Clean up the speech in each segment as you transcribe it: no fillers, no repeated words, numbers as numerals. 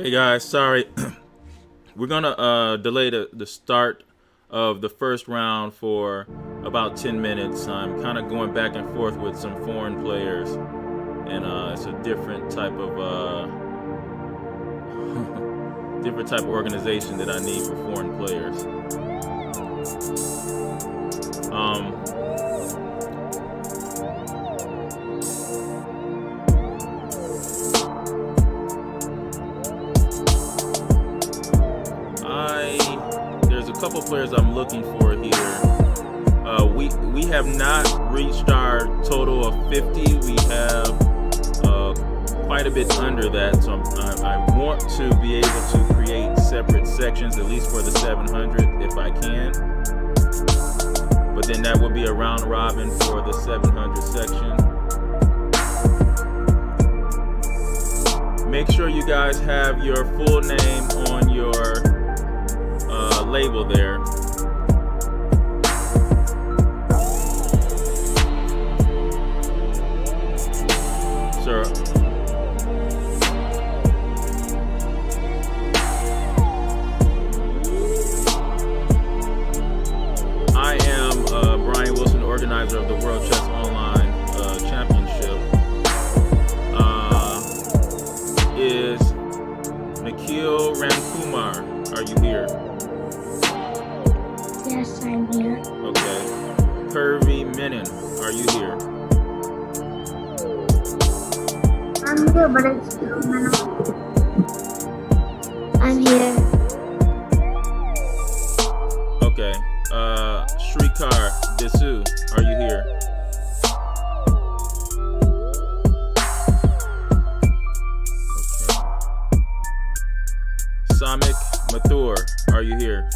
Hey guys, sorry. We're gonna delay the start of the first round for about 10 minutes. I'm kind of going back and forth with some foreign players, and it's a different type of organization that I need for foreign players. There's a couple players I'm looking for here. We have not reached our total of 50. We have quite a bit under that, so I want to be able to create separate sections, at least for the 700 if I can. But then that would be a round robin for the 700 section. Make sure you guys have your full name on your label there. Sir. I am Brian Wilson, organizer of the World Chess Online Championship. Is Nikhil Ramkumar, are you here? Yes, I'm here. Okay. Curvy Menon, are you here? I'm here, but it's too many. I'm here. Okay. Shrikar Desu, are you here? Okay. Samik Mathur, are you here?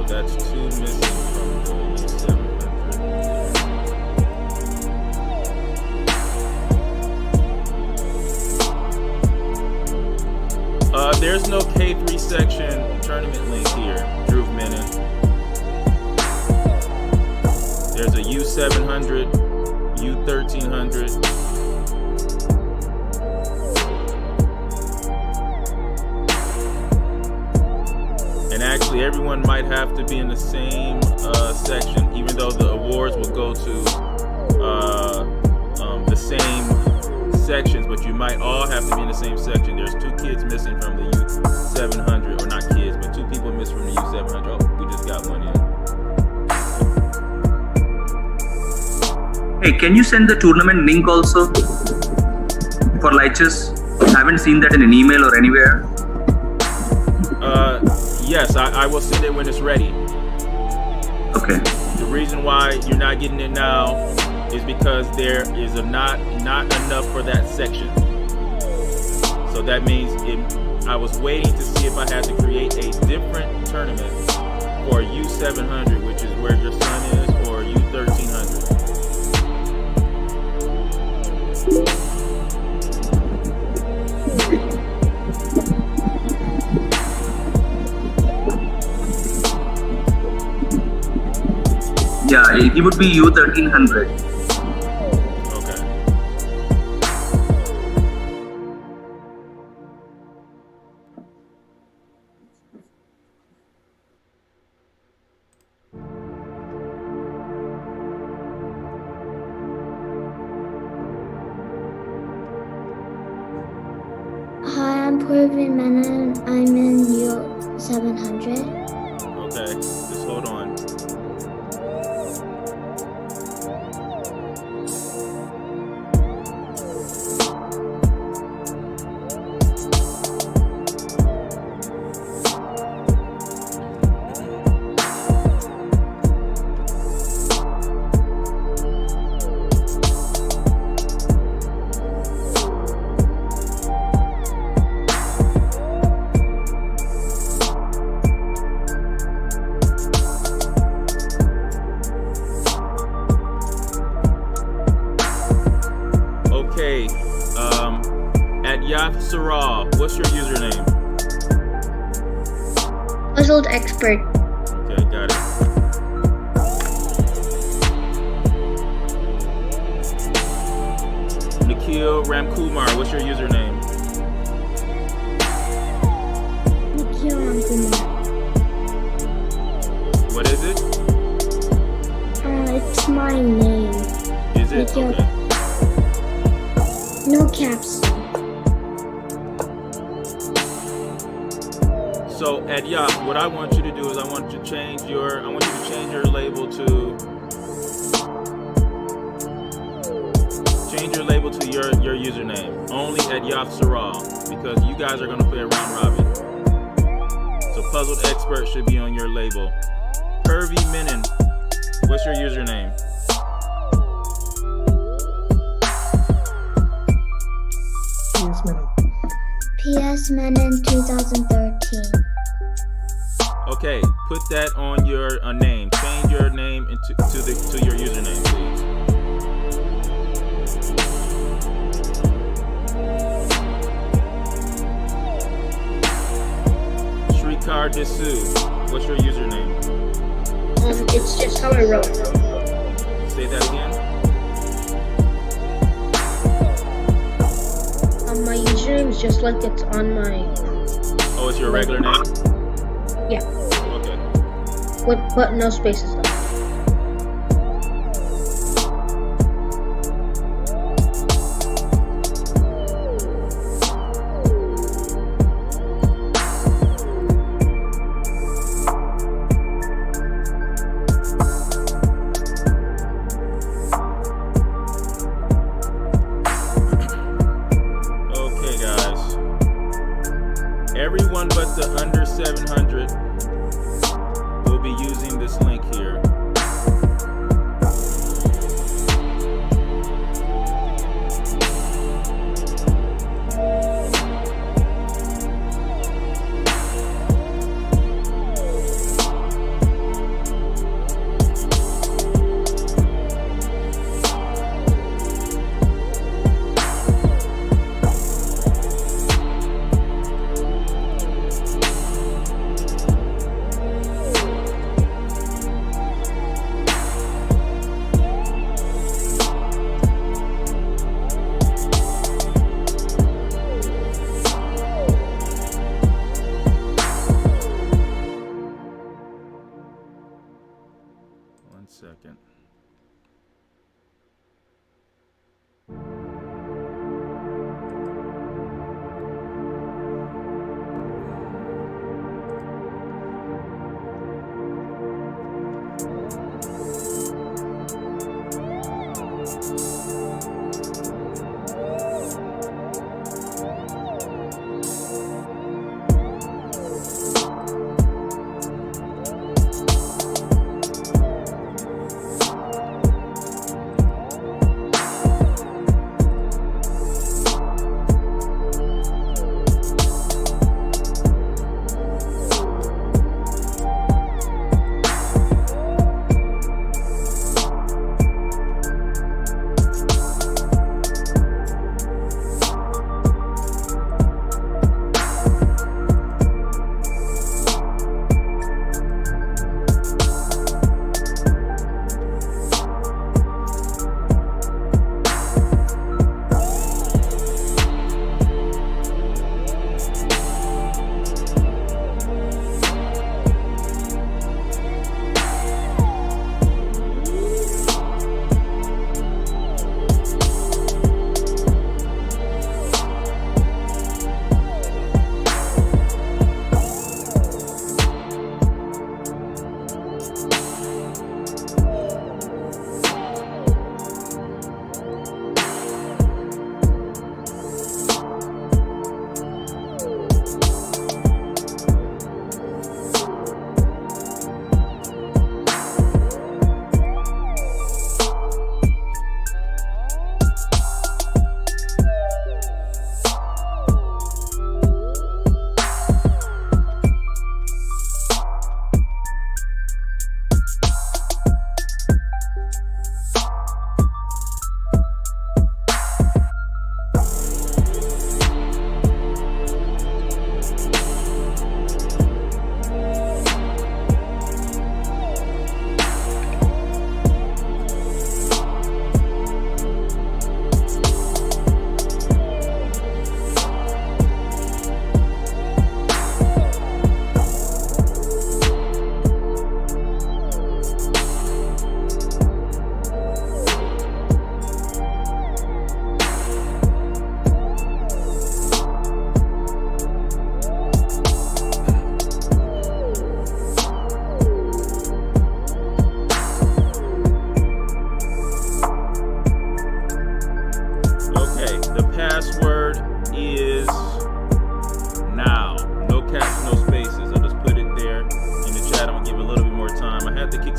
That's two missing from the 700. There's no K3 section tournament link here, Drew Menon. There's a U700, U1300. And actually, everyone might have to be in the same section, even though the awards will go to the same sections, but you might all have to be in the same section. There's two kids missing from the U700, or not kids, but two people missing from the U700. Oh, we just got one in. Hey, can you send the tournament link also for Lichess? I haven't seen that in an email or anywhere. Yes, I will send it when it's ready. Okay. The reason why you're not getting it now is because there is not enough for that section. So that means I was waiting to see if I had to create a different tournament for U700, which is where your son is, or U1300. Yeah, it would be U1300. Okay. Hi, I'm Corbin Menon. I'm in U700. Okay, just hold on. Okay, at Yath Sarah, what's your username? Puzzled Expert. Okay, got it. Nikhil Ramkumar, what's your username? Nikhil Ramkumar. What is it? It's my name. Is it? Nikhil. Okay. No caps. So at Yap, what I want you to do is I want you to change your label to your username. Only at Yap Saral, because you guys are gonna play a round robin. So Puzzled Expert should be on your label. Curvy Menon, what's your username? PS Menon. PS Menon 2013. Okay, put that on your name. Change your name to your username, please. Shrikar Desu, what's your username? It's just how I wrote. Say that again. My username is just like it's on my. Oh, it's your regular name? Yeah. Okay. But no spaces though. Everyone but the under 700 will be using this link here.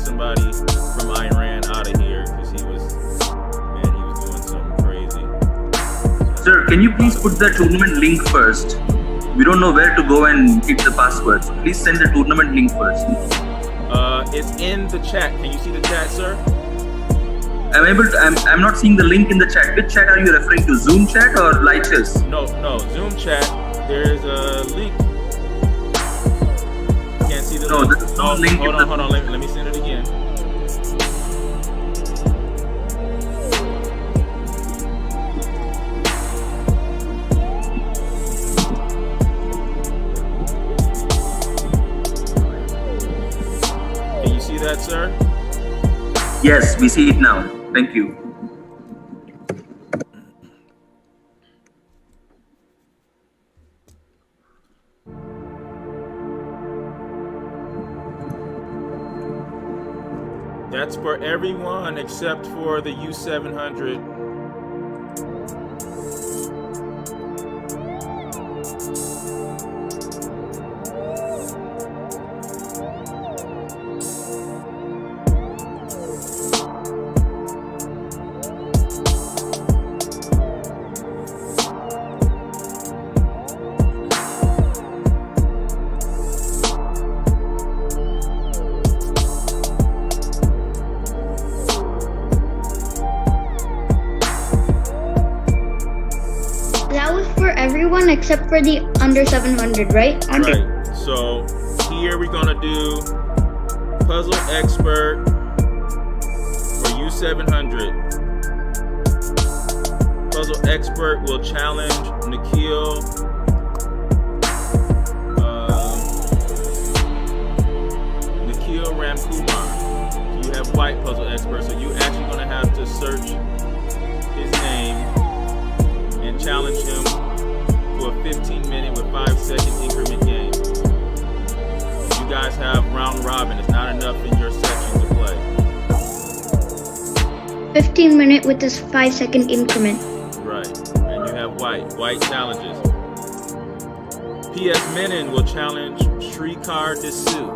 somebody from Iran out of here because he was doing something crazy. Sir, can you please put the tournament link first? We don't know where to go and hit the password. So please send the tournament link first. It's in the chat. Can you see the chat, sir? I'm not seeing the link in the chat. Which chat are you referring to? Zoom chat or Lighters? No, Zoom chat. There's a link. Can't see the No, link. there's no link. Hold on. Let me send it again. Can you see that, sir? Yes, we see it now. Thank you. That's for everyone except for the U700. That was for everyone except for the under 700, right? Right. So here we're gonna do Puzzle Expert for U700. Puzzle Expert will challenge Nikhil. Nikhil Ramkumar. So you have white Puzzle Expert. So you actually gonna have to search his name and challenge him to a 15-minute with 5-second increment game. You guys have round robin. It's not enough in your section to play. 15-minute with this 5-second increment. Right. And you have white challenges. PS Menon will challenge Shrikar Disu.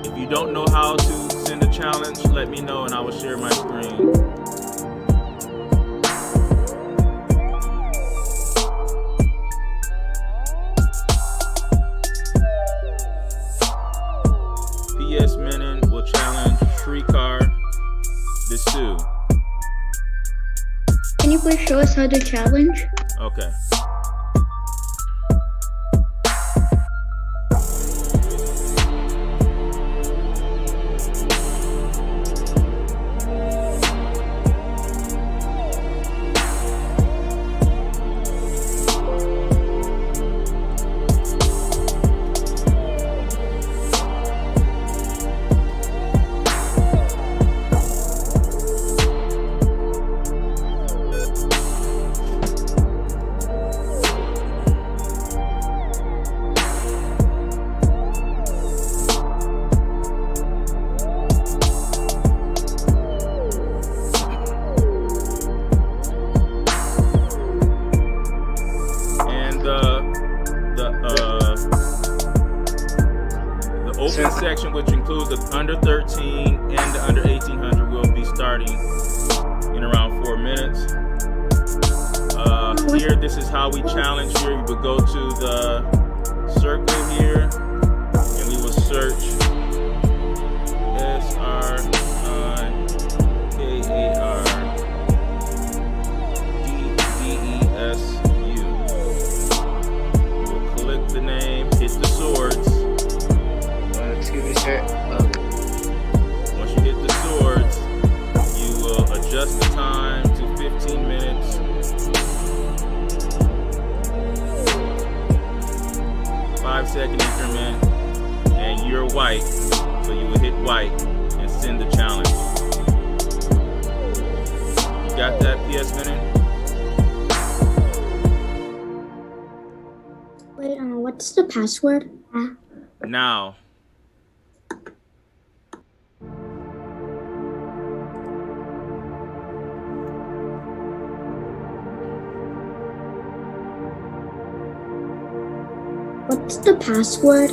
If you don't know how to send a challenge, let me know and I will share my screen. PS Menon will challenge Shrikar Disu. Can you please show us how to challenge? Okay. The open section, which includes the under 13 and the under 1800, will be starting in around 4 minutes. Here, this is how we challenge here. We would go to the circle here, and we will search SRIKARDDESU. We'll click the name, hit the swords. Excuse me, sir. Once you hit the swords, you will adjust the time to 15 minutes. Five-second increment, and you're white, so you will hit white and send the challenge. You got that, PS Menon? Wait, what's the password? Now. What's the password?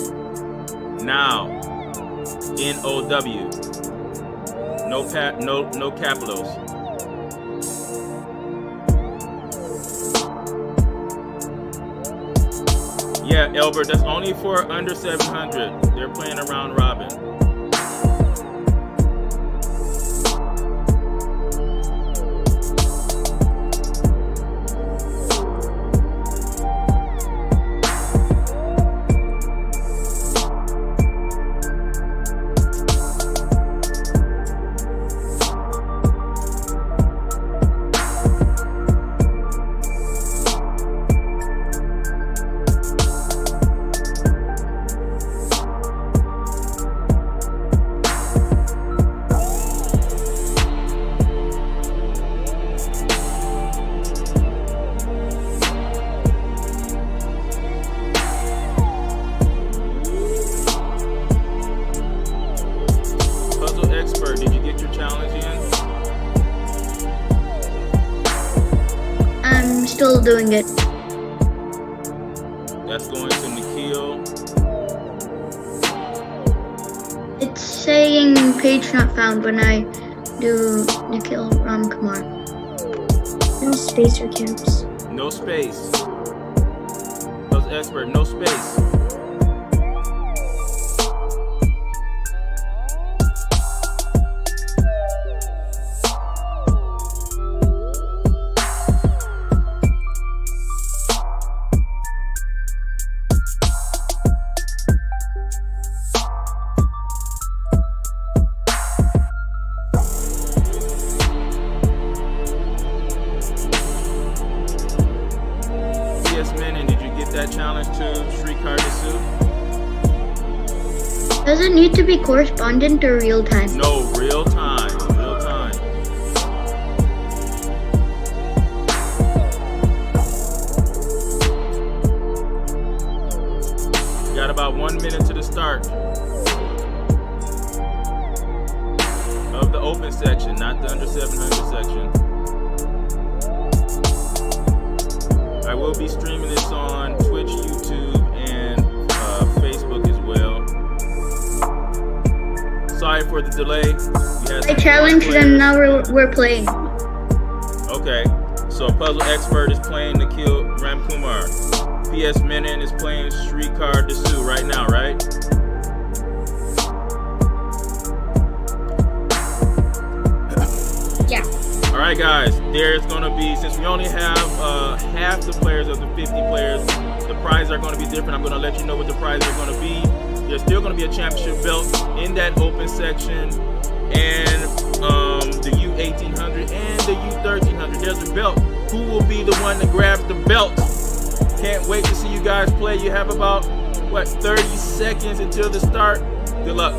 Now. N-O-W. No capitals. Yeah, Elbert, that's only for under 700. They're playing a round robin. Puzzle expert, did you get your challenge in? I'm still doing it. That's going to Nikhil. It's saying page not found when I do Nikhil Ramkumar. No space or caps. No space. Puzzle expert, no space. Yes, Menon, did you get that challenge to Shrikar Dasu? Does it need to be correspondent or real time? No, real time. Real time. Got about 1 minute to the start of the open section, not the under 700 section. I will be streaming this on Twitch, YouTube, and Facebook as well. Sorry for the delay. I challenged them, now we're playing. Okay, so Puzzle Expert is playing Nikhil Ramkumar. PS Menon is playing Shrikar Dasu right now, right? Yeah. All right, guys, there's going to be, since we only have half the players of the 50 players, the prizes are going to be different. I'm going to let you know what the prizes are going to be. There's still going to be a championship belt in that open section, and the U1800 and the U1300. There's a belt. Who will be the one that grabs the belt? Can't wait to see you guys play. You have about, 30 seconds until the start. Good luck.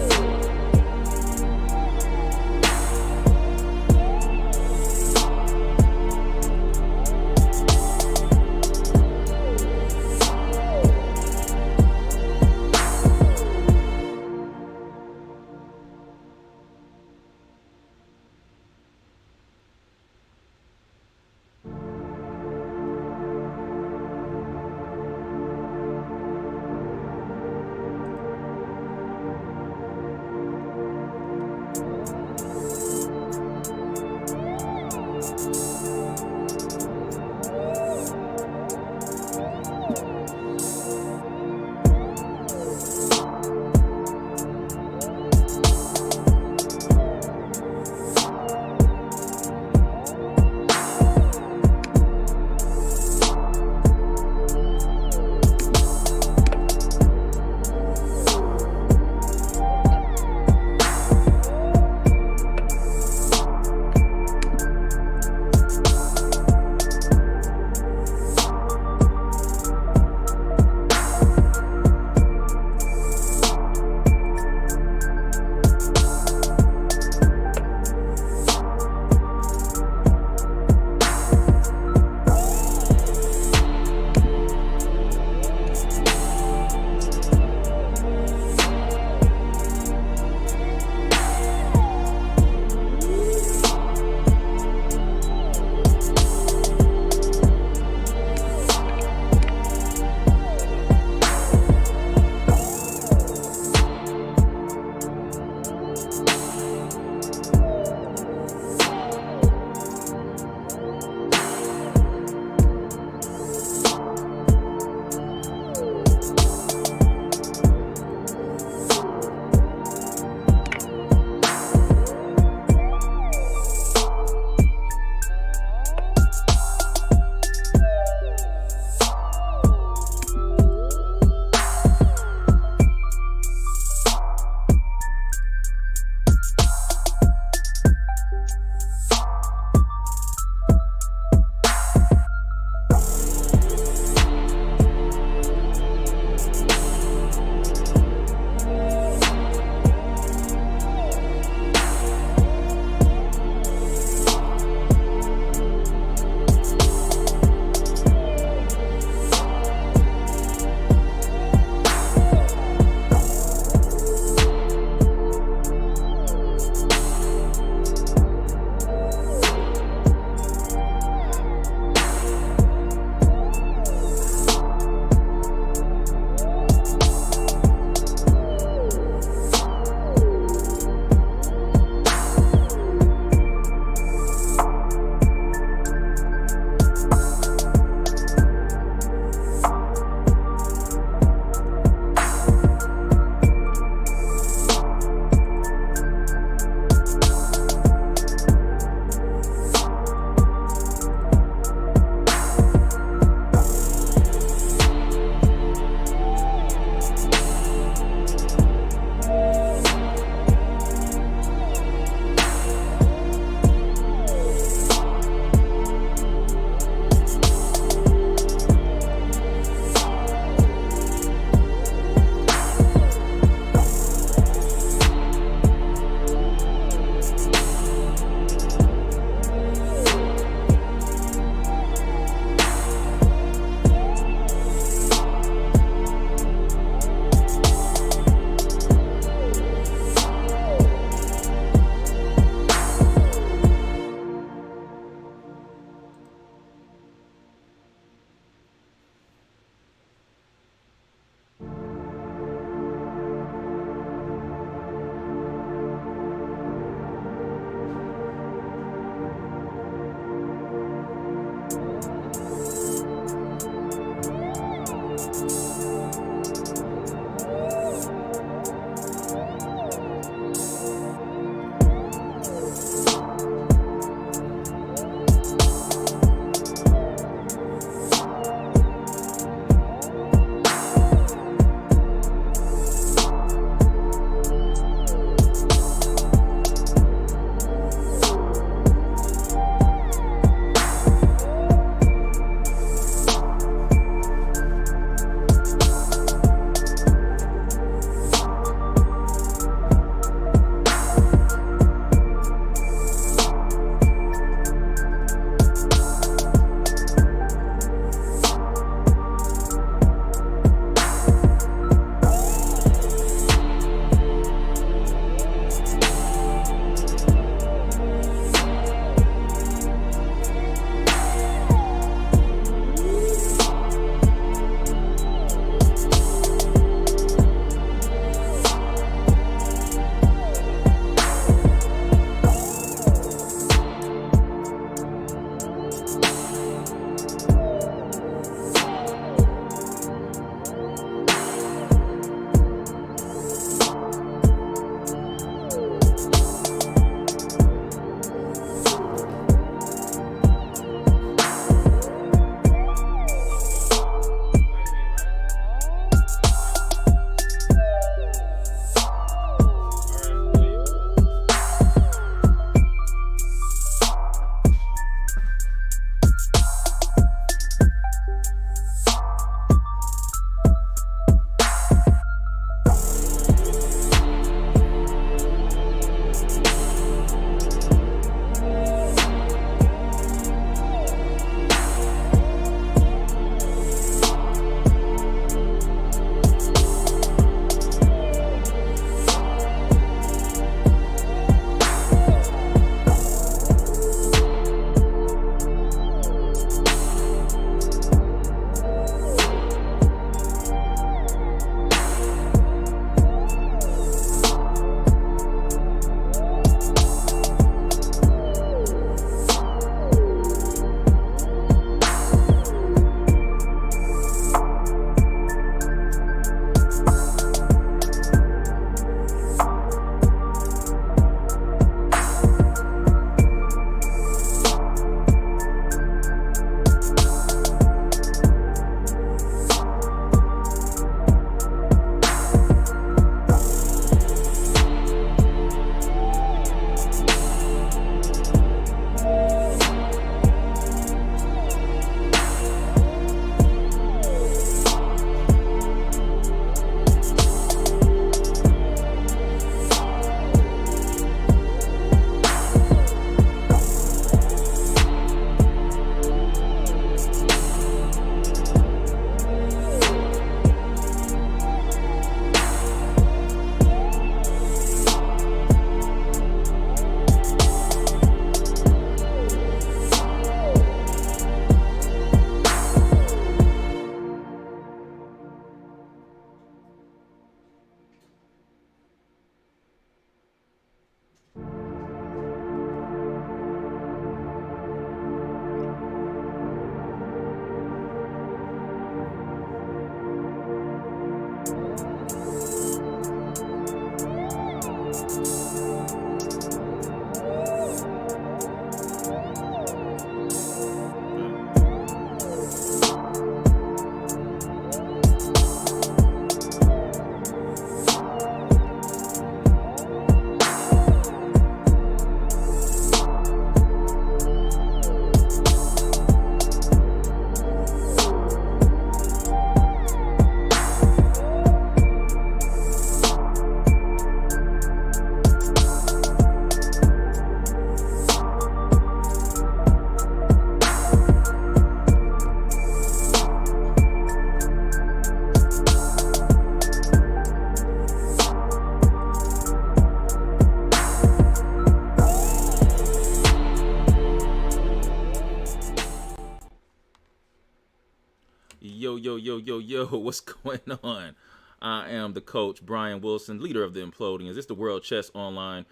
Yo, what's going on? I am the coach, Brian Wilson, leader of the Implodians. It's the World Chess Online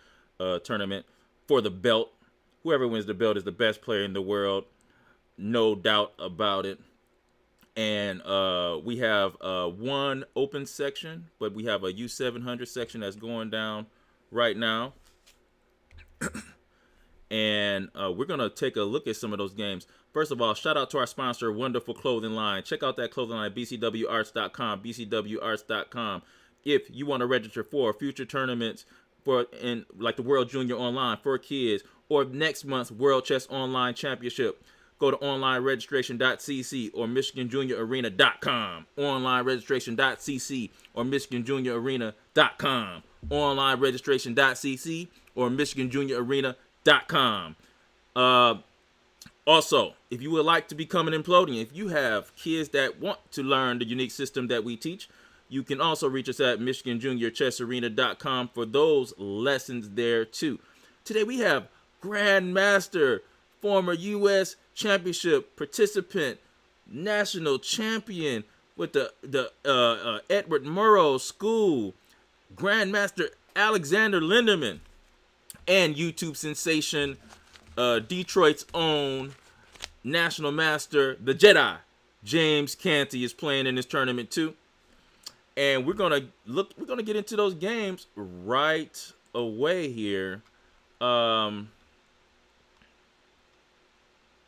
tournament for the belt. Whoever wins the belt is the best player in the world, no doubt about it. And we have one open section, but we have a U700 section that's going down right now. And we're going to take a look at some of those games. First of all, shout out to our sponsor, Wonderful Clothing Line. Check out that clothing line at bcwarts.com, bcwarts.com. If you want to register for future tournaments like the World Junior Online for kids or next month's World Chess Online Championship, go to onlineregistration.cc or michiganjuniorarena.com. Onlineregistration.cc or michiganjuniorarena.com. Onlineregistration.cc or michiganjuniorarena.com. Also, if you would like to become an Implodian, if you have kids that want to learn the unique system that we teach, you can also reach us at michiganjuniorchessarena.com for those lessons there too. Today we have Grandmaster, former U.S. Championship participant, national champion with the Edward Murrow School, Grandmaster Alexander Lenderman, and YouTube sensation Detroit's own national master, the Jedi, James Canty, is playing in this tournament too. And we're gonna get into those games right away here.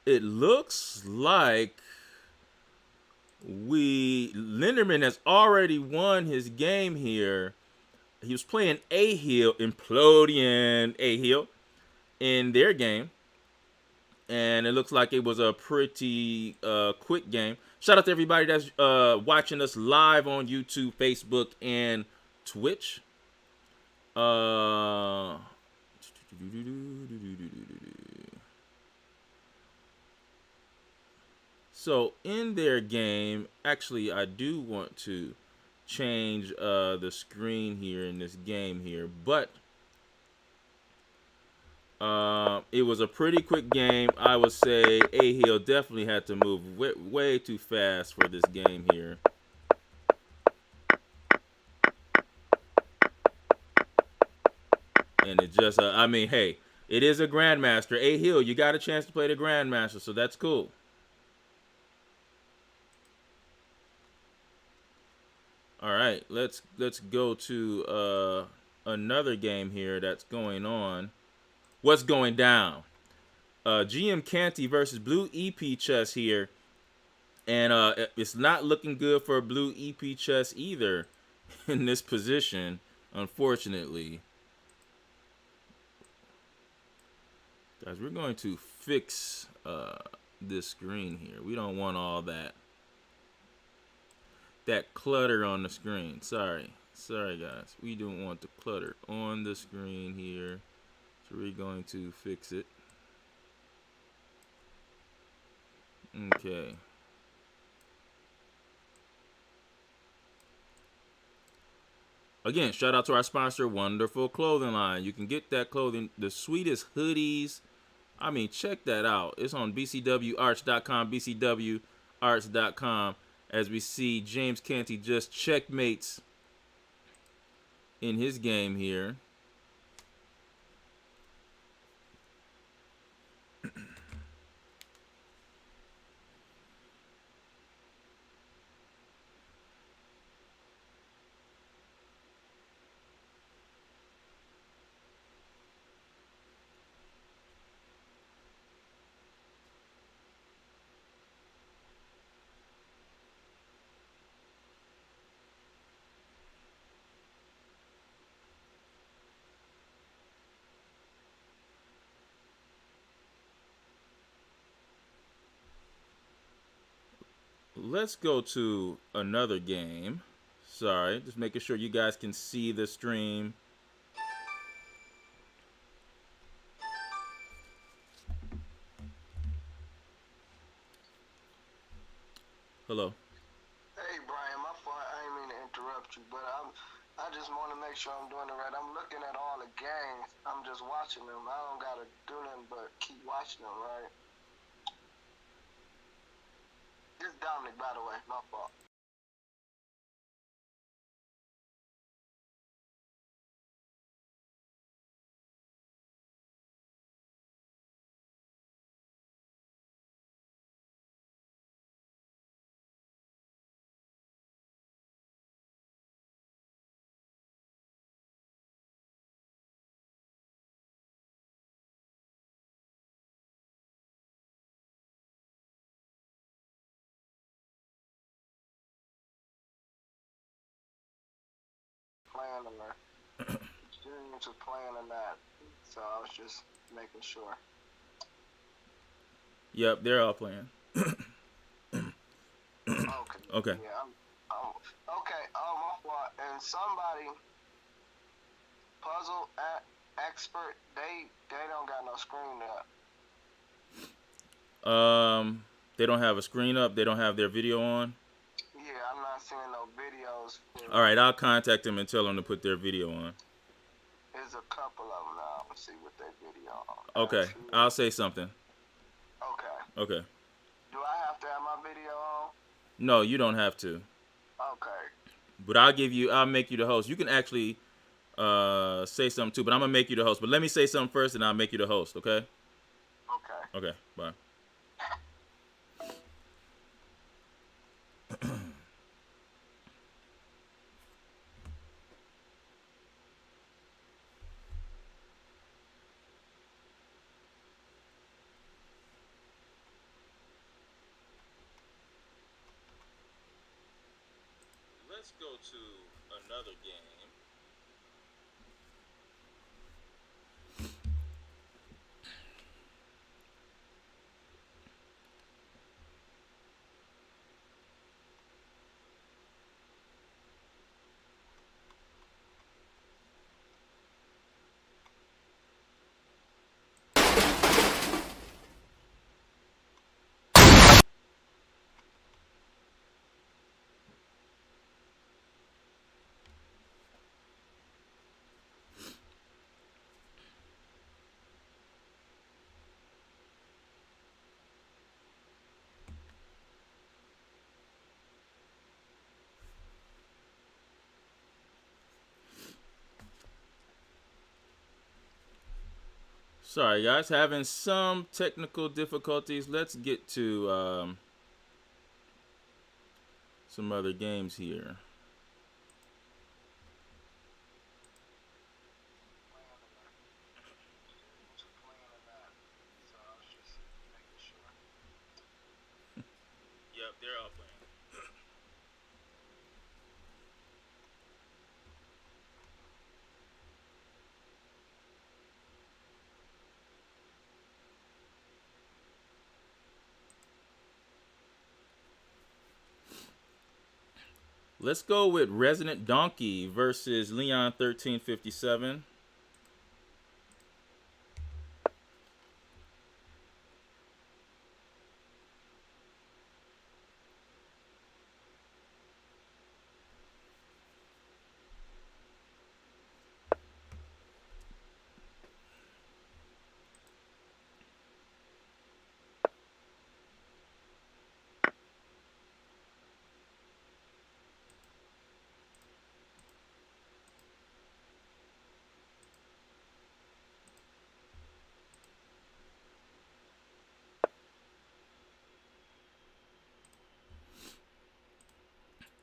It looks like Lenderman has already won his game here. He was playing Implodian A-Hill in their game. And it looks like it was a pretty quick game. Shout out to everybody that's watching us live on YouTube, Facebook, and Twitch. So in their game, actually, I do want to change the screen here in this game here, but it was a pretty quick game. I would say A-Hill definitely had to move way too fast for this game here. And it just, I mean, hey, it is a Grandmaster. A-Hill, you got a chance to play the Grandmaster, so that's cool. All right, let's go to another game here that's going on. What's going down? GM Canty versus Blue EP Chess here. And it's not looking good for Blue EP Chess either in this position, unfortunately. Guys, we're going to fix this screen here. We don't want all that clutter on the screen. Sorry guys. We don't want the clutter on the screen here. So we're going to fix it. Okay. Again, shout out to our sponsor, Wonderful Clothing Line. You can get that clothing, the sweetest hoodies. I mean, check that out. It's on bcwarts.com, bcwarts.com. As we see, James Canty just checkmates in his game here. Let's go to another game. Sorry, just making sure you guys can see the stream. Hello. Hey Brian, my fault. I didn't mean to interrupt you, but I just want to make sure I'm doing it right. I'm looking at all the games. I'm just watching them. I don't gotta do nothing but keep watching them, right? This is Dominic, by the way. My fault. playing or juniors are playing or not. So I was just making sure. Yep, they're all playing. Okay. Okay. Yeah. Okay. My fault. And somebody, puzzle expert, they don't got no screen up. They don't have a screen up. They don't have their video on. Yeah, I'm not seeing no videos. All right, I'll contact them and tell them to put their video on. There's a couple of them now. Let's see what their video on. Okay, I'll say something. Okay. Okay. Do I have to have my video on? No, you don't have to. Okay. But I'll make you the host. You can actually say something too, but I'm gonna make you the host. But let me say something first, and I'll make you the host. Okay. Okay. Okay. Bye. Let's go to another game. Sorry, guys, having some technical difficulties. Let's get to some other games here. Yep, they're all playing. Let's go with Resident Donkey versus Leon 1357.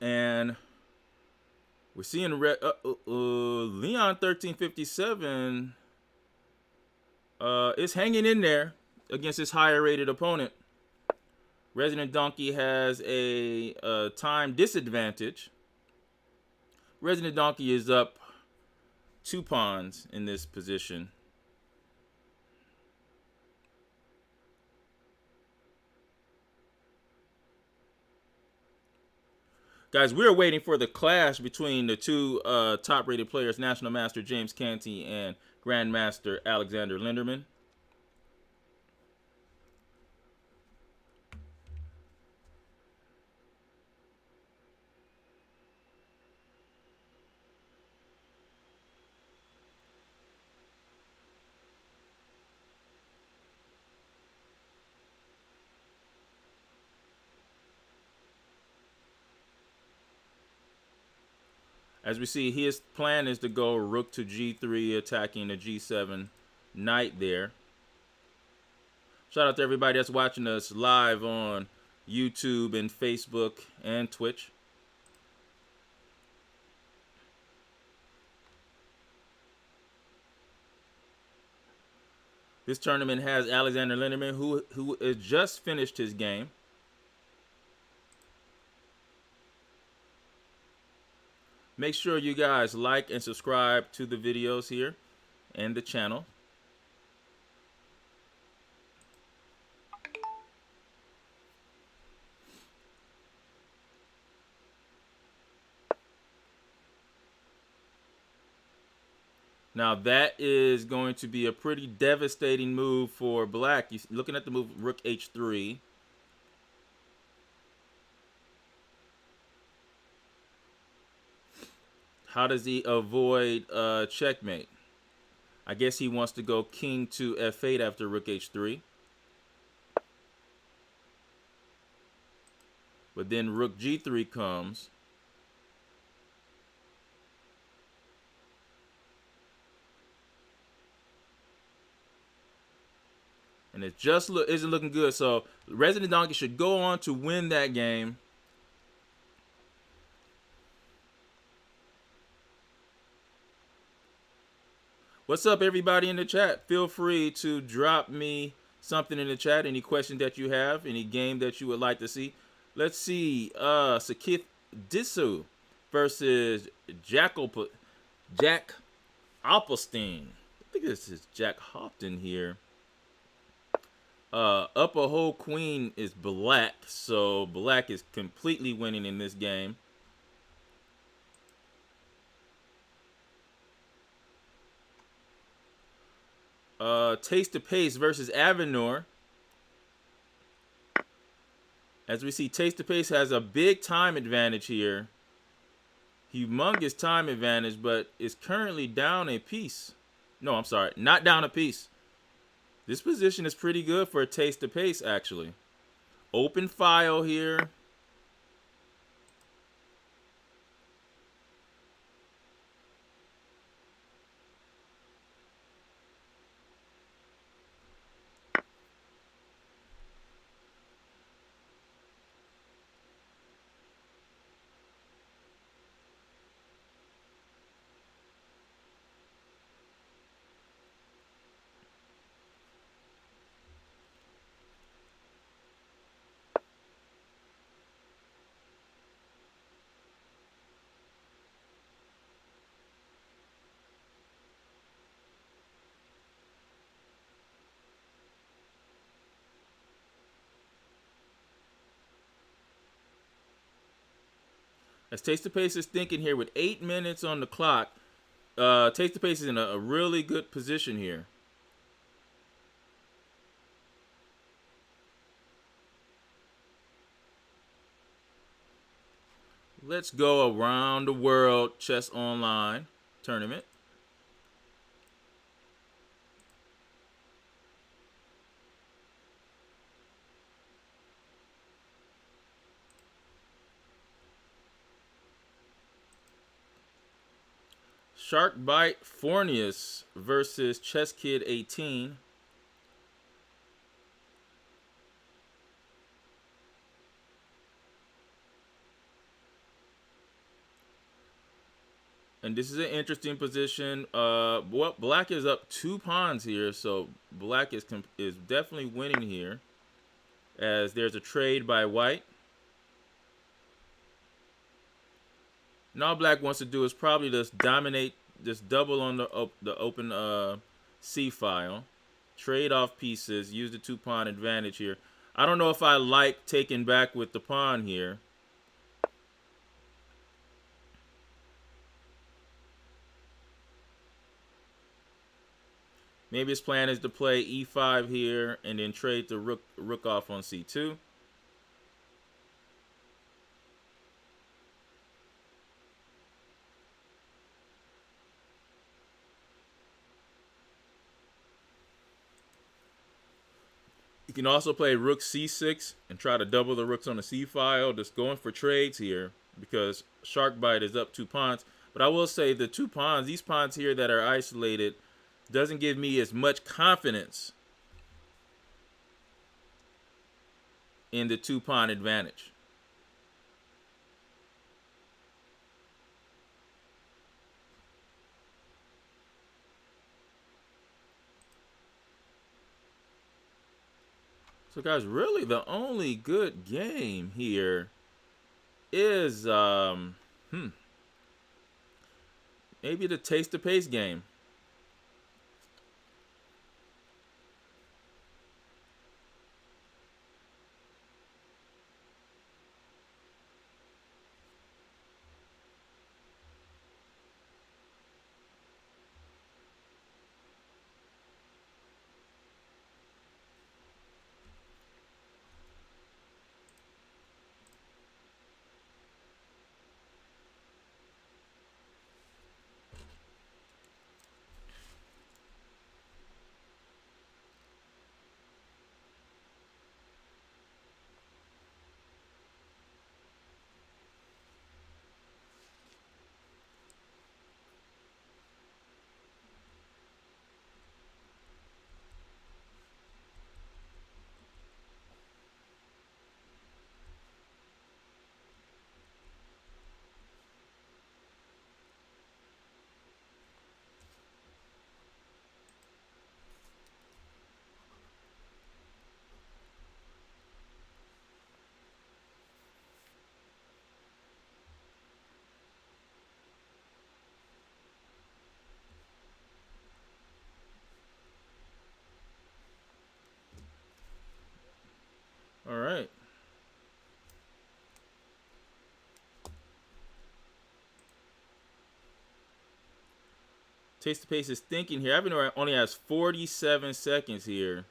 And we're seeing Leon 1357 is hanging in there against his higher rated opponent. Resident Donkey has a time disadvantage. Resident Donkey is up 2 pawns in this position. Guys, we're waiting for the clash between the two top-rated players, National Master James Canty and Grandmaster Alexander Lenderman. As we see, his plan is to go rook to g3, attacking the g7 knight there. Shout out to everybody that's watching us live on YouTube and Facebook and Twitch. This tournament has Alexander Lenderman, who has just finished his game. Make sure you guys like and subscribe to the videos here and the channel. Now that is going to be a pretty devastating move for black. You're looking at the move rook h3. How does he avoid checkmate? I guess he wants to go king to f8 after rook h3. But then rook g3 comes. And it just isn't looking good. So Resident Donkey should go on to win that game. What's up, everybody in the chat? Feel free to drop me something in the chat. Any questions that you have, any game that you would like to see. Let's see. Sakith Disu versus Jack Opelstein. I think this is Jack Hopton here. Up a whole queen is black, so black is completely winning in this game. Taste to Pace versus Avenor. As we see, Taste to Pace has a big time advantage here. Humongous time advantage, but is currently down a piece. No, I'm sorry, not down a piece. This position is pretty good for a Taste to Pace, actually. Open file here. As Taste to Pace is thinking here with 8 minutes on the clock, Taste to Pace is in a really good position here. Let's go around the world chess online tournament. Sharkbite Fornius versus Chess Kid 18. And this is an interesting position. Well, black is up 2 pawns here, so black is definitely winning here, as there's a trade by white. And all black wants to do is probably just dominate, just double on the open C file, trade off pieces, use the 2 pawn advantage here. I don't know if I like taking back with the pawn here. Maybe his plan is to play e5 here and then trade the rook off on c2. You can also play rook c6 and try to double the rooks on the c file, just going for trades here because Sharkbite is up 2 pawns. But I will say the 2 pawns, these pawns here that are isolated, doesn't give me as much confidence in the 2 pawn advantage. So guys, really the only good game here is Maybe the taste the pace game. All right. Taste the pace is thinking here. Avenor only has 47 seconds here.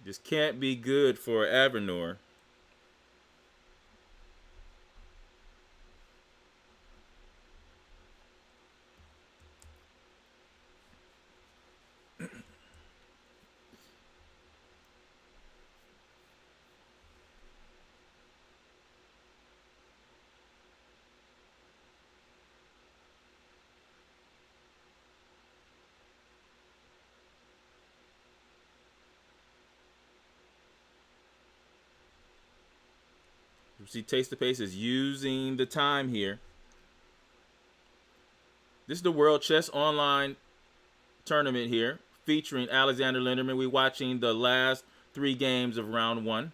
This can't be good for Avenor. You see, Taste the Pace is using the time here. This is the World Chess Online tournament here, featuring Alexander Lenderman. We're watching the last 3 games of round 1.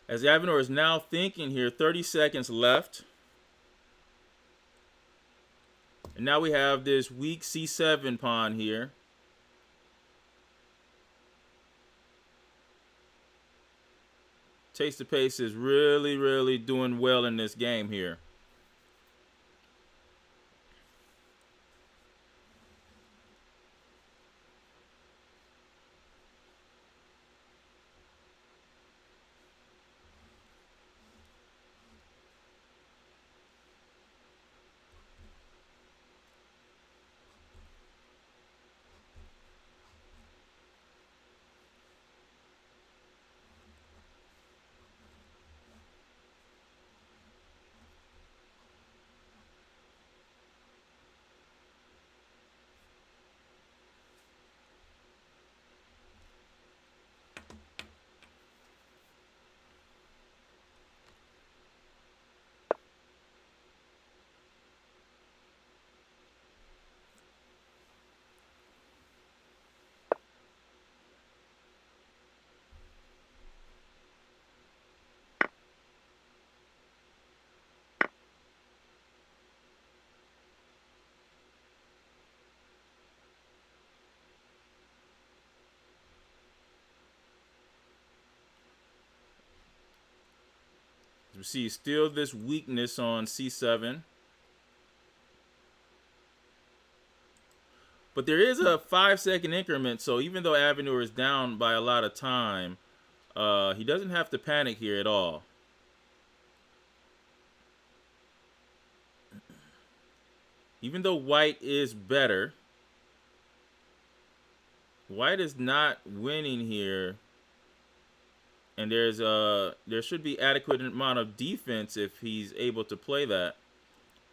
As Avenor is now thinking here, 30 seconds left. And now we have this weak C7 pawn here. Taste the Pace is really, really doing well in this game here. As we see, still this weakness on C7. But there is a 5-second increment, so even though Avenue is down by a lot of time, he doesn't have to panic here at all. Even though white is better, white is not winning here. And there should be adequate amount of defense if he's able to play that.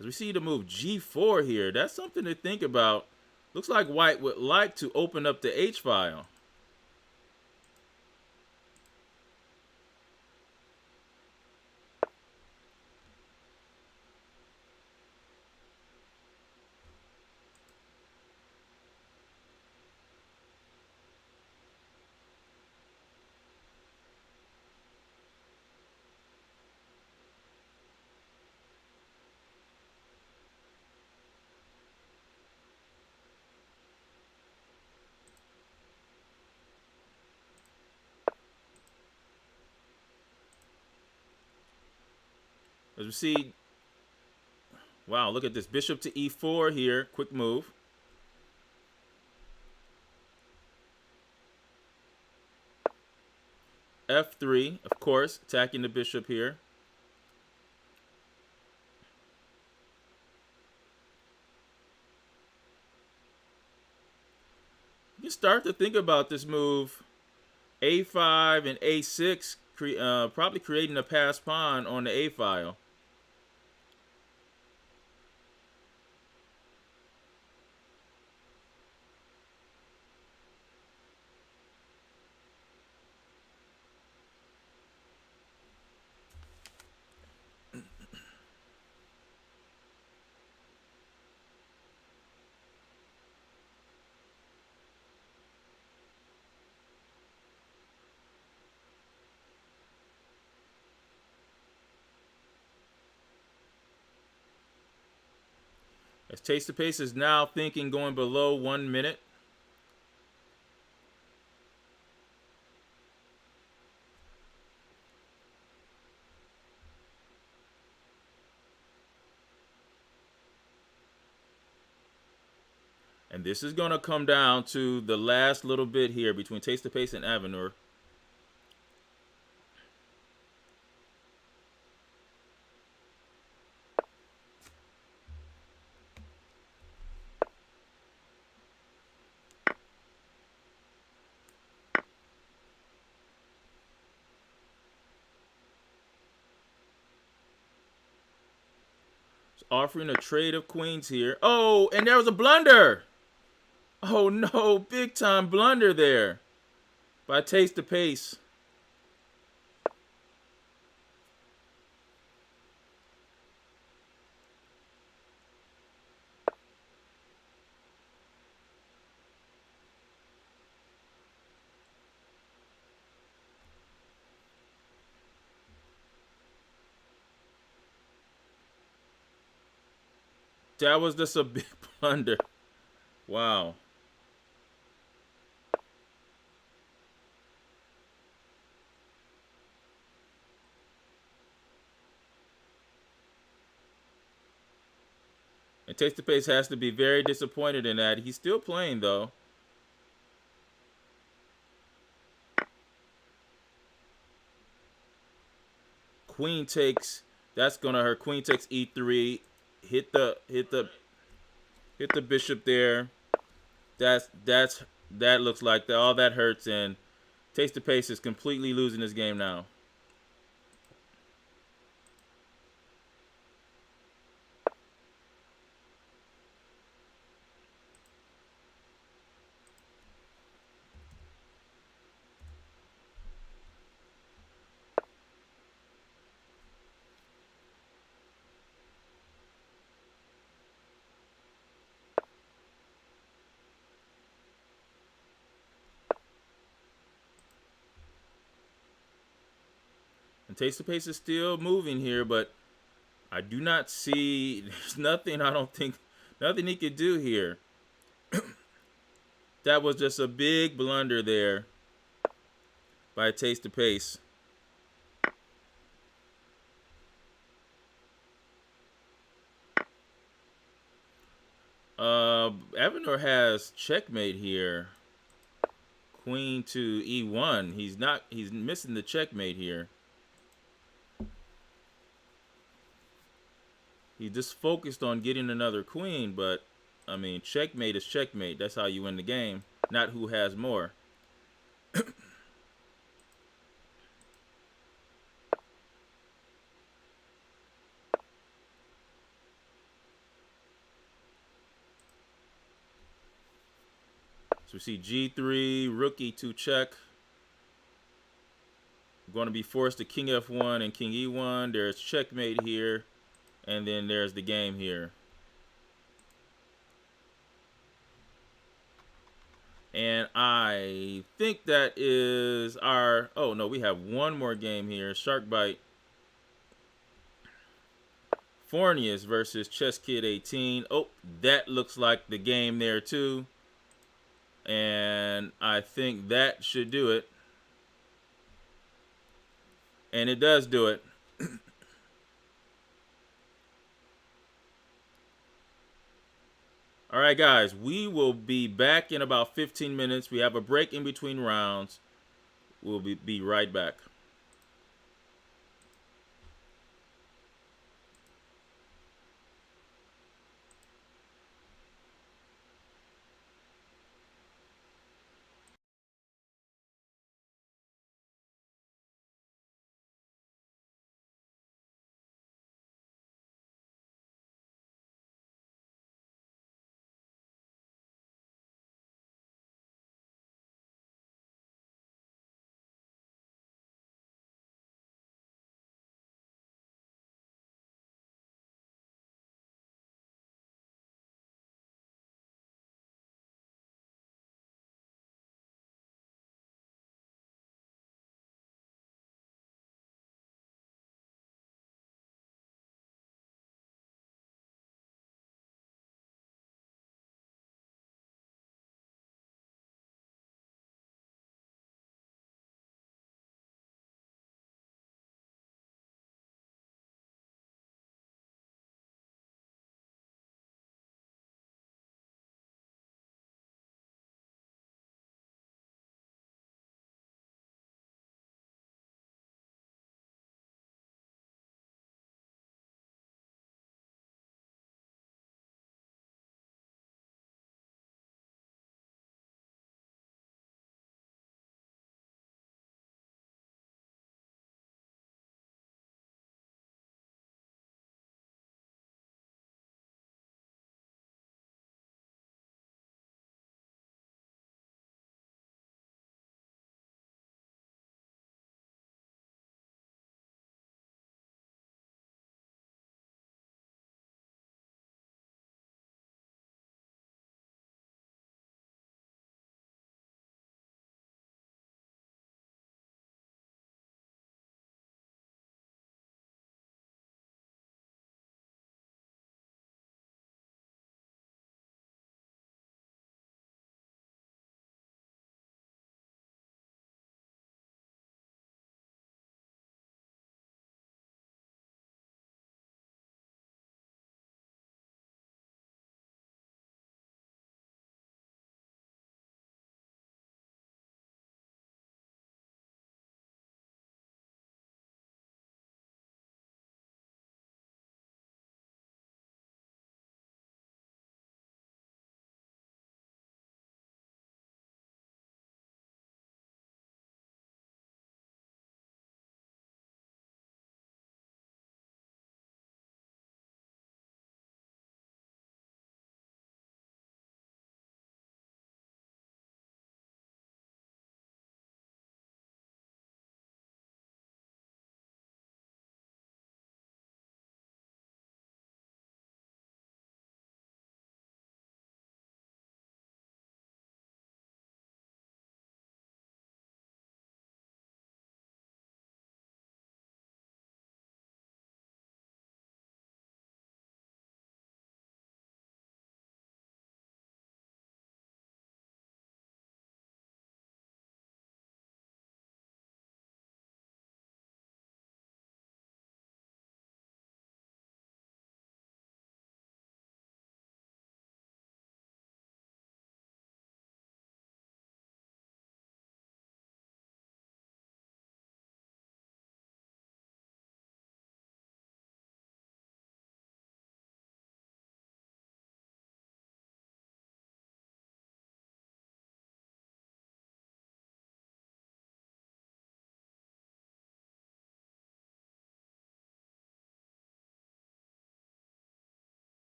As we see the move G4 here, that's something to think about. Looks like white would like to open up the H file. As we see, wow, look at this. Bishop to E4 here. Quick move. F3, of course, attacking the bishop here. You can start to think about this move. A5 and A6, probably creating a passed pawn on the A file. As Taste the Pace is now thinking going below 1 minute. And this is going to come down to the last little bit here between Taste the Pace and Avenue. Offering a trade of queens here. Oh, and there was a blunder. Oh no, big time blunder there by Taste the Pace. That was just a big blunder. Wow. And Taste the Pace has to be very disappointed in that. He's still playing, though. Queen takes. That's gonna hurt. Queen takes E3. Hit the bishop there. That looks like that. All that hurts, and Taste the Pace is completely losing this game now. And Taste the Pace is still moving here, but I do not see. There's nothing. I don't think nothing he could do here. That was just a big blunder there by Taste the Pace. Avenor has checkmate here. Queen to e1. He's missing the checkmate here. He just focused on getting another queen, but I mean, checkmate is checkmate. That's how you win the game, not who has more. So we see g3, rookie to check. Going to be forced to king f1 and king e1. There's checkmate here, and then there's the game here. And I think that is our... Oh, no, we have one more game here. Sharkbite. Fornius versus Chess Kid 18. Oh, that looks like the game there, too. And I think that should do it. And it does do it. All right, guys, we will be back in about 15 minutes. We have a break in between rounds. We'll be right back.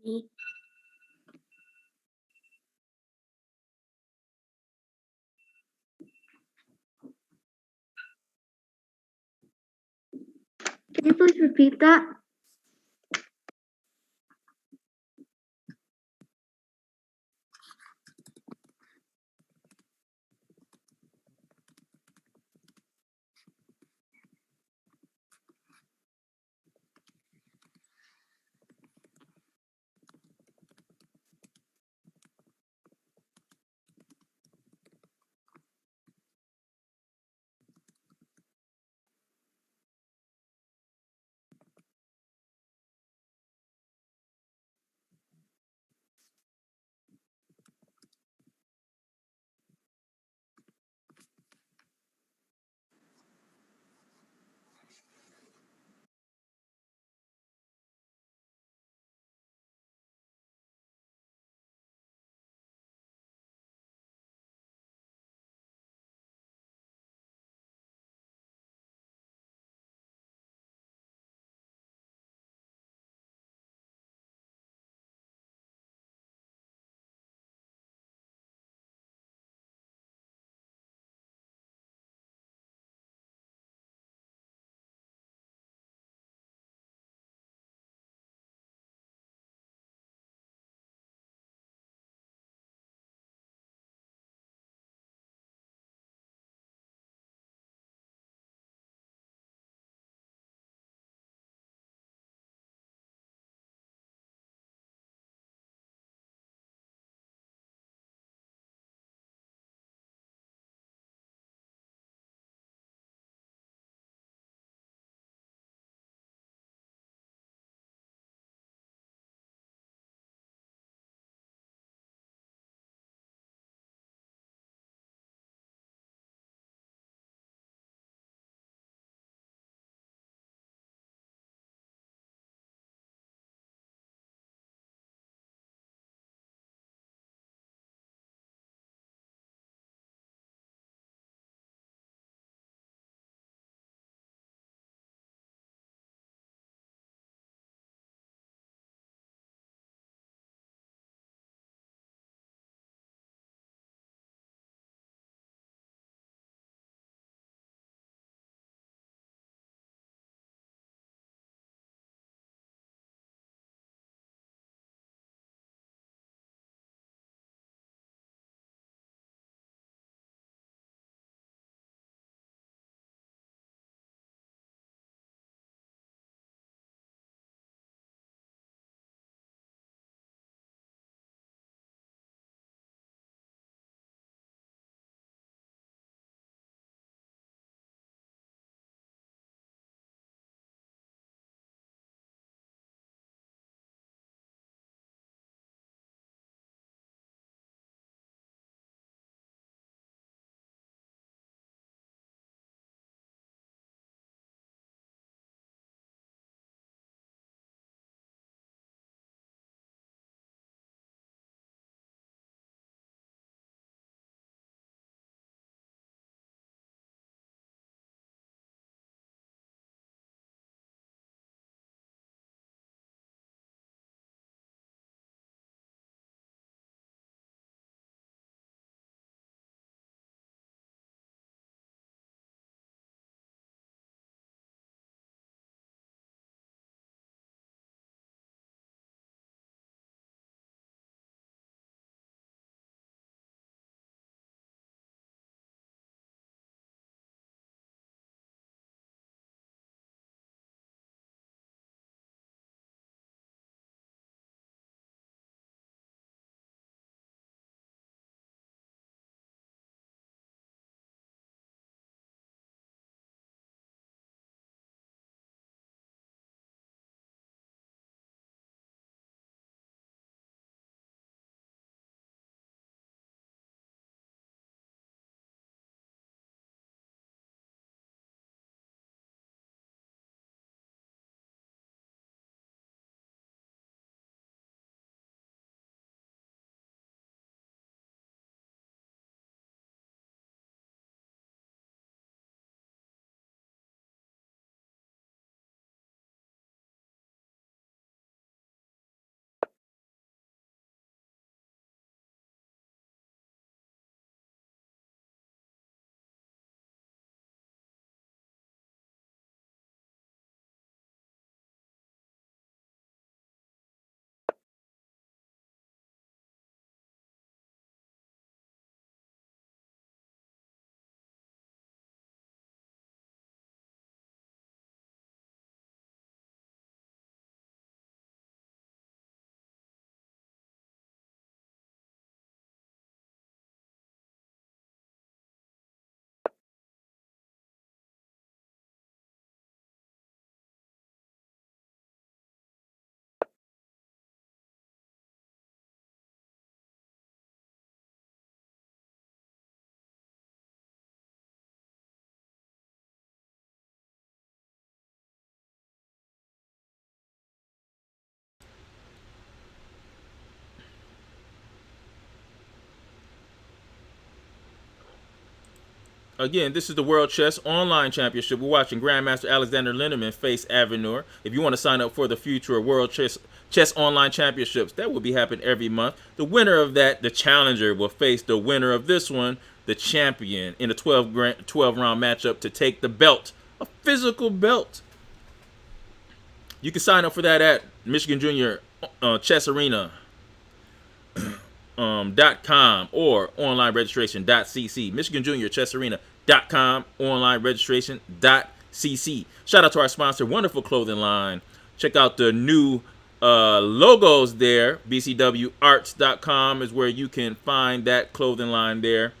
Me. Can you please repeat that? Again, this is the World Chess Online Championship. We're watching Grandmaster Alexander Lenderman face Avenor. If you want to sign up for the future World Chess Online Championships, that will be happening every month. The winner of that, the challenger, will face the winner of this one, the champion, in a 12-round matchup to take the belt, a physical belt. You can sign up for that at Michigan Junior Chess Arena. .com or online registration.cc. Michigan Junior Chess Arena.com, online registration.cc. Shout out to our sponsor, wonderful clothing line. Check out the new logos there. bcwarts.com is where you can find that clothing line there.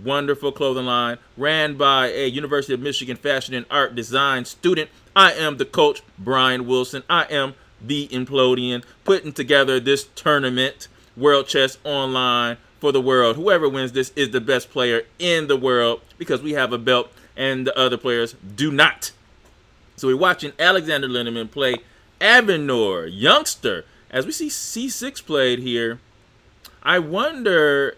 Wonderful clothing line ran by a University of Michigan fashion and art design student. I am the coach, Brian Wilson. I am the Implodian, putting together this tournament, World Chess Online, for the world. Whoever wins this is the best player in the world because we have a belt and the other players do not. So we're watching Alexander Lenderman play Avenor, youngster. As we see C6 played here, I wonder,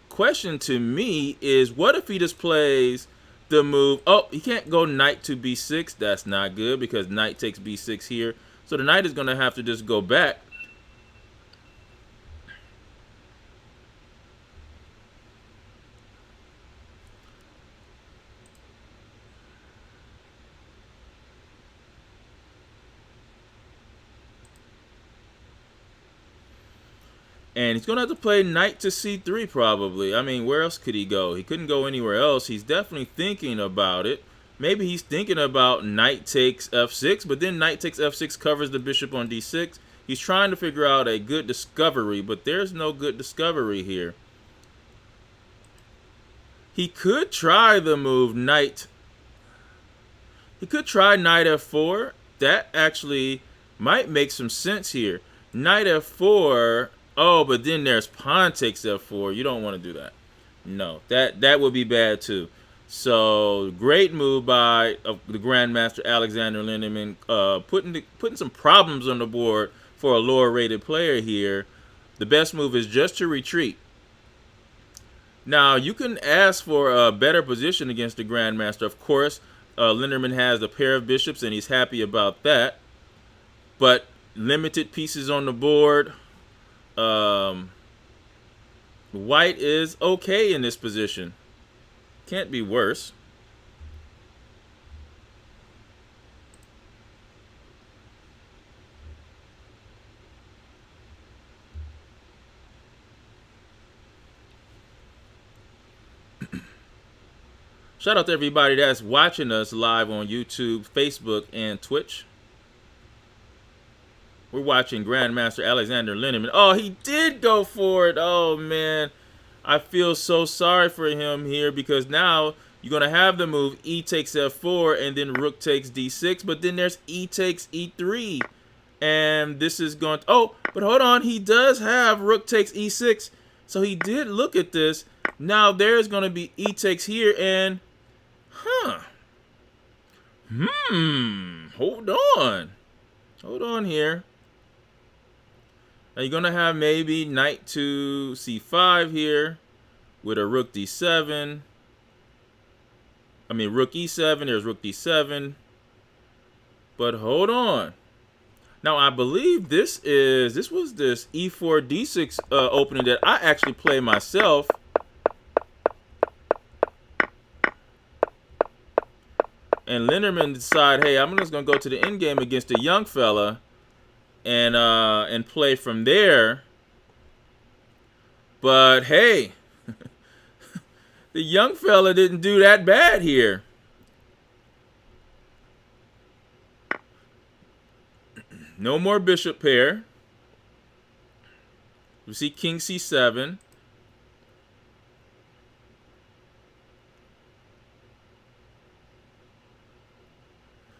question to me is, what if he just plays the move? Oh, he can't go knight to b6. That's not good because knight takes b6 here. So the knight is going to have to just go back. And he's going to have to play knight to c3 probably. I mean, where else could he go? He couldn't go anywhere else. He's definitely thinking about it. Maybe he's thinking about knight takes f6, but then knight takes f6 covers the bishop on d6. He's trying to figure out a good discovery, but there's no good discovery here. He could try the move knight. He could try knight f4. That actually might make some sense here. Knight f4... Oh, but then there's pawn takes f4. You don't want to do that. No, that would be bad too. So great move by the Grandmaster Alexander Lenderman, putting some problems on the board for a lower rated player here. The best move is just to retreat. Now you can ask for a better position against the Grandmaster. Of course, Lenderman has a pair of bishops and he's happy about that. But limited pieces on the board. White is okay in this position. Can't be worse. Shout out to everybody that's watching us live on YouTube, Facebook, and Twitch. We're watching Grandmaster Alexander Lenderman. Oh, he did go for it. Oh, man. I feel so sorry for him here because now you're going to have the move e takes f4 and then rook takes d6. But then there's e takes e3. And this is going to... Oh, but hold on. He does have rook takes e6. So he did look at this. Now there's going to be e takes here and... Hold on. Hold on here. Now you're going to have maybe knight to c5 here with a rook d7. I mean, rook e7. There's rook d7. But hold on. Now, I believe this was this e4 d6 opening that I actually play myself. And Lenderman decided, hey, I'm just going to go to the end game against a young fella. And play from there. But hey, the young fella didn't do that bad here. No more bishop pair. We see king c7.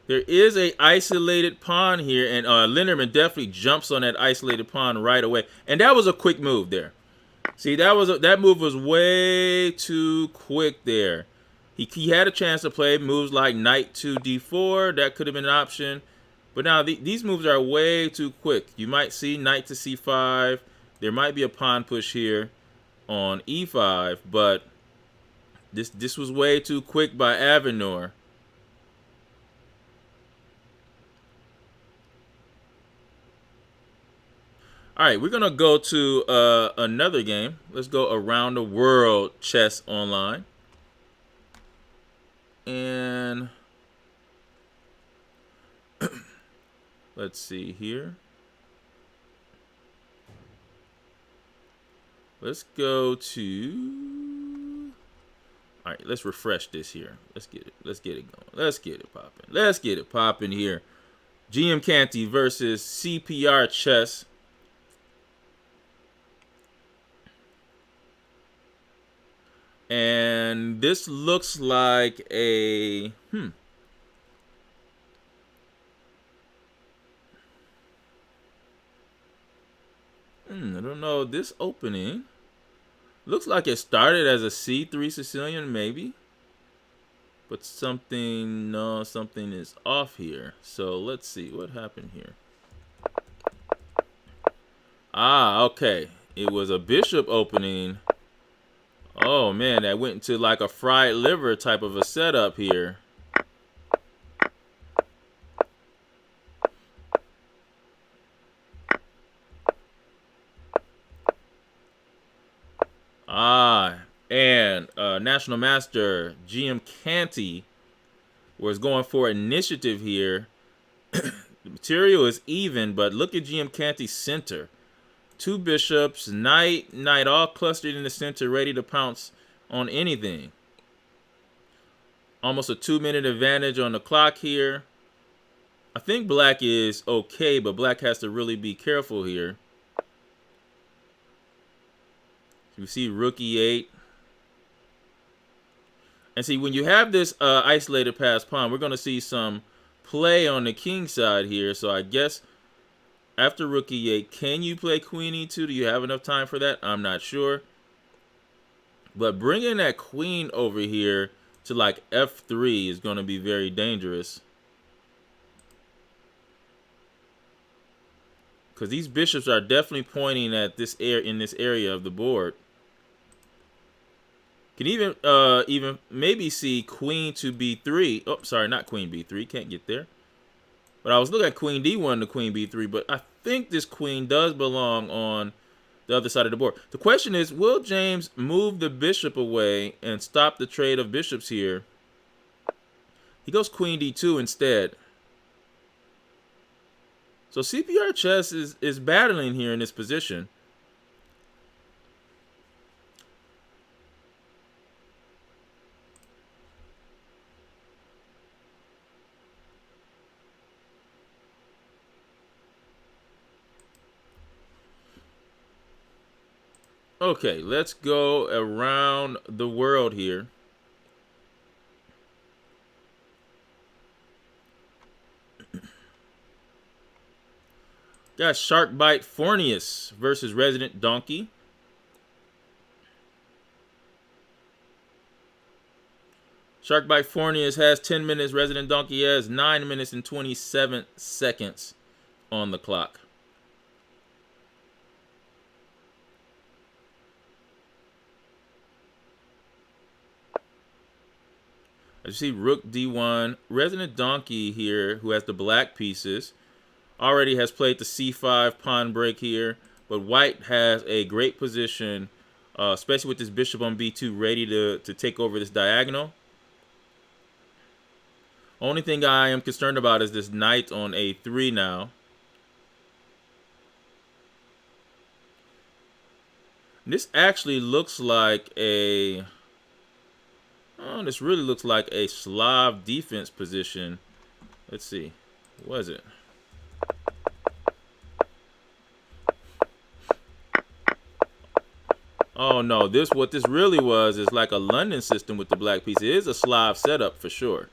There is a isolated pawn here, and Lenderman definitely jumps on that isolated pawn right away. And that was a quick move there. See, that move was way too quick there. He had a chance to play moves like knight to d4. That could have been an option. But now these moves are way too quick. You might see knight to c5. There might be a pawn push here on e5, but This was way too quick by Avenor. All right, we're gonna go to another game. Let's go around the world chess online, and let's see here. Let's go to. All right, let's refresh this here. Let's get it. Let's get it going. Let's get it popping. Let's get it popping here. GM Canty versus CPR Chess. And this looks like a I don't know. This opening looks like it started as a C3 Sicilian, maybe. But something is off here. So let's see what happened here. Ah, okay. It was a bishop opening. Oh man, that went into like a fried liver type of a setup here. Ah, and National Master GM Canty was going for initiative here. The material is even, but look at GM Canty's center. Two bishops, knight, all clustered in the center, ready to pounce on anything. Almost a 2-minute advantage on the clock here. I think black is okay, but black has to really be careful here. You see rook e8. And see, when you have this isolated pass pawn, we're going to see some play on the king side here. So I guess after rook e8, can you play queen e2? Do you have enough time for that? I'm not sure. But bringing that queen over here to like f3 is going to be very dangerous. Because these bishops are definitely pointing at this in this area of the board. Can even maybe see queen to b3. Oh, sorry, not queen b3. Can't get there. But I was looking at queen d1 to queen b3. But I think this queen does belong on the other side of the board. The question is, will James move the bishop away and stop the trade of bishops here? He goes queen d2 instead. So CPR chess is battling here in this position. Okay, let's go around the world here. Got Sharkbite Fornius versus Resident Donkey. Sharkbite Fornius has 10 minutes. Resident Donkey has 9 minutes and 27 seconds on the clock. As you see, rook d1. Resident Donkey here, who has the black pieces, already has played the c5 pawn break here. But white has a great position, especially with this bishop on b2 ready to take over this diagonal. Only thing I am concerned about is this knight on a3 now. This actually looks like a... Oh, this really looks like a Slav defense position. Let's see. What is it? Oh no, what this really was is like a London system with the black piece. It is a Slav setup for sure.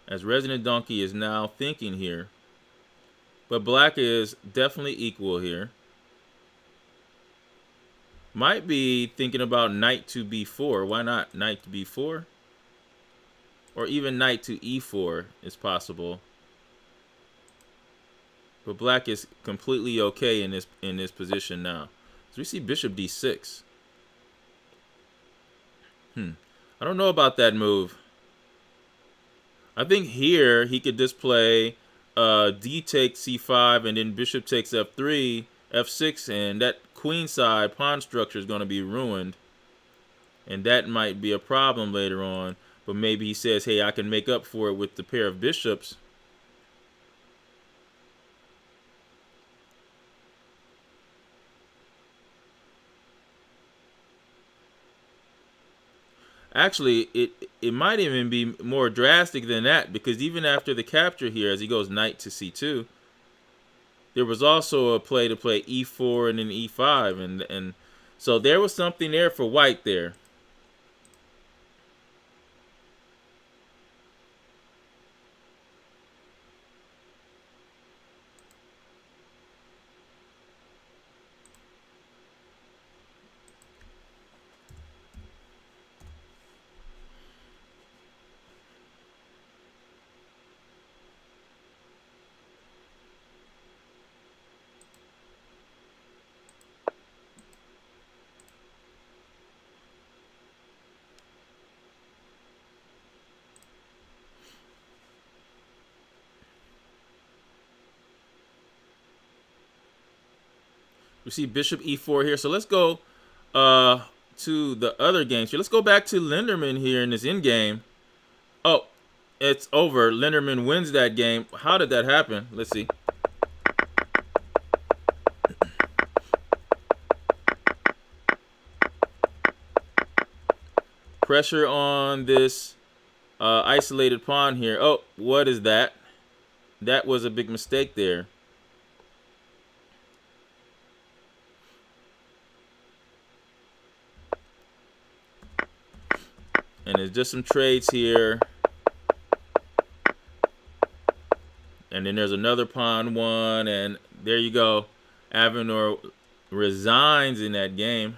As Resident Donkey is now thinking here. But black is definitely equal here. Might be thinking about knight to b4. Why not knight to b4? Or even knight to e4 is possible. But black is completely okay in this position now. So we see bishop d6. I don't know about that move. I think here he could just play D takes c5 and then bishop takes f3, f6, and that queen side pawn structure is going to be ruined. And that might be a problem later on. But maybe he says, hey, I can make up for it with the pair of bishops. Actually, it might even be more drastic than that, because even after the capture here, as he goes knight to c2, there was also a play to play e4 and then e5, and so there was something there for white there. We see bishop e4 here. So let's go to the other games here. Let's go back to Lenderman here in this end game. Oh, it's over. Lenderman wins that game. How did that happen? Let's see. Pressure on this isolated pawn here. Oh, what is that? That was a big mistake there. And there's just some trades here. And then there's another pawn one, and there you go. Avenor resigns in that game.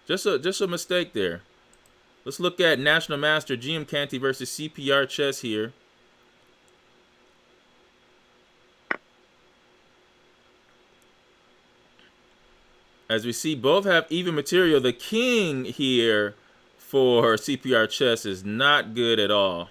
Just a mistake there. Let's look at National Master GM Canty versus CPR Chess here. As we see, both have even material. The king here for CPR Chess is not good at all.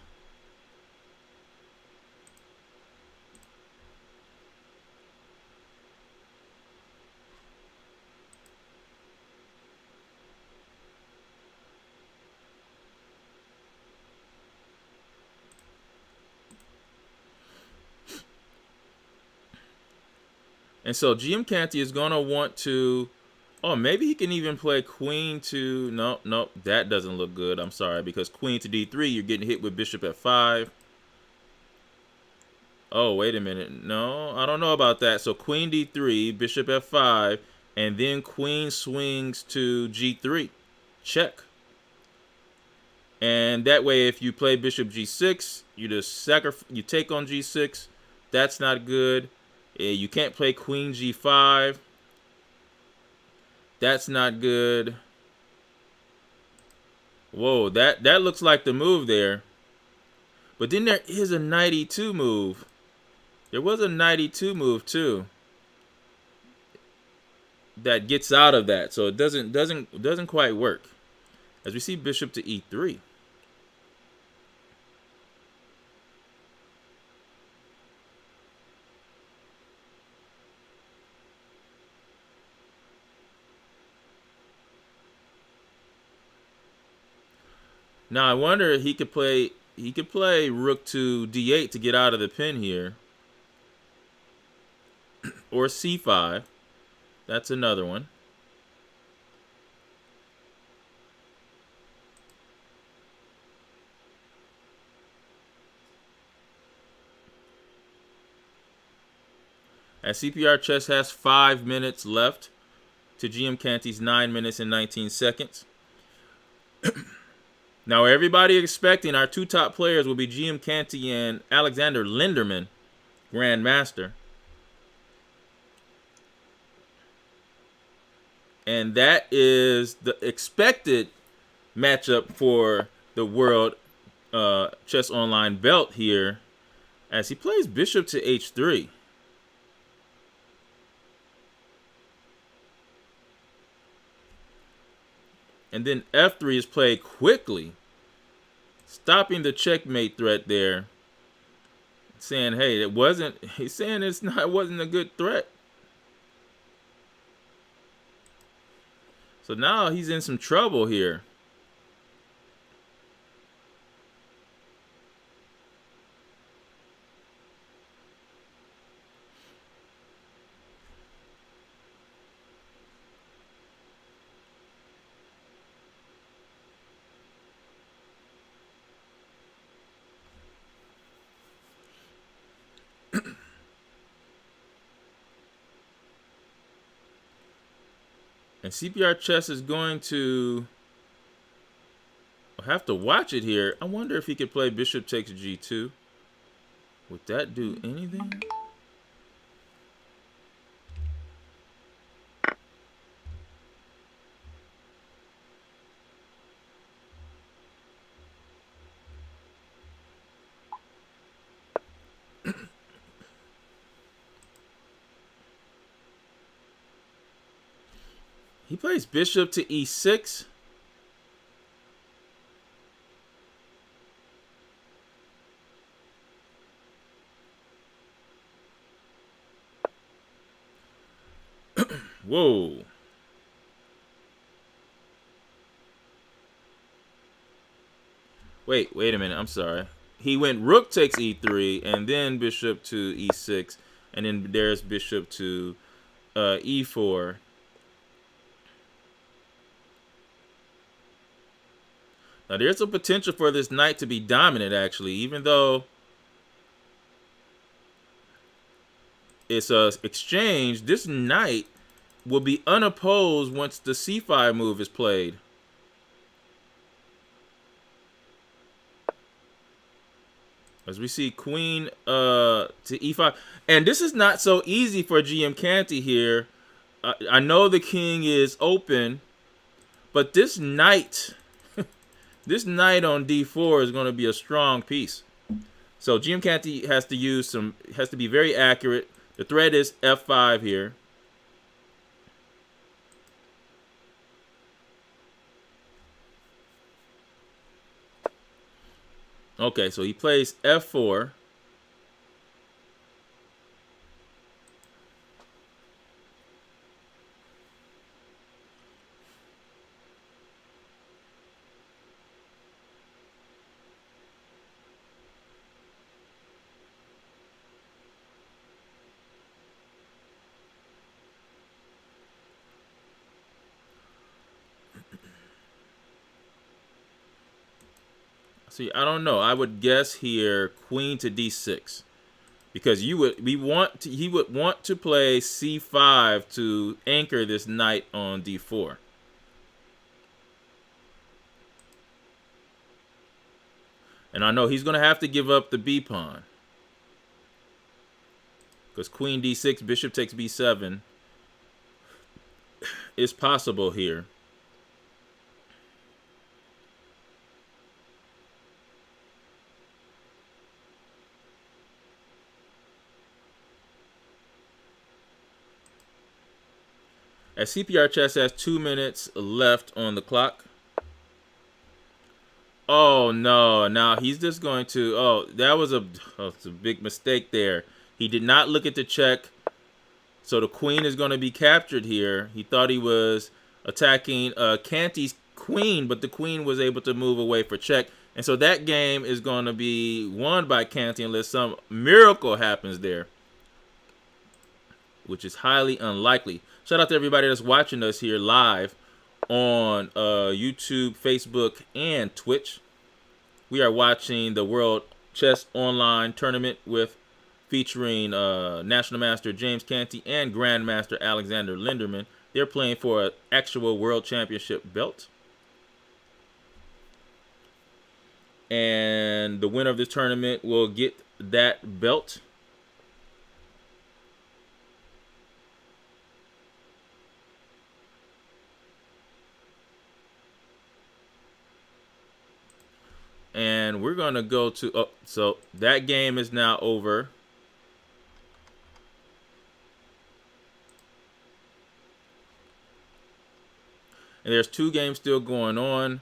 And so GM Canty is going to want to... Oh, maybe he can even play queen to... No, that doesn't look good. I'm sorry, because queen to d3, you're getting hit with bishop f5. Oh, wait a minute. No, I don't know about that. So queen d3, bishop f5, and then queen swings to g3. Check. And that way, if you play bishop g6, you take on g6. That's not good. You can't play queen g5. That's not good. Whoa, that looks like the move there. But then there is a knight e2 move. There was a knight e2 move too that gets out of that, so it doesn't quite work. As we see bishop to e3. Now I wonder if he could play rook to d8 to get out of the pin here. Or c5. That's another one. As CPR Chess has 5 minutes left to GM Canty's 9 minutes and 19 seconds. Now, everybody expecting our two top players will be GM Canty and Alexander Lenderman, Grandmaster. And that is the expected matchup for the World Chess Online belt here, as he plays bishop to h3. And then f3 is played quickly, stopping the checkmate threat there. Saying, hey, he's saying it wasn't a good threat. So now he's in some trouble here. And CPR chess is going to have to watch it here. I wonder if he could play bishop takes g2. Would that do anything? He plays bishop to e6. Whoa. Wait a minute. I'm sorry. He went rook takes e3 and then bishop to e6. And then there's bishop to e4. Now, there's a potential for this knight to be dominant, actually, even though it's a exchange. This knight will be unopposed once the c5 move is played. As we see queen to e5. And this is not so easy for GM Canty here. I know the king is open, but this knight... This knight on d4 is going to be a strong piece. So GM Canty has to be very accurate. The threat is f5 here. Okay, so he plays f4. See, I don't know. I would guess here queen to d6, because he would want to play c5 to anchor this knight on d4. And I know he's going to have to give up the b pawn, because queen d6, bishop takes b7 is possible here. As CPR Chess has 2 minutes left on the clock. Oh no! Now he's just going to. Oh, that was it's a big mistake there. He did not look at the check, so the queen is going to be captured here. He thought he was attacking Canty's queen, but the queen was able to move away for check, and so that game is going to be won by Canty unless some miracle happens there, which is highly unlikely. Shout out to everybody that's watching us here live on YouTube, Facebook, and Twitch. We are watching the World Chess Online Tournament featuring National Master James Canty and Grandmaster Alexander Lenderman. They're playing for an actual World Championship belt. And the winner of this tournament will get that belt. And we're going to go to... so that game is now over. And there's 2 games still going on.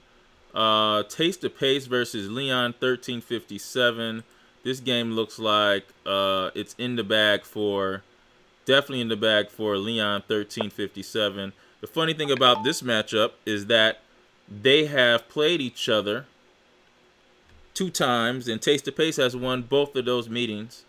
Taste of Pace versus Leon 1357. This game looks like it's in the bag for, definitely in the bag for Leon 1357. The funny thing about this matchup is that they have played each other 2 times, and Taste of Pace has won both of those meetings.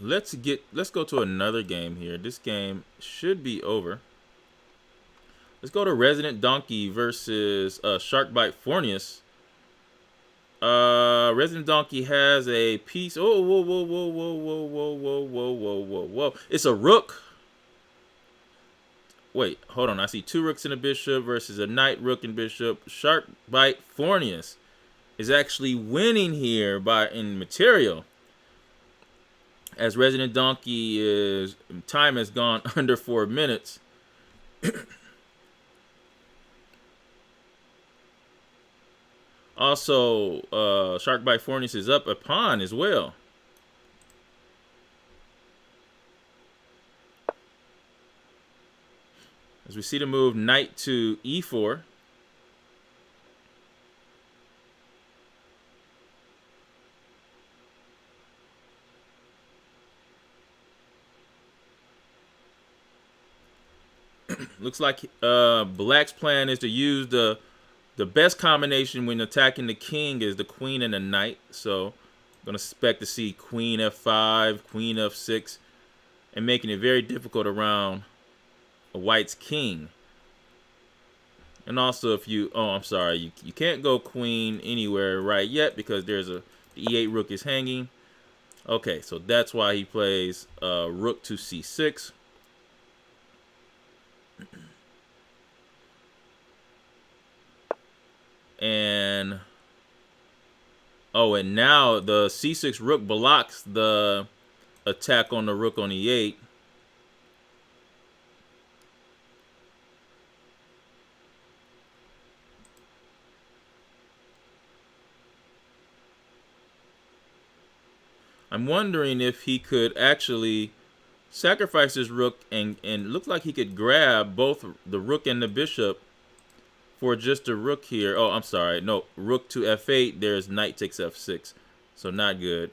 Let's go to another game here. This game should be over. Let's go to Resident Donkey versus Sharkbite Fornius. Resident Donkey has a piece. Oh, whoa, whoa, whoa, whoa, whoa, whoa, whoa, whoa, whoa, whoa, whoa. It's a rook. Wait, hold on. I see 2 rooks and a bishop versus a knight, rook, and bishop. Sharkbite Fornius is actually winning here in material. As Resident Donkey is, time has gone under 4 minutes. Also, Sharkbite Fornius is up a pawn as well. As we see the move knight to e4. Looks like Black's plan is to use the best combination when attacking the king is the queen and the knight. So I'm going to expect to see queen f5, queen f6, and making it very difficult around a white's king. And also if you, oh, I'm sorry, you can't go queen anywhere right yet because there's the e8 rook is hanging. Okay, so that's why he plays rook to c6. And oh, and now the c6 rook blocks the attack on the rook on e8. I'm wondering if he could actually sacrifice his rook and look like he could grab both the rook and the bishop for just a rook here. Oh, I'm sorry. No, rook to f8. There's knight takes f6. So not good.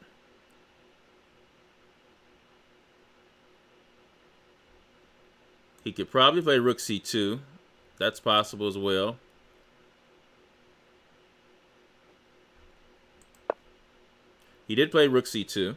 He could probably play rook c2. That's possible as well. He did play rook c2.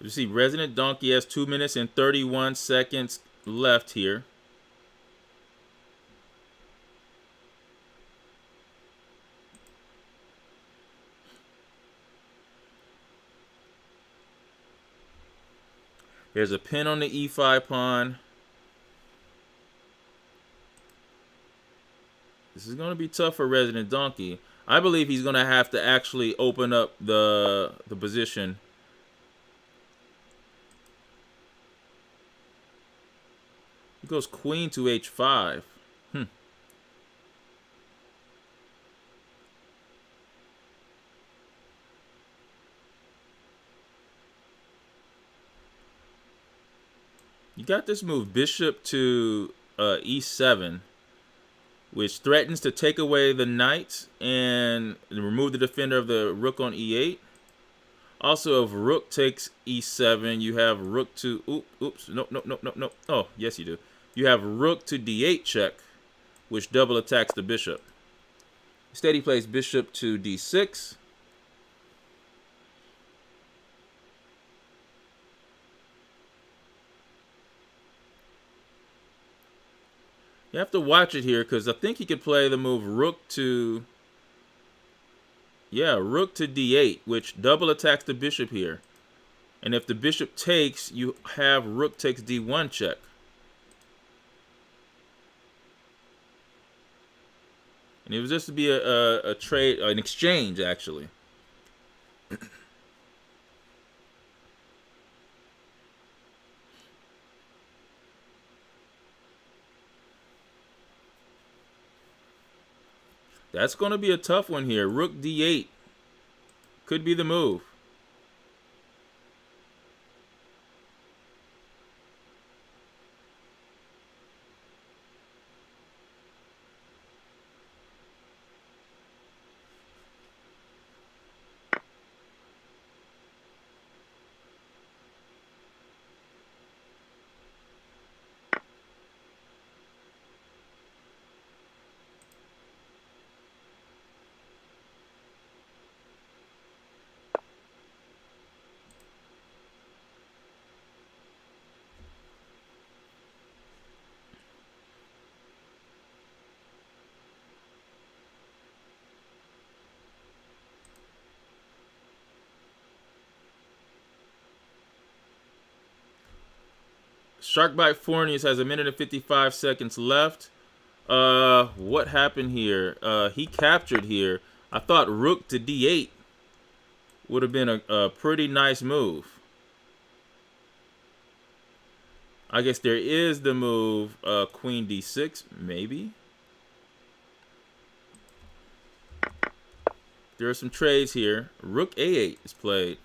You see, Resident Donkey has 2 minutes and 31 seconds left here. There's a pin on the e5 pawn. This is going to be tough for Resident Donkey. I believe he's going to have to actually open up the position. He goes queen to h5. You got this move, bishop to e7, which threatens to take away the knight and remove the defender of the rook on e8. Also, if rook takes e7, you have rook to... Oops. No. Oh, yes, you do. You have rook to d8 check, which double attacks the bishop. Instead, he plays bishop to d6. You have to watch it here because I think he could play the move rook to... Yeah, rook to d8, which double attacks the bishop here. And if the bishop takes, you have rook takes d1 check. And it was just to be a trade, an exchange, actually. That's going to be a tough one here. Rook d8 could be the move. Sharkbite Fornius has 1 minute and 55 seconds left. What happened here? He captured here. I thought rook to d8 would have been a pretty nice move. I guess there is the move queen d6, maybe. There are some trades here. Rook a8 is played.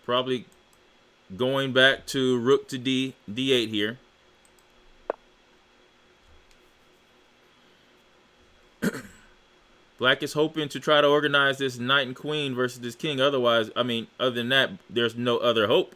Probably going back to rook to d8 here. Black is hoping to try to organize this knight and queen versus this king. Otherwise, I mean, other than that, there's no other hope.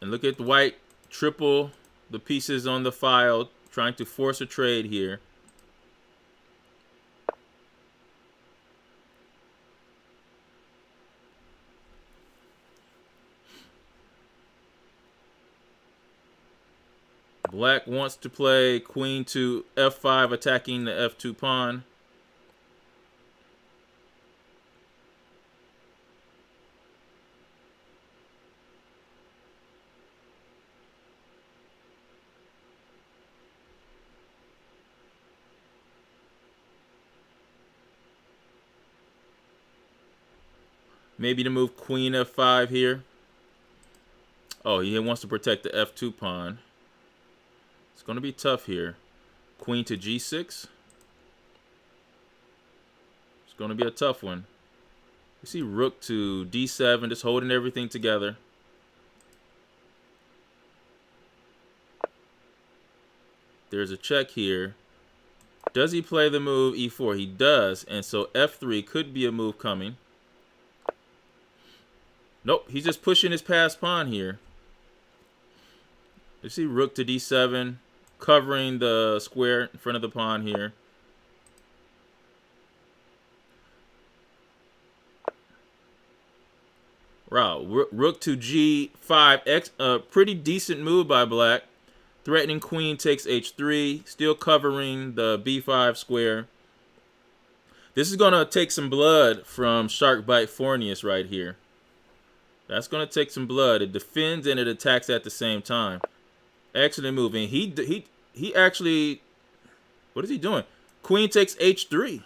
And look at the white triple the pieces on the file, trying to force a trade here. Black wants to play queen to f5, attacking the f2 pawn. Maybe to move queen f5 here. Oh, he wants to protect the f2 pawn. It's going to be tough here. Queen to g6. It's going to be a tough one. You see rook to d7, just holding everything together. There's a check here. Does he play the move e4? He does, and so f3 could be a move coming. Nope, he's just pushing his passed pawn here. You see rook to d7, covering the square in front of the pawn here. Wow, rook to g5, pretty decent move by black. Threatening queen takes h3, still covering the b5 square. This is going to take some blood from Sharkbite Fornius right here. That's going to take some blood. It defends and it attacks at the same time. Excellent move. And he actually, what is he doing? Queen takes h3.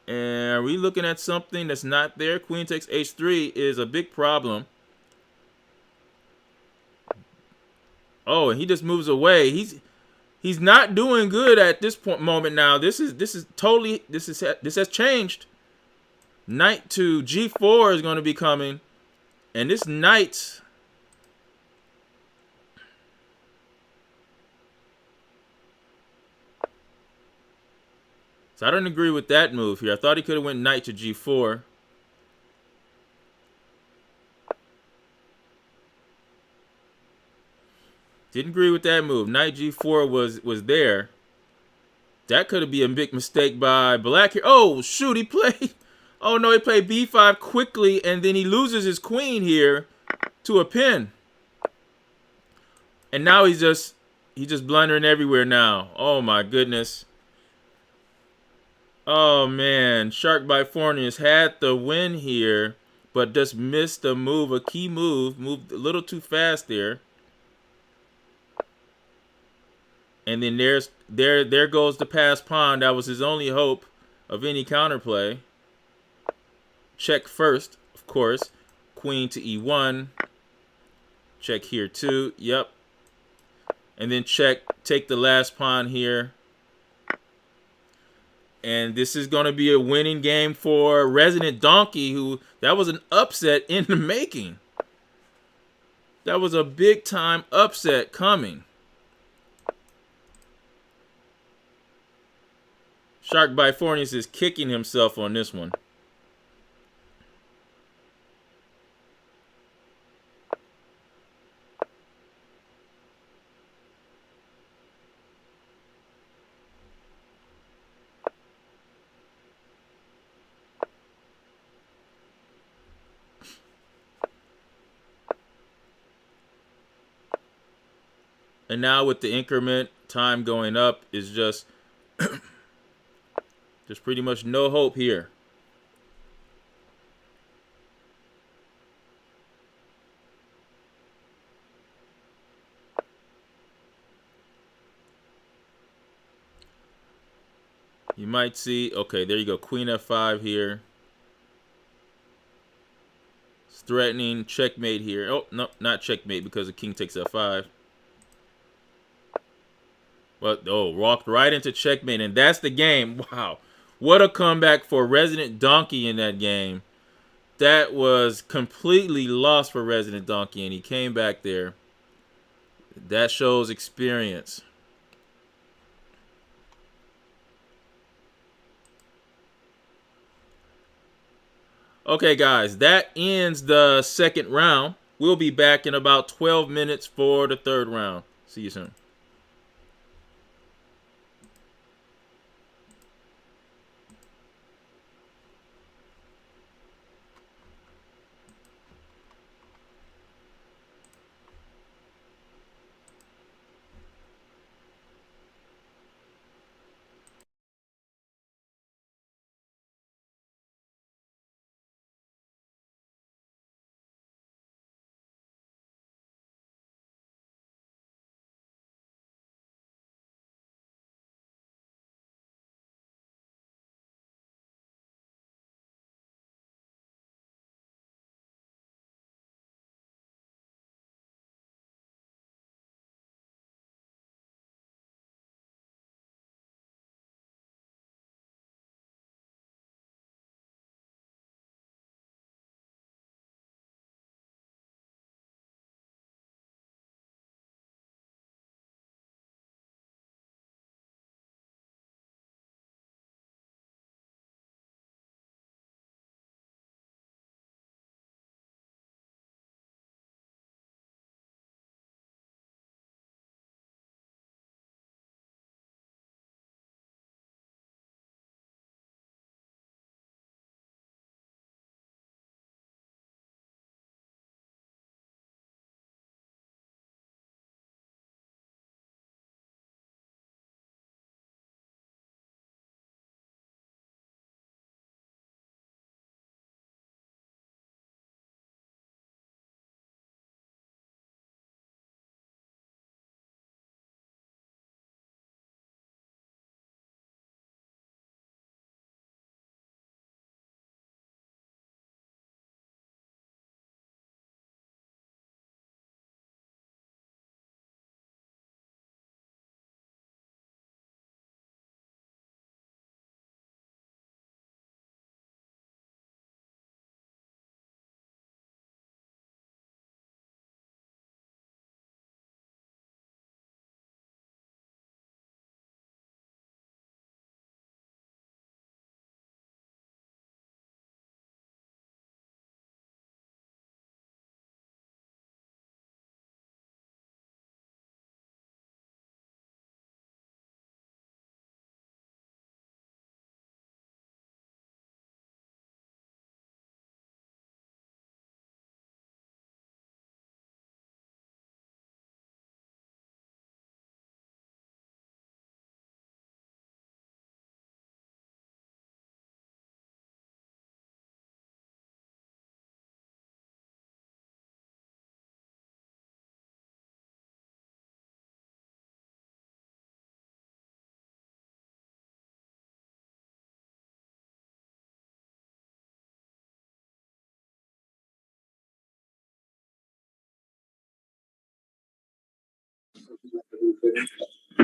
And are we looking at something that's not there? Queen takes h3 is a big problem. Oh, and he just moves away. He's not doing good at this moment now. This has changed. Knight to g4 is going to be coming, and this knight. So I don't agree with that move here. I thought he could have went knight to g4. Didn't agree with that move. Knight g4 was there. That could be a big mistake by black here. Oh, shoot, he played. Oh, no, he played b5 quickly, and then he loses his queen here to a pin. And now he's just blundering everywhere now. Oh, my goodness. Oh, man. Sharkbite Fornius had the win here, but just missed a move, a key move. Moved a little too fast there. And then there goes the passed pawn. That was his only hope of any counterplay. Check first, of course. Queen to e1. Check here too. Yep. And then check, take the last pawn here. And this is going to be a winning game for Resident Donkey, who that was an upset in the making. That was a big time upset coming. Sharkbite Fornius is kicking himself on this one. And now with the increment time going up is just there's pretty much no hope here. You might see, okay, there you go, queen f5 here. It's threatening checkmate here. Oh, no, not checkmate because the king takes f5. But, oh, walked right into checkmate, and that's the game. Wow. What a comeback for Resident Donkey in that game. That was completely lost for Resident Donkey, and he came back there. That shows experience. Okay, guys, that ends the second round. We'll be back in about 12 minutes for the third round. See you soon.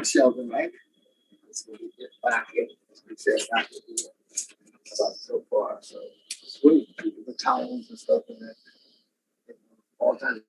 Sheldon, right? So we get back in, we sit back in here. About so far, so sweet. The towels and stuff in there. All time.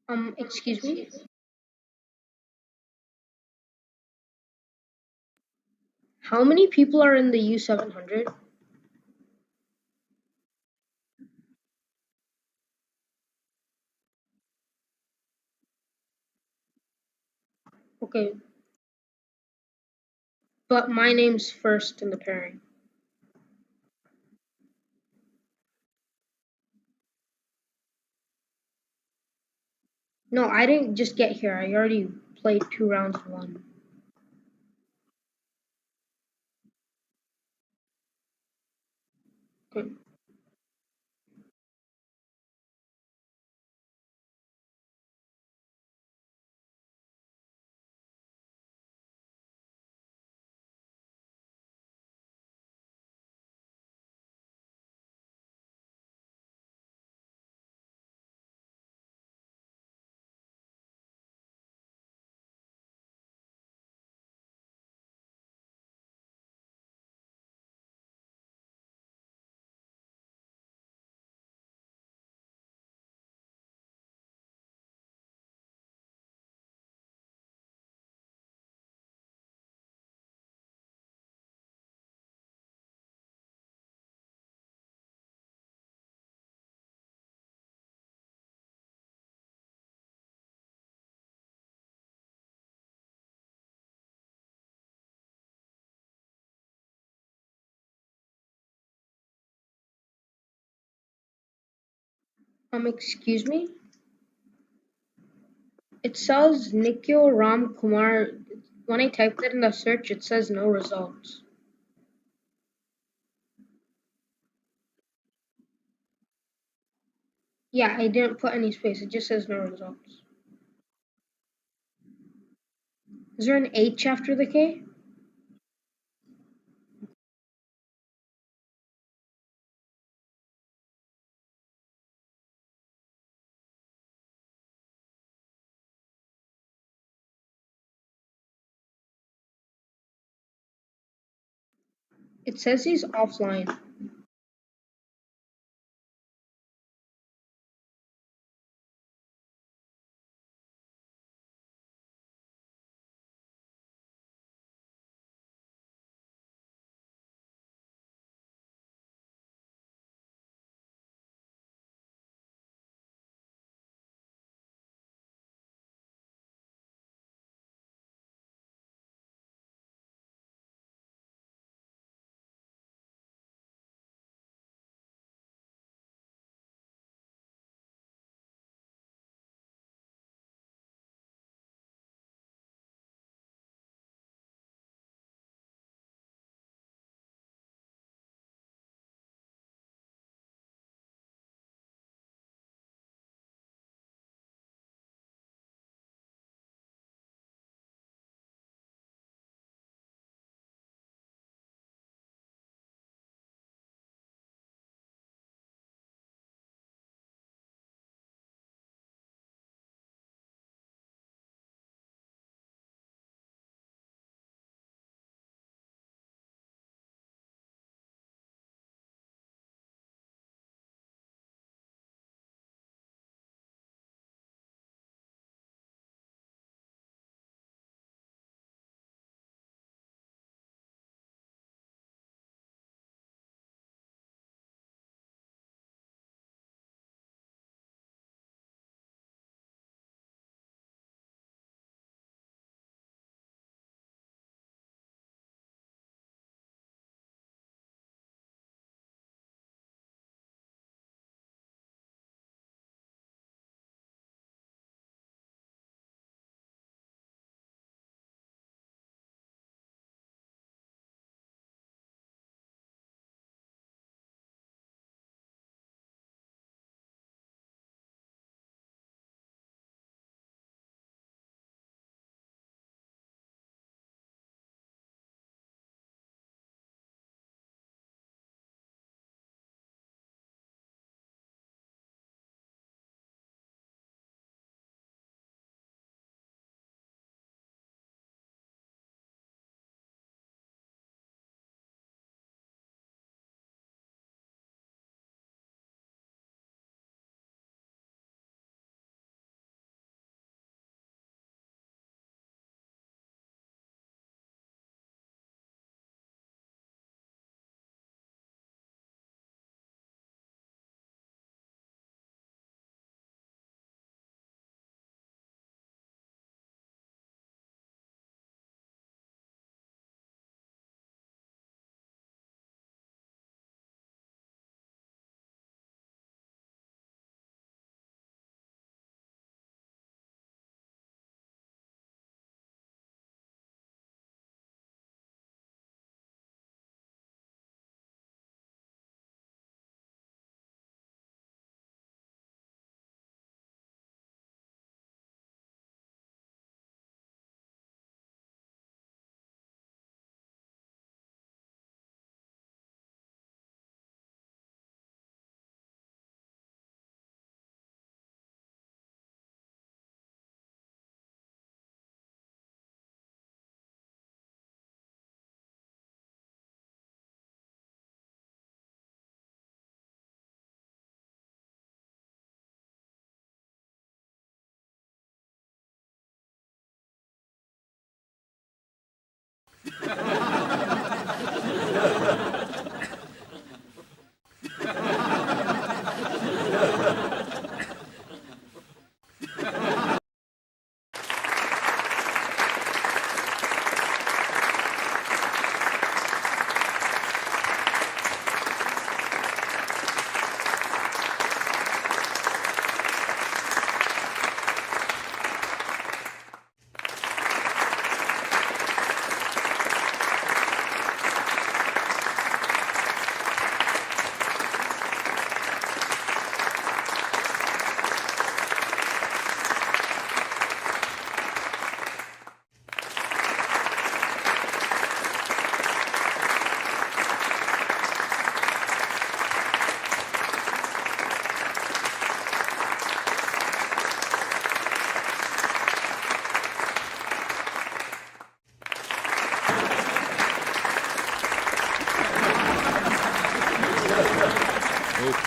Excuse me? How many people are in the U700? Okay, but my name's first in the pairing. No, I didn't just get here. I already played 2 rounds and won. Okay. Excuse me? It says Nikhil Ram Kumar. When I typed it in the search, it says no results. Yeah, I didn't put any space. It just says no results. Is there an H after the K? It says he's offline.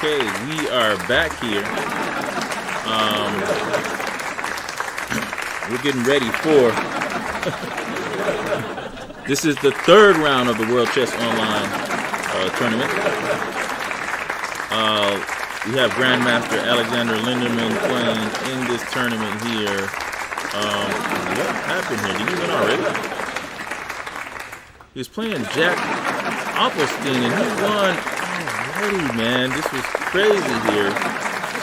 Okay, we are back here. We're getting ready for this is the third round of the World Chess Online tournament. We have Grandmaster Alexander Lenderman playing in this tournament here. What happened here? Did he win already? He was playing Jack Opelstein and he won already, man. This was crazy here.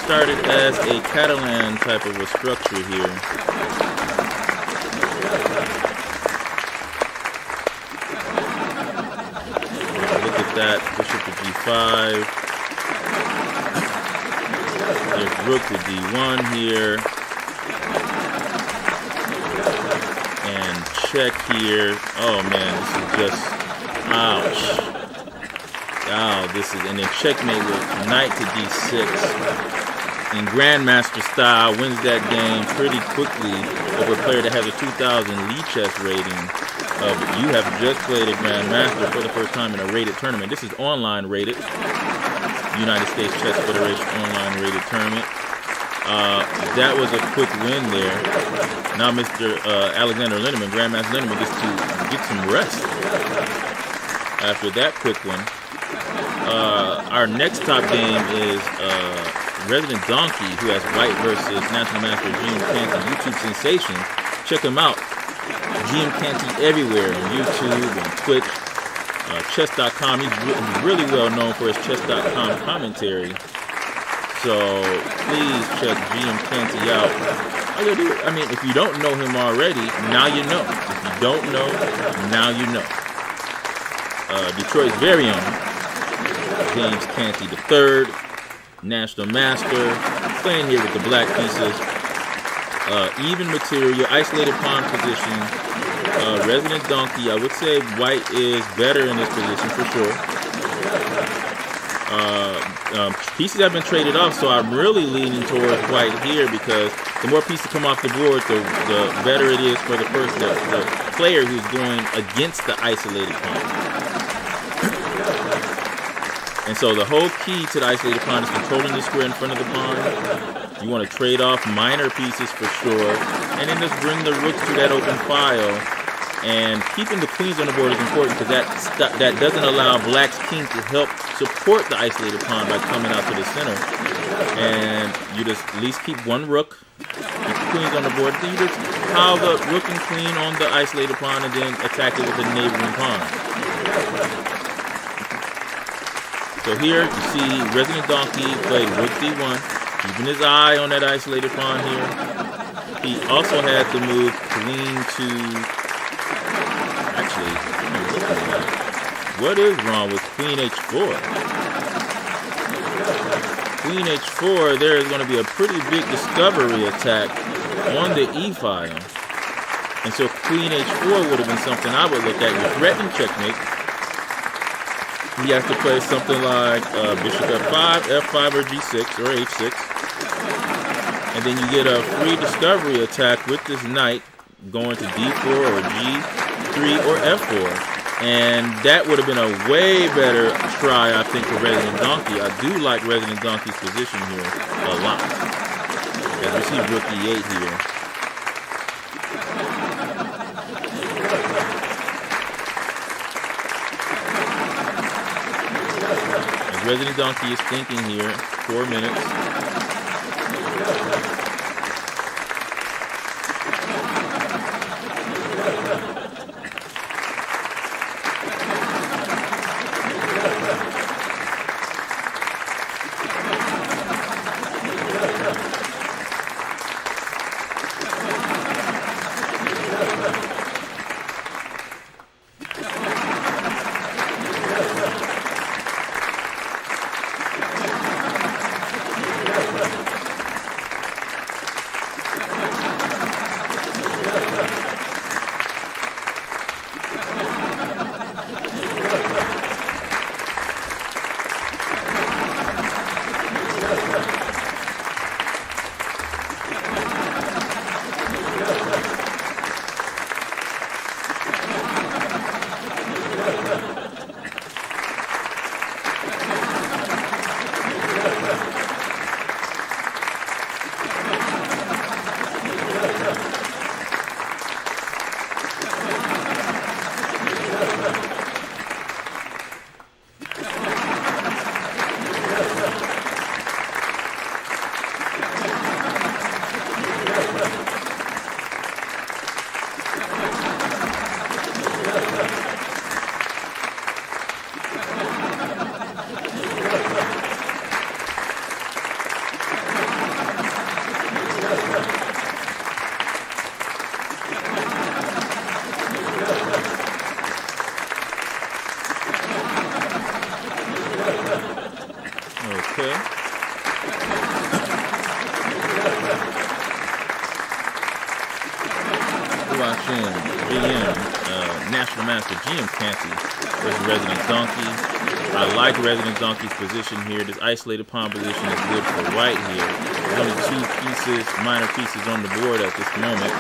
Started as a Catalan type of a structure here. Look at that, bishop to g5. There's rook to d1 here. And check here. Oh man, this is just, ouch. Oh, this is, and then checkmate with knight to d6. In Grandmaster style, wins that game pretty quickly over a player that has a 2,000 Lee chess rating. You have just played a Grandmaster for the first time in a rated tournament. This is online rated. United States Chess Federation online rated tournament. That was a quick win there. Now Mr. Alexander Lenderman, Grandmaster Lenderman, gets to get some rest after that quick one. Our next top game is Resident Donkey, who has white versus National Master GM Canty, YouTube sensation. Check him out. GM Canty everywhere on YouTube and Twitch. Chess.com. He's really well known for his Chess.com commentary. So please check GM Canty out. All you do, I mean, if you don't know him already, now you know. If you don't know, now you know. Detroit's very own James Canty III, National Master, playing here with the black pieces. Even material, isolated pawn position. Resident Donkey, I would say white is better in this position for sure. Pieces have been traded off, so I'm really leaning towards white here because the more pieces come off the board, the better it is for the player who's going against the isolated pawn. And so the whole key to the isolated pawn is controlling the square in front of the pawn. You want to trade off minor pieces for sure, and then just bring the rooks to that open file. And keeping the queens on the board is important because that doesn't allow black's king to help support the isolated pawn by coming out to the center. And you just at least keep one rook, keep the queens on the board. Then you just pile the rook and queen on the isolated pawn and then attack it with the neighboring pawn. So here you see Resident Donkey played rook d1, keeping his eye on that isolated pawn here. He also had to move queen to... Actually, what is wrong with Queen H4? Queen H4, there is going to be a pretty big discovery attack on the E file. And so Queen H4 would have been something I would look at. You threaten checkmate. He has to play something like Bishop F5, F5 or G6 or H6. And then you get a free discovery attack with this knight going to D4 or G3 or F4. And that would have been a way better try, I think, for Resident Donkey. I do like Resident Donkey's position here a lot. As we see rook E8 here. As Resident Donkey is thinking here, 4 minutes. watching GM, National Master GM Canty versus Resident Donkey. I like Resident Donkey's position here. This isolated pawn position is good for white here. There's only two pieces, minor pieces on the board at this moment.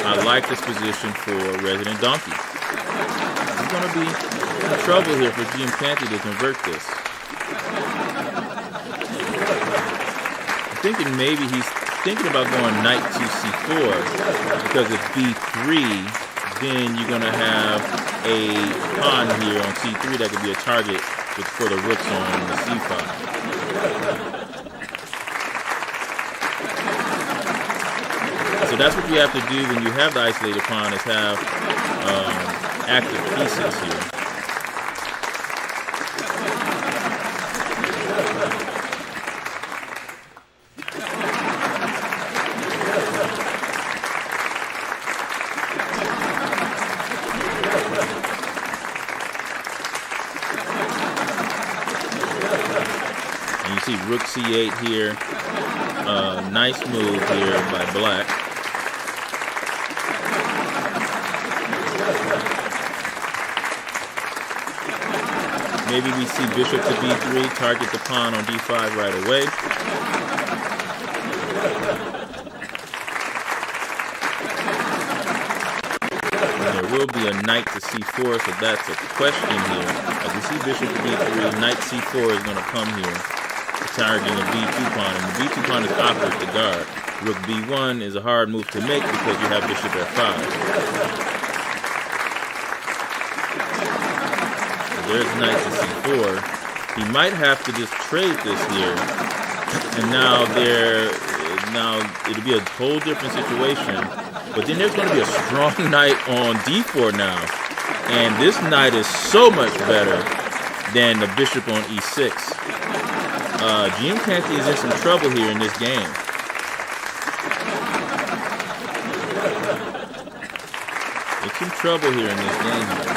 I like this position for Resident Donkey. It's going to be some trouble here for GM Canty to convert this. I'm thinking maybe he's thinking about going knight to c4, because if b3, then you're going to have a pawn here on c3 that could be a target for the rooks on the c5. So that's what you have to do when you have the isolated pawn, is have active pieces here. And you see rook c8 here. Nice move here by black. Maybe we see bishop to b3, target the pawn on d5 right away. And there will be a knight to c4, so that's a question here. As we see bishop to b3, knight c4 is going to come here, targeting a b2 pawn. And the b2 pawn is awkward to guard. Rook b1 is a hard move to make because you have bishop f5. There's knight to c4. He might have to just trade this here, and now it'll be a whole different situation. But then there's going to be a strong knight on d4 now, and this knight is so much better than the bishop on e6. GM Canty is in some trouble here in this game. It's some trouble here in this game here.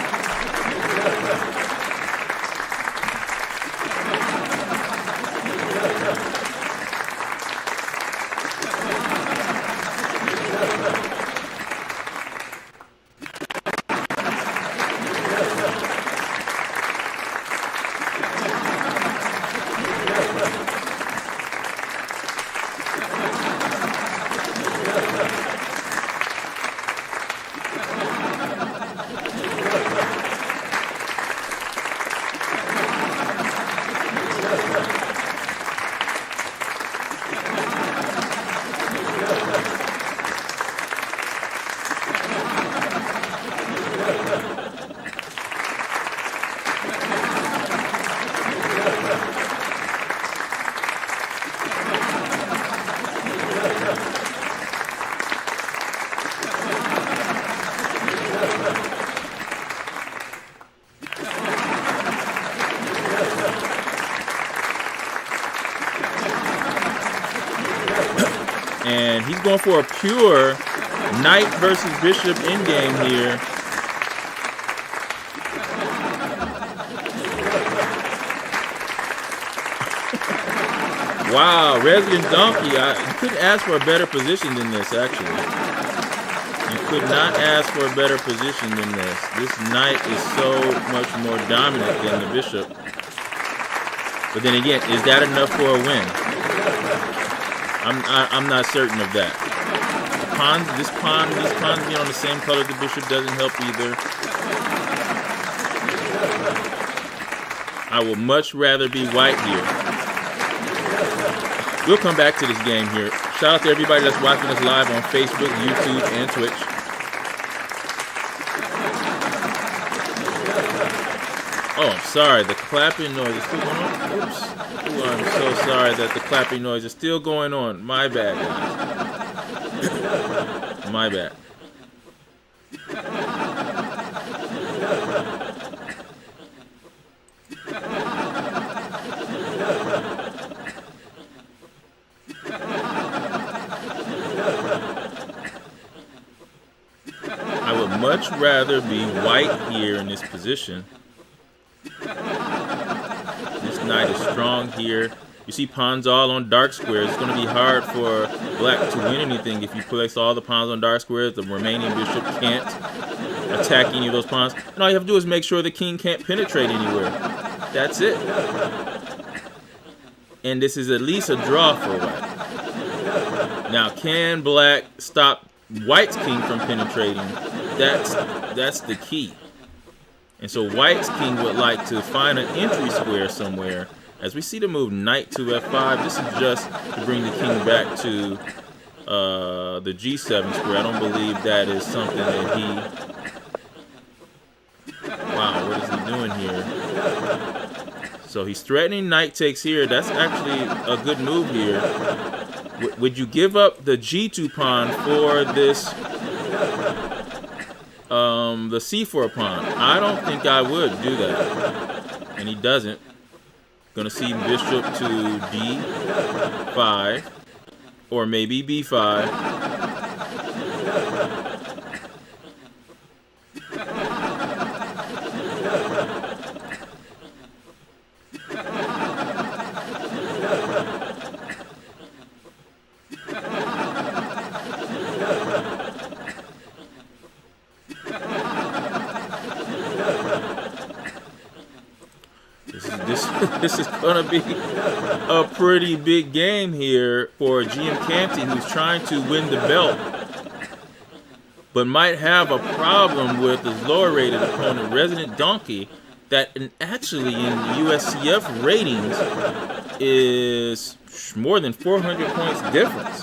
And he's going for a pure knight versus bishop endgame here. Wow, Resident Donkey, you couldn't ask for a better position than this, actually. You could not ask for a better position than this. This knight is so much more dominant than the bishop. But then again, is that enough for a win? I'm not certain of that. These pawns being on the same color as the bishop doesn't help either. I would much rather be white here. We'll come back to this game here. Shout out to everybody that's watching us live on Facebook, YouTube, and Twitch. Oh, I'm sorry. The clapping noise is still going on. Oops. Ooh, I'm so sorry that the clapping noise is still going on. My bad, guys. My bad. I would much rather be white here in this position. This knight is strong here. You see pawns all on dark squares. It's going to be hard for black to win anything if you place all the pawns on dark squares. The remaining bishop can't attack any of those pawns. And all you have to do is make sure the king can't penetrate anywhere. That's it. And this is at least a draw for white. Now, can black stop white's king from penetrating? That's the key. And so white's king would like to find an entry square somewhere. As we see the move knight to f5, this is just to bring the king back to the g7 square. I don't believe that is something that he... Wow, what is he doing here? So he's threatening knight takes here. That's actually a good move here. Would you give up the g2 pawn for this, the c4 pawn? I don't think I would do that. And he doesn't. Gonna see bishop to d5, or maybe b5. This is going to be a pretty big game here for GM Canty, who's trying to win the belt, but might have a problem with his lower-rated opponent, Resident Donkey, that actually in USCF ratings is more than 400 points difference.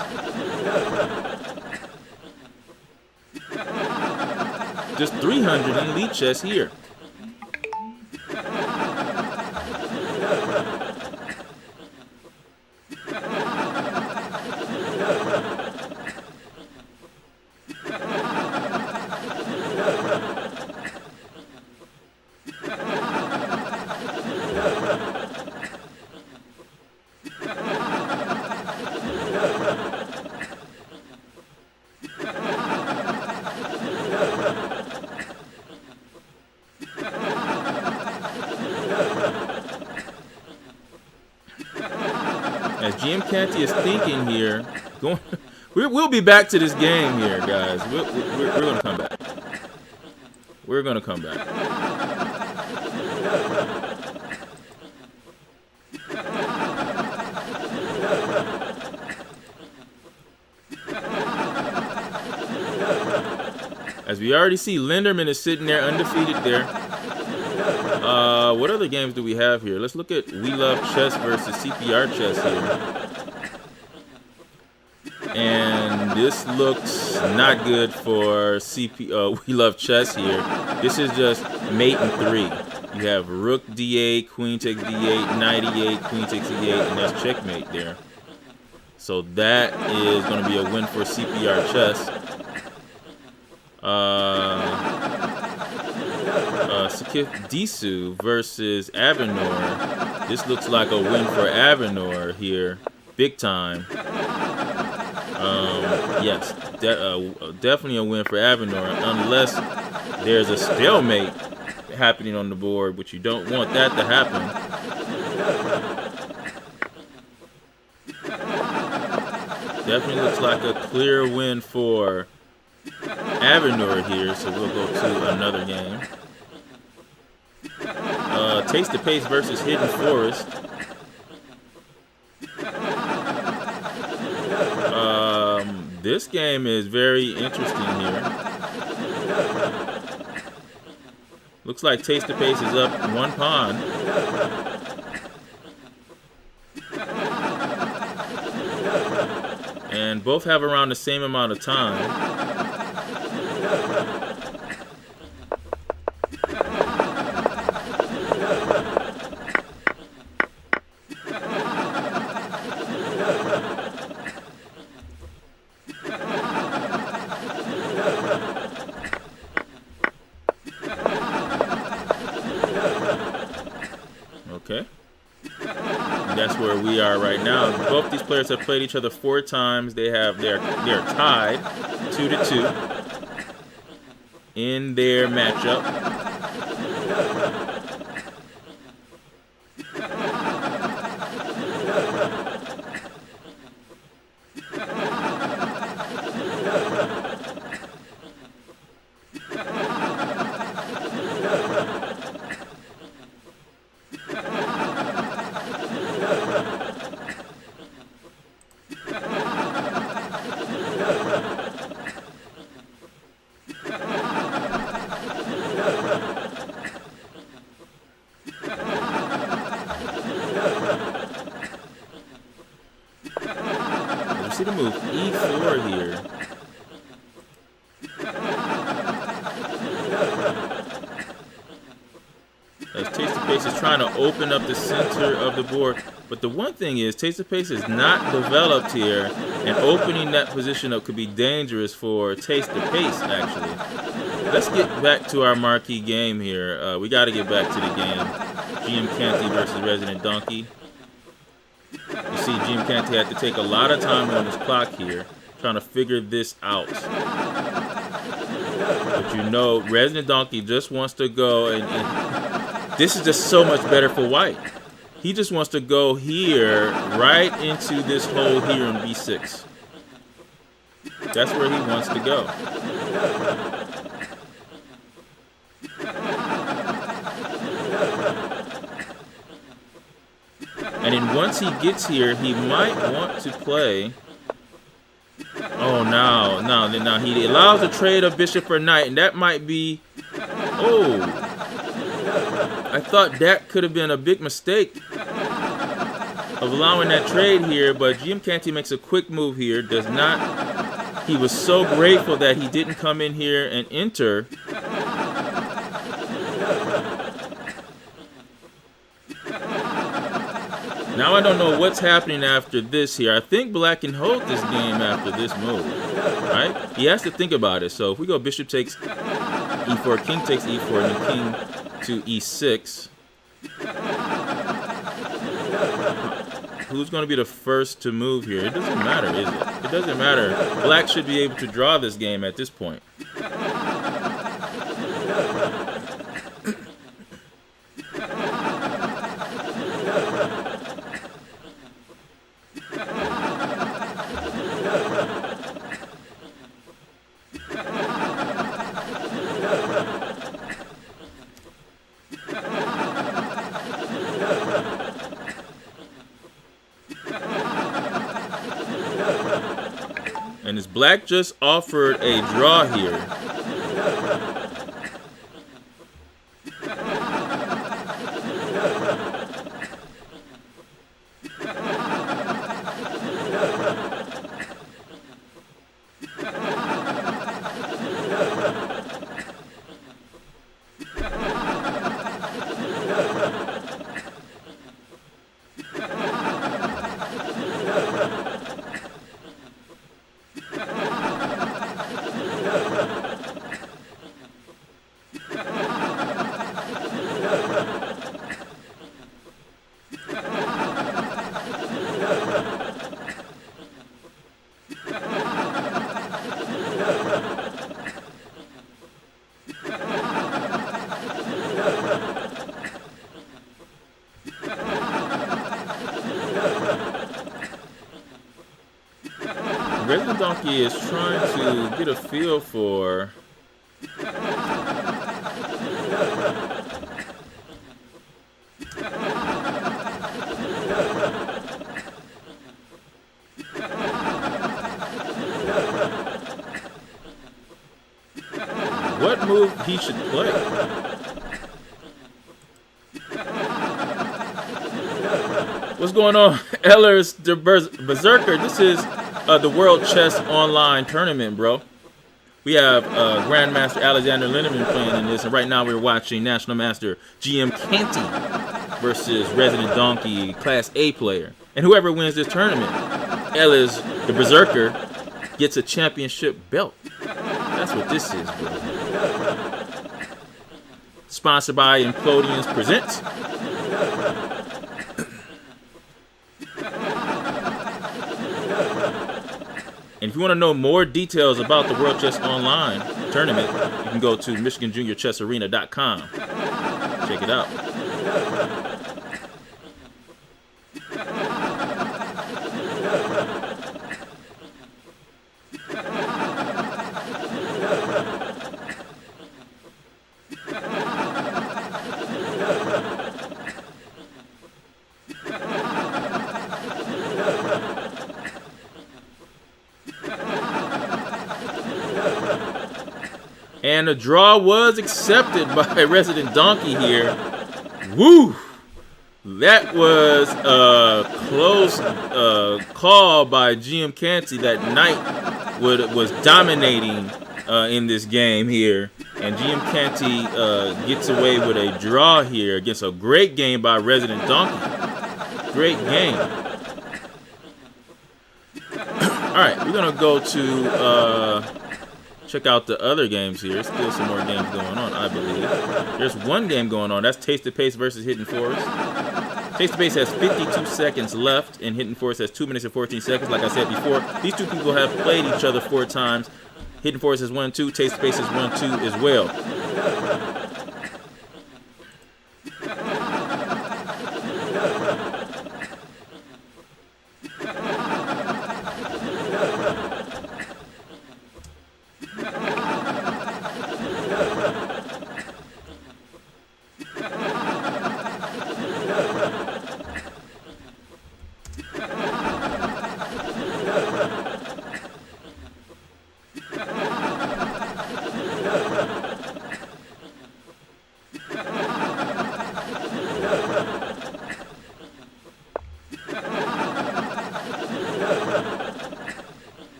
Just 300 in lead chess here. As GM Canty is thinking here, we'll be back to this game here, guys. We're going to come back. We're going to come back. As we already see, Lenderman is sitting there undefeated there. What other games do we have here? Let's look at We Love Chess versus CPR Chess here. And this looks not good for We Love Chess here. This is just mate in 3. You have rook d8, queen takes d8, knight e8, queen takes e8, and that's checkmate there. So that is going to be a win for CPR Chess. Sakith Disu versus Avenor. This looks like a win for Avenor here, big time. Yes, definitely a win for Avenor, unless there's a stalemate happening on the board, but you don't want that to happen. Definitely looks like a clear win for Avenor here, so we'll go to another game. Taste the Pace versus Hidden Forest. This game is very interesting here. Looks like Taste the Pace is up 1 pawn. And both have around the same amount of time. Okay. And that's where we are right now. Both these players have played each other 4 times. They're tied 2-2 in their matchup. Pace is trying to open up the center of the board. But the one thing is, Taste of Pace is not developed here, and opening that position up could be dangerous for Taste of Pace, actually. Let's get back to our marquee game here. We got to get back to the game. GM Canty versus Resident Donkey. You see, GM Canty had to take a lot of time on his clock here, trying to figure this out. But you know, Resident Donkey just wants to go, and this is just so much better for White. He just wants to go here, right into this hole here in B6. That's where he wants to go. And then once he gets here, he might want to play. Oh, no, he allows a trade of bishop for knight, and that might be. Oh, I thought that could have been a big mistake of allowing that trade here, but GM Canty makes a quick move here. Does not. He was so grateful that he didn't come in here and enter. Now I don't know what's happening after this here. I think Black can hold this game after this move, right? He has to think about it. So if we go bishop takes e4, king takes e4, and then king to e6. Who's going to be the first to move here? It doesn't matter, is it? It doesn't matter. Black should be able to draw this game at this point. And as Black just offered a draw here. Resident Donkey is trying to get a feel for what move he should play. What's going on, Ellers the Berserker? This is the World Chess Online Tournament, bro. We have Grandmaster Alexander Lenderman playing in this, and right now we're watching National Master GM Canty versus Resident Donkey Class A player. And whoever wins this tournament, Ellers the Berserker, gets a championship belt. That's what this is, bro. Sponsored by Implodians Presents. And if you want to know more details about the World Chess Online Tournament, you can go to MichiganJuniorChessArena.com. Check it out. And the draw was accepted by Resident Donkey here. Woo! That was a close call by GM Canty. That knight was dominating in this game here. And GM Canty gets away with a draw here against a great game by Resident Donkey. Great game. All right, we're going to go to check out the other games here. Still some more games going on, I believe. There's one game going on. That's Taste the Pace versus Hidden Forest. Taste the Pace has 52 seconds left, and Hidden Forest has 2 minutes and 14 seconds. Like I said before, these two people have played each other 4 times. Hidden Forest is 1-2. Taste the Pace is 1-2 as well.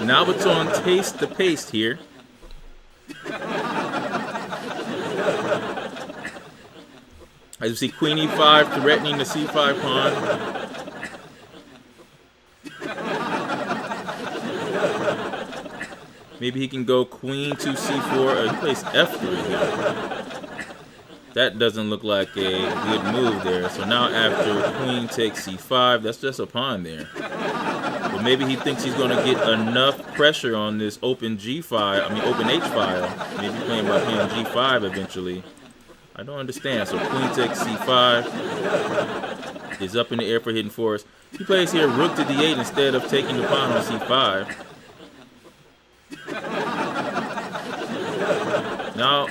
Now it's on Taste the Pace here. As you see, Queen E5 threatening the C5 pawn. Maybe he can go Queen to C4. He plays F3 here. That doesn't look like a good move there. So now after Queen takes C5, that's just a pawn there. But maybe he thinks he's going to get enough pressure on this open G file, open H file. Maybe playing by playing G5 eventually. I don't understand. So Queen takes C5. Is up in the air for Hidden Forest. He plays here Rook to D8 instead of taking the pawn on C5. Now,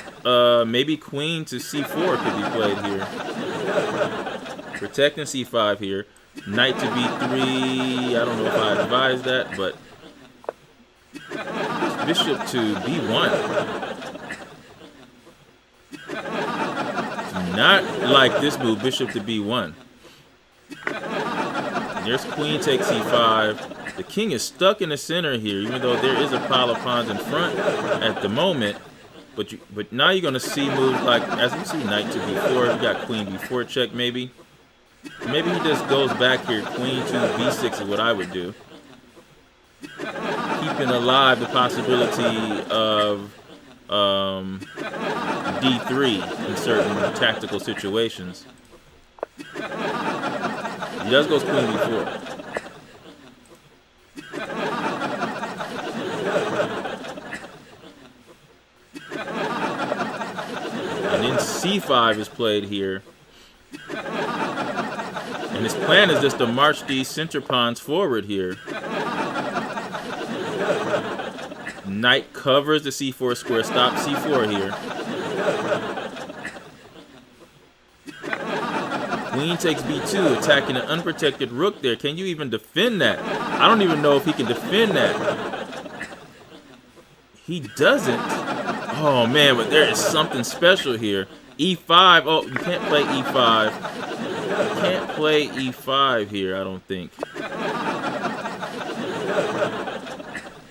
maybe Queen to C4 could be played here. Protecting C5 here. Knight to B3. I don't know if I advise that, but Bishop to B1. Do not like this move, Bishop to B1. And there's Queen takes C5. The king is stuck in the center here, even though there is a pile of pawns in front at the moment. But now you're going to see moves like, as you see, Knight to B4. You got Queen B4 check, maybe. Maybe he just goes back here. Queen to B6 is what I would do. Keeping alive the possibility of D3 in certain tactical situations. He does go Queen B4. And then C5 is played here. And his plan is just to march these center pawns forward here. Knight covers the C4 square. Stop C4 here. Queen takes B2, attacking an unprotected rook there. Can you even defend that? I don't even know if he can defend that. He doesn't. Oh, man, but there is something special here. E5. Oh, you can't play E5. You can't play E5 here, I don't think.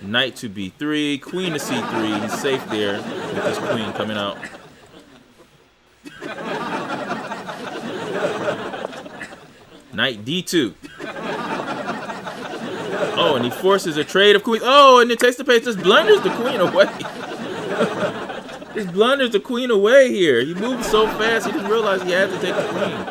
Knight to B3. Queen to C3. He's safe there with his queen coming out. Knight D2. Oh, and he forces a trade of queens. Oh, and it takes the pace. Just blunders the queen away. Just blunders the queen away here. He moved so fast, he didn't realize he had to take the queen.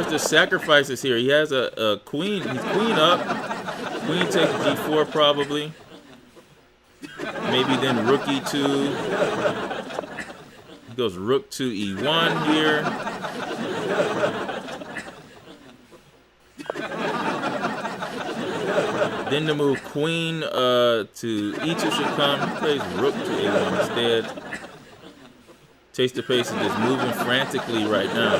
The sacrifices here. He has a queen. He's queen up. Queen takes G4 probably. Maybe then rook E2. He goes rook to E1 here. Then the move queen to E2 should come. He plays rook to A1 instead. Taste the Pace is just moving frantically right now.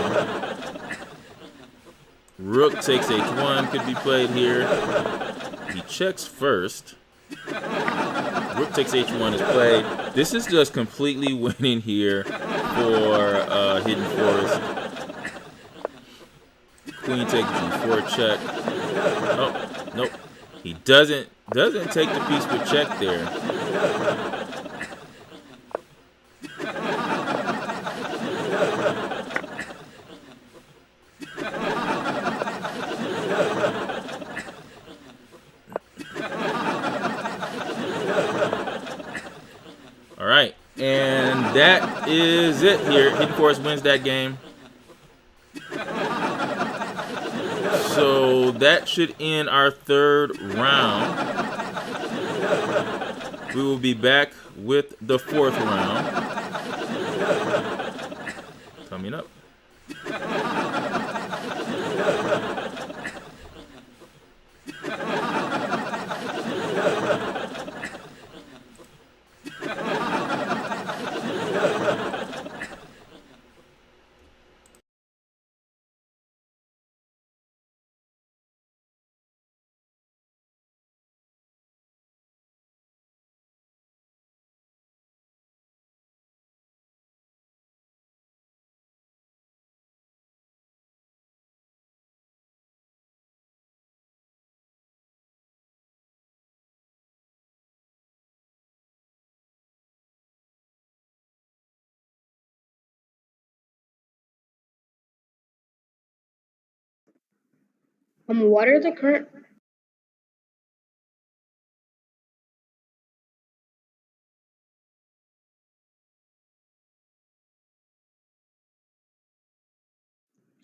Rook takes H1 could be played here. He checks first. Rook takes h1 is played. This is just completely winning here for Hidden Forest. Queen takes g4 check. Oh, nope. He doesn't take the piece with check there. All right, and that is it here. Hidden Forest wins that game. So that should end our third round. We will be back with the fourth round coming up. What are the current?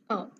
Oh,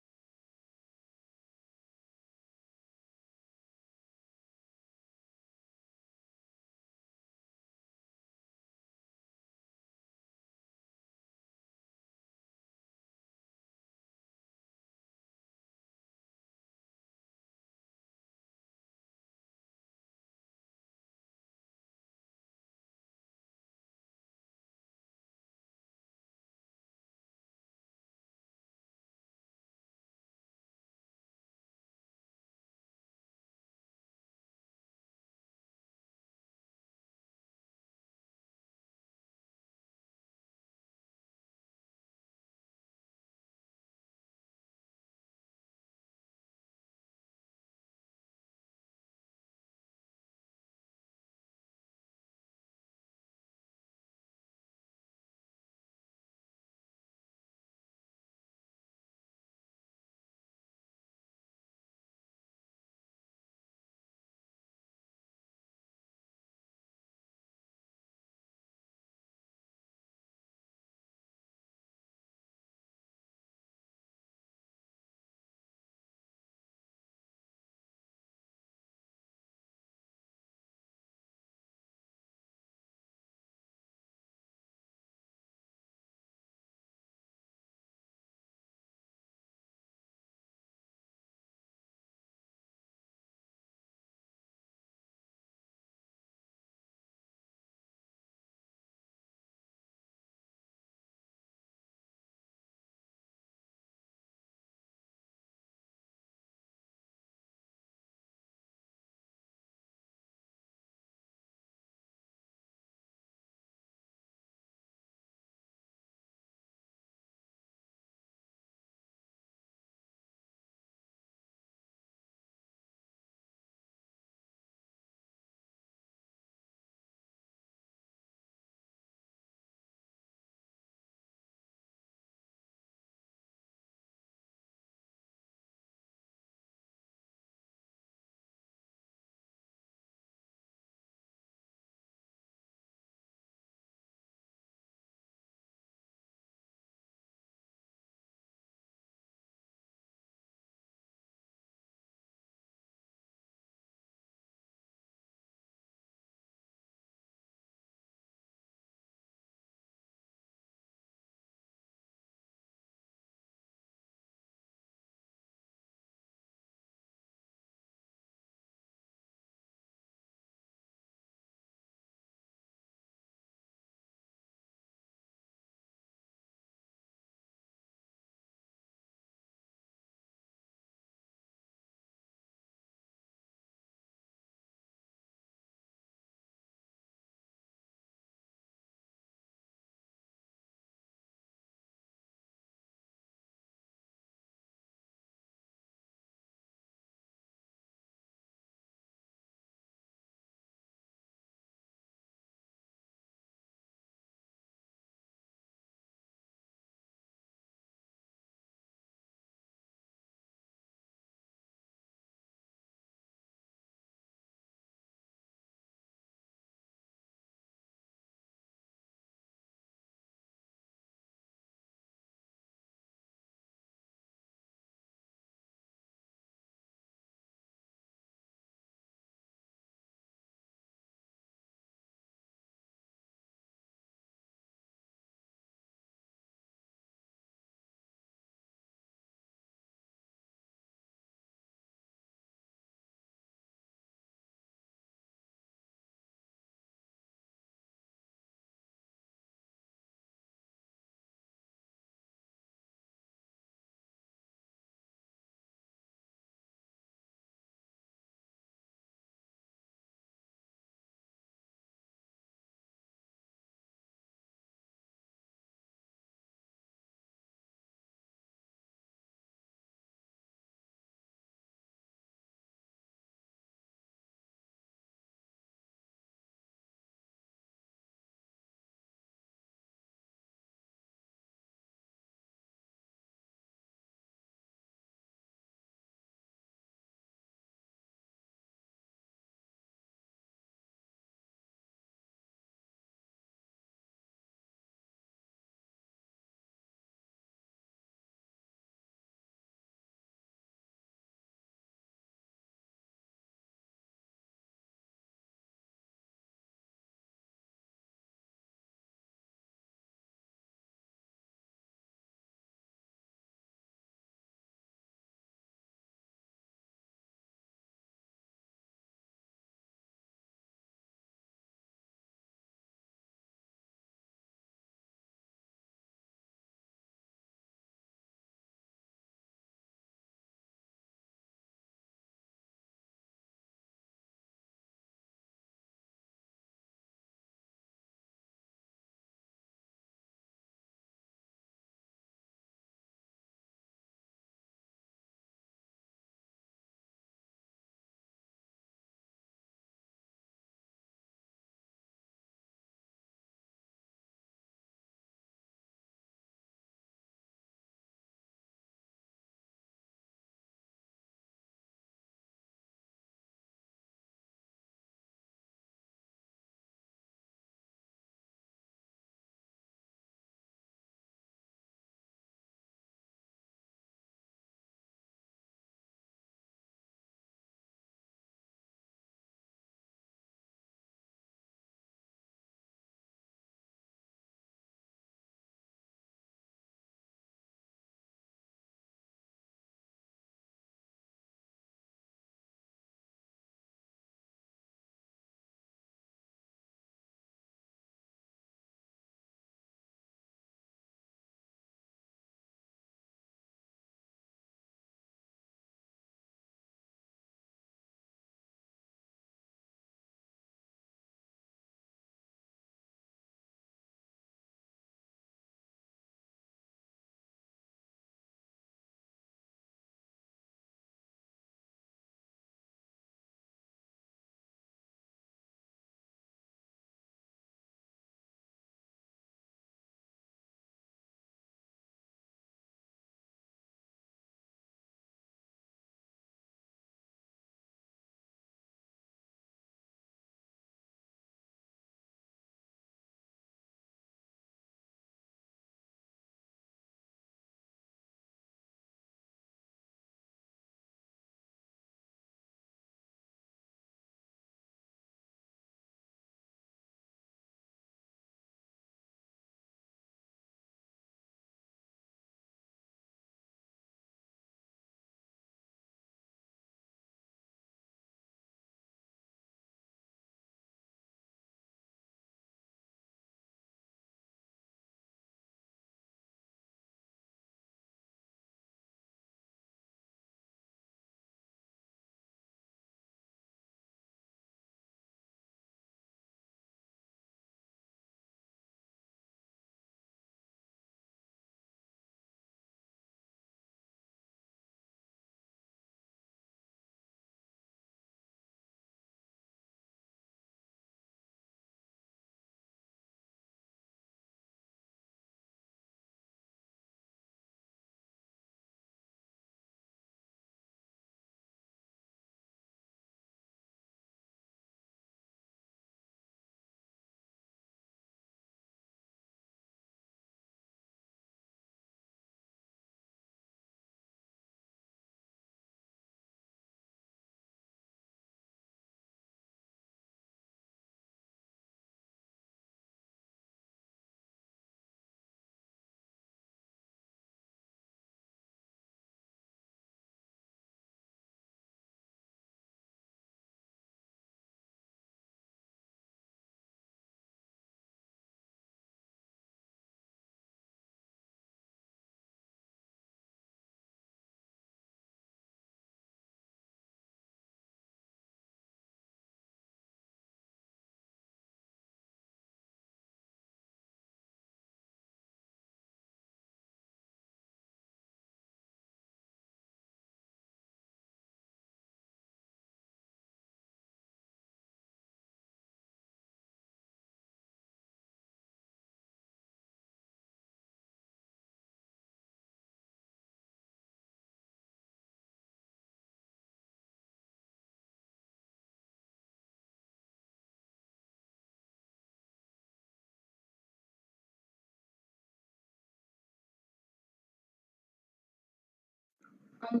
Um,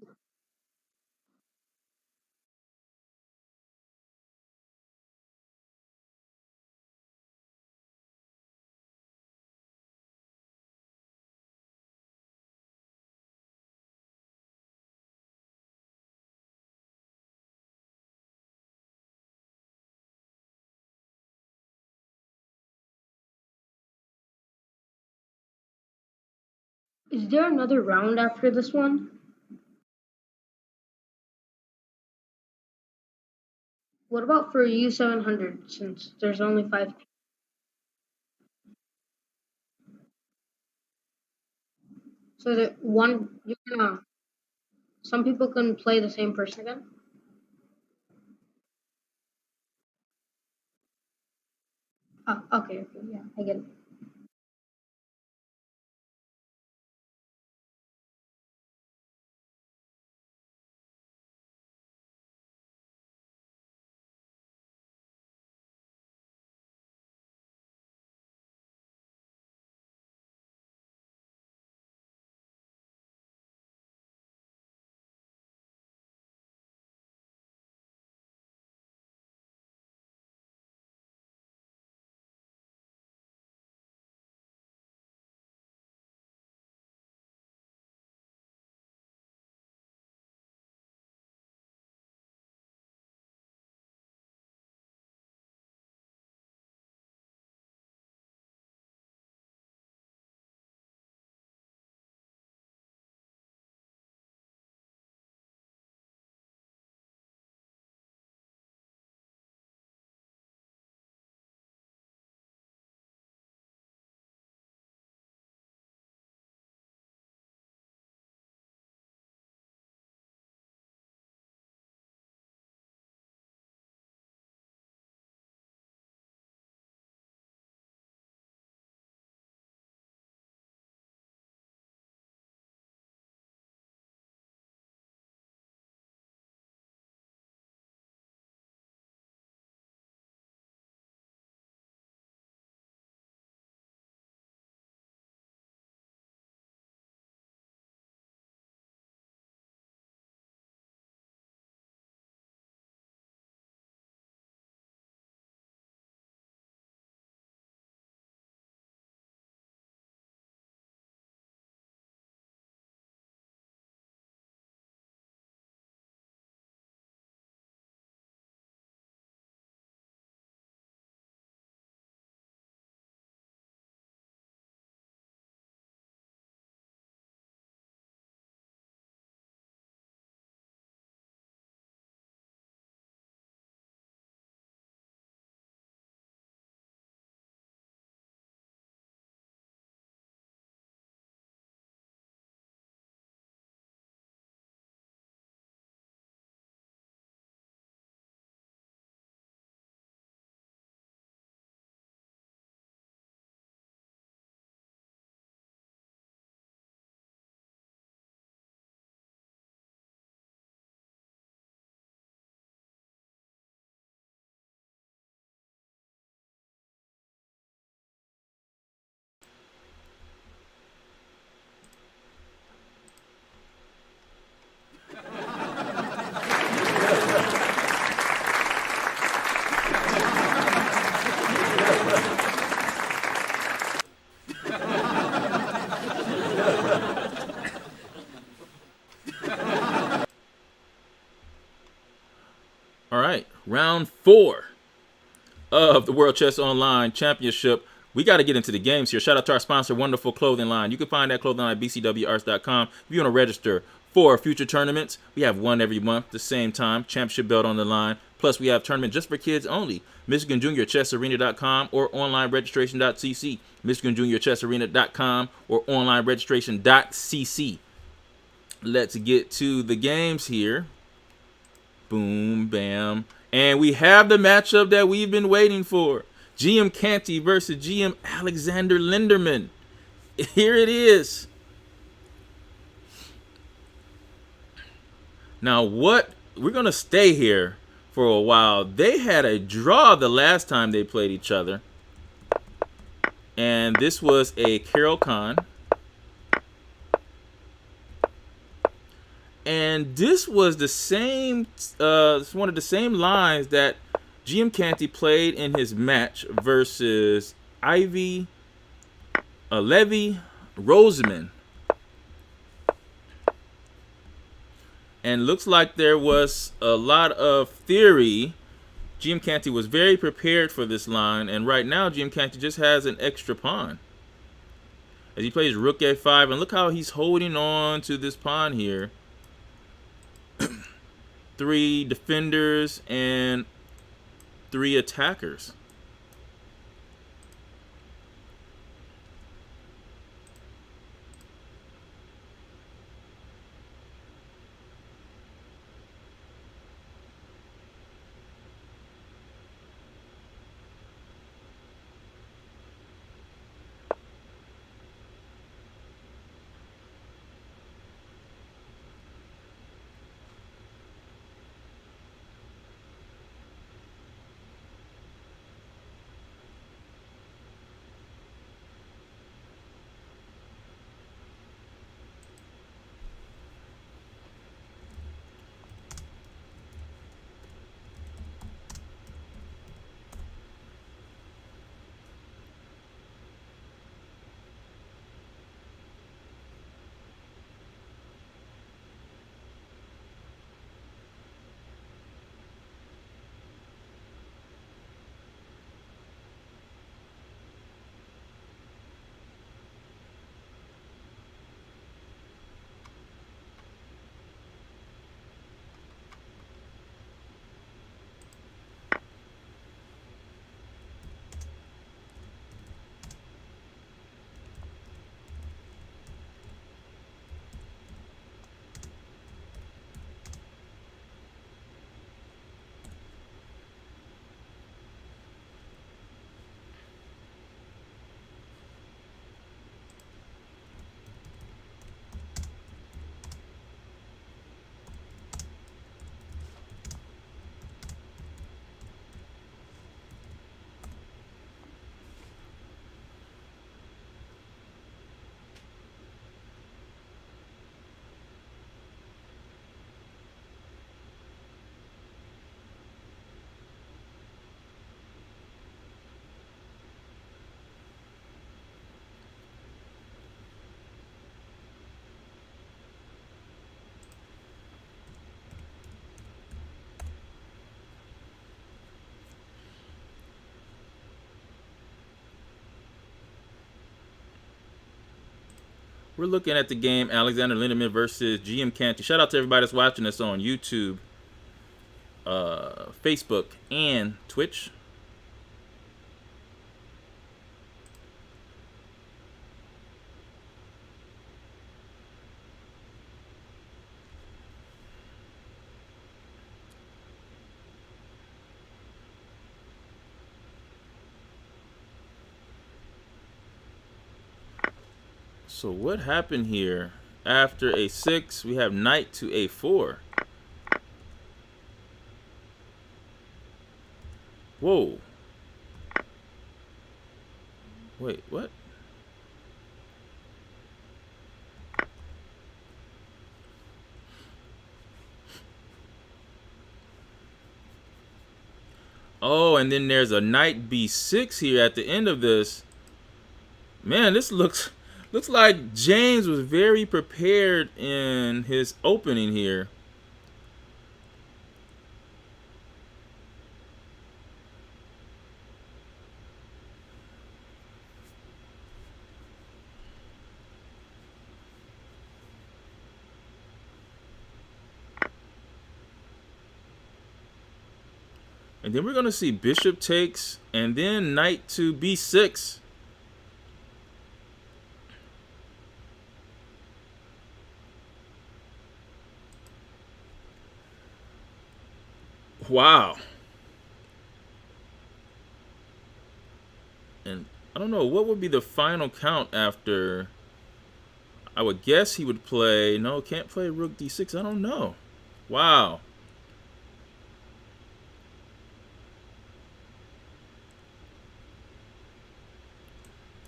is there another round after this one? What about for U700 since there's only 5? So that one, you can, some people can play the same person again? Oh, okay, okay, yeah, I get it. All right, round 4 of the World Chess Online Championship. We got to get into the games here. Shout out to our sponsor, Wonderful Clothing Line. You can find that clothing line at bcwarts.com. If you want to register for future tournaments, we have one every month, the same time, championship belt on the line. Plus, we have tournament just for kids only. Michigan Junior Chess Arena.com or online registration.cc. Michigan Junior Chess Arena.com or online registration.cc. Let's get to the games here. Boom, bam. And we have the matchup that we've been waiting for. GM Canty versus GM Alexander Lenderman. Here it is. Now, we're going to stay here for a while. They had a draw the last time they played each other. And this was a Carol Khan. And this was the same, one of the same lines that GM Canty played in his match versus Ivy, Levy, Roseman. And looks like there was a lot of theory. GM Canty was very prepared for this line, and right now GM Canty just has an extra pawn. As he plays rook a5, and look how he's holding on to this pawn here. 3 defenders and 3 attackers. We're looking at the game Alexander Lenderman versus GM Canty. Shout out to everybody that's watching us on YouTube, Facebook, and Twitch. So what happened here? After a6, we have knight to a4. Whoa. Wait, what? Oh, and then there's a knight b6 here at the end of this. Man, this looks like James was very prepared in his opening here. And then we're going to see bishop takes and then knight to b6. Wow. And I don't know, what would be the final count after? I would guess he would play, no, can't play rook d6. I don't know. Wow.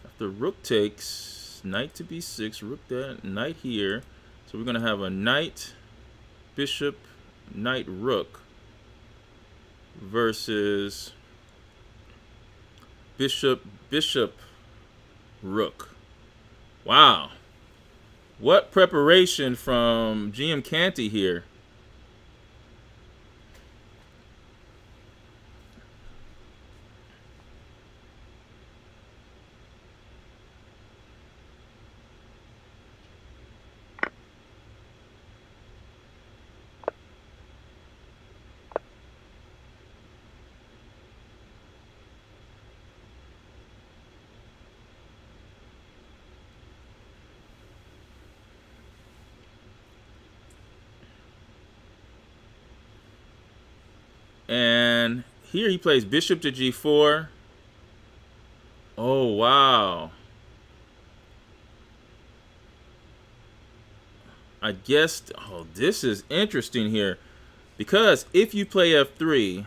After rook takes, knight to b6, rook that, knight here. So we're going to have a knight bishop, knight, rook versus bishop, bishop, rook. Wow. What preparation from GM Canty here. And here he plays bishop to g4. Oh, wow. I guess, oh, this is interesting here. Because if you play f3,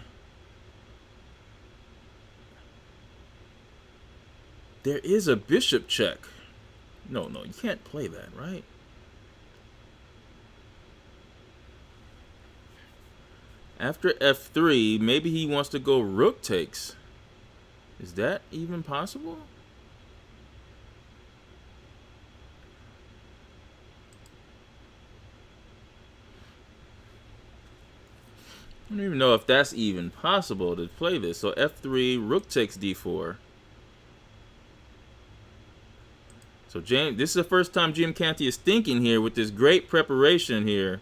there is a bishop check. No, you can't play that, right? After f3, maybe he wants to go rook takes. Is that even possible? I don't even know if that's even possible to play this. So f3, rook takes d4. So James, this is the first time Jim Canty is thinking here with this great preparation here.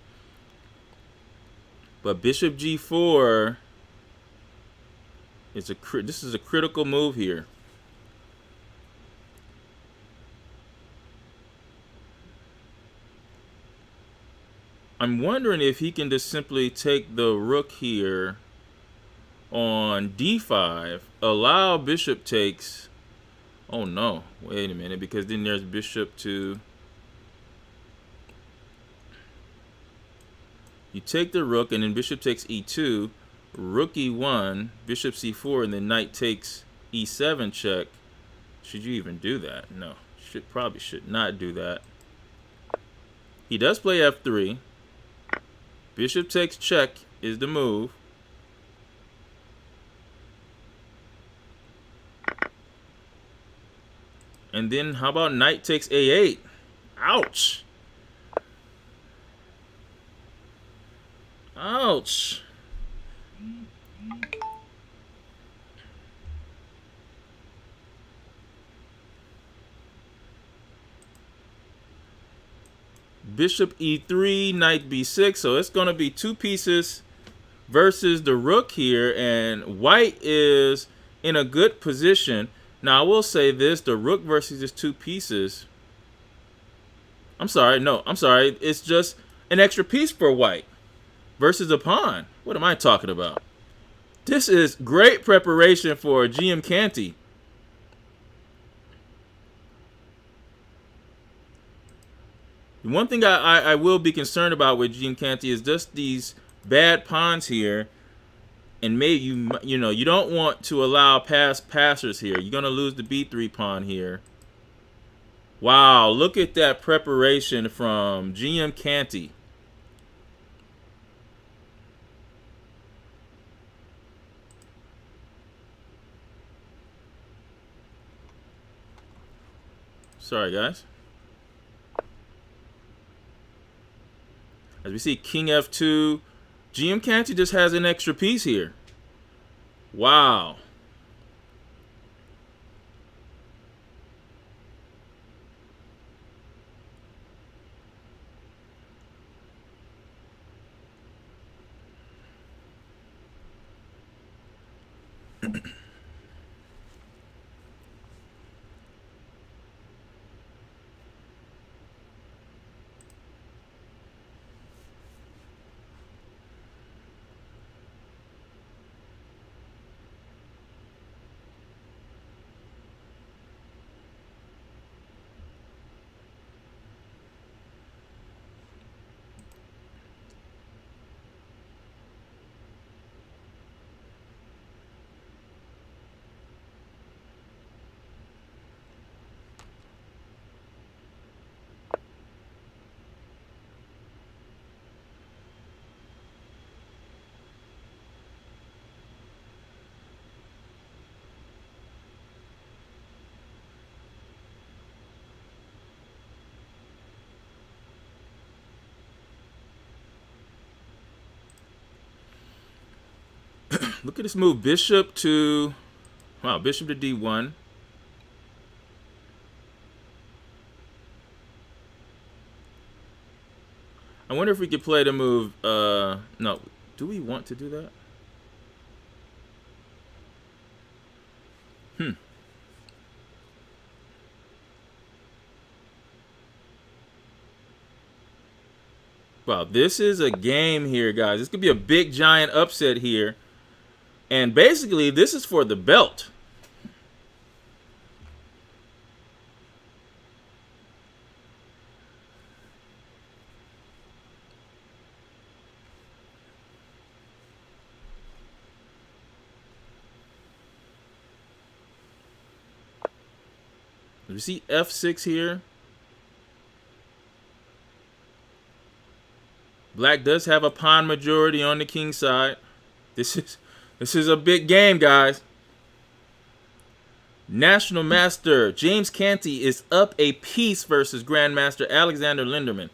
But bishop g4 is this is a critical move here. I'm wondering if he can just simply take the rook here on d5, allow bishop takes. Oh no, wait a minute, because then there's bishop to... You take the rook, and then bishop takes e2, rook e1, bishop c4, and then knight takes e7 check. Should you even do that? No, probably should not do that. He does play f3. Bishop takes check is the move. And then how about knight takes a8? Ouch! Ouch! Bishop e3, knight b6. So it's going to be two pieces versus the rook here. And white is in a good position. Now, I will say this. The rook versus his two pieces. I'm sorry. No, I'm sorry. It's just an extra piece for white versus a pawn. What am I talking about? This is great preparation for GM Canty. One thing I will be concerned about with GM Canty is just these bad pawns here. And maybe you don't want to allow past passers here. You're going to lose the b3 pawn here. Wow, look at that preparation from GM Canty. Sorry, guys. As we see, king f2. GM Canty just has an extra piece here. Wow. Look at this move. Bishop to D1. I wonder if we could play the move. No. Do we want to do that? Wow, this is a game here, guys. This could be a big, giant upset here. And basically, this is for the belt. You see F6 here. Black does have a pawn majority on the king side. This is a big game, guys. National Master James Canty is up a piece versus Grandmaster Alexander Lenderman.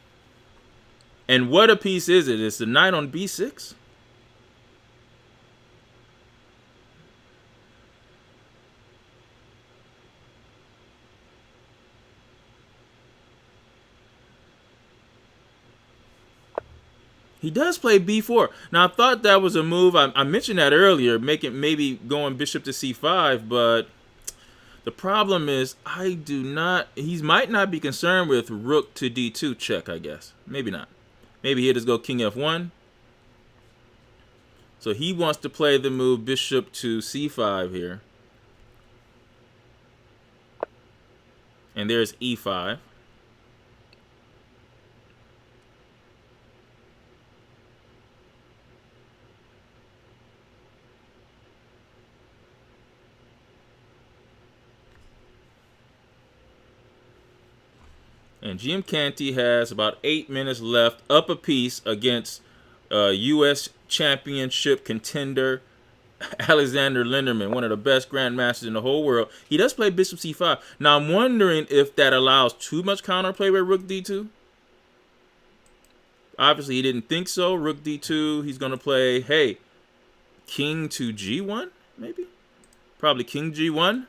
And what a piece is it? It's the knight on B6. He does play b4. Now, I thought that was a move. I mentioned that earlier, making maybe going bishop to c5, but the problem is he might not be concerned with rook to d2 check, I guess. Maybe not. Maybe he'll just go king f1. So he wants to play the move bishop to c5 here. And there's e5. And GM Canty has about 8 minutes left, up a piece against U.S. Championship contender Alexander Lenderman, one of the best grandmasters in the whole world. He does play bishop c5. Now, I'm wondering if that allows too much counterplay with rook d2. Obviously, he didn't think so. Rook d2, he's going to play, hey, king to g1, maybe? Probably king g1.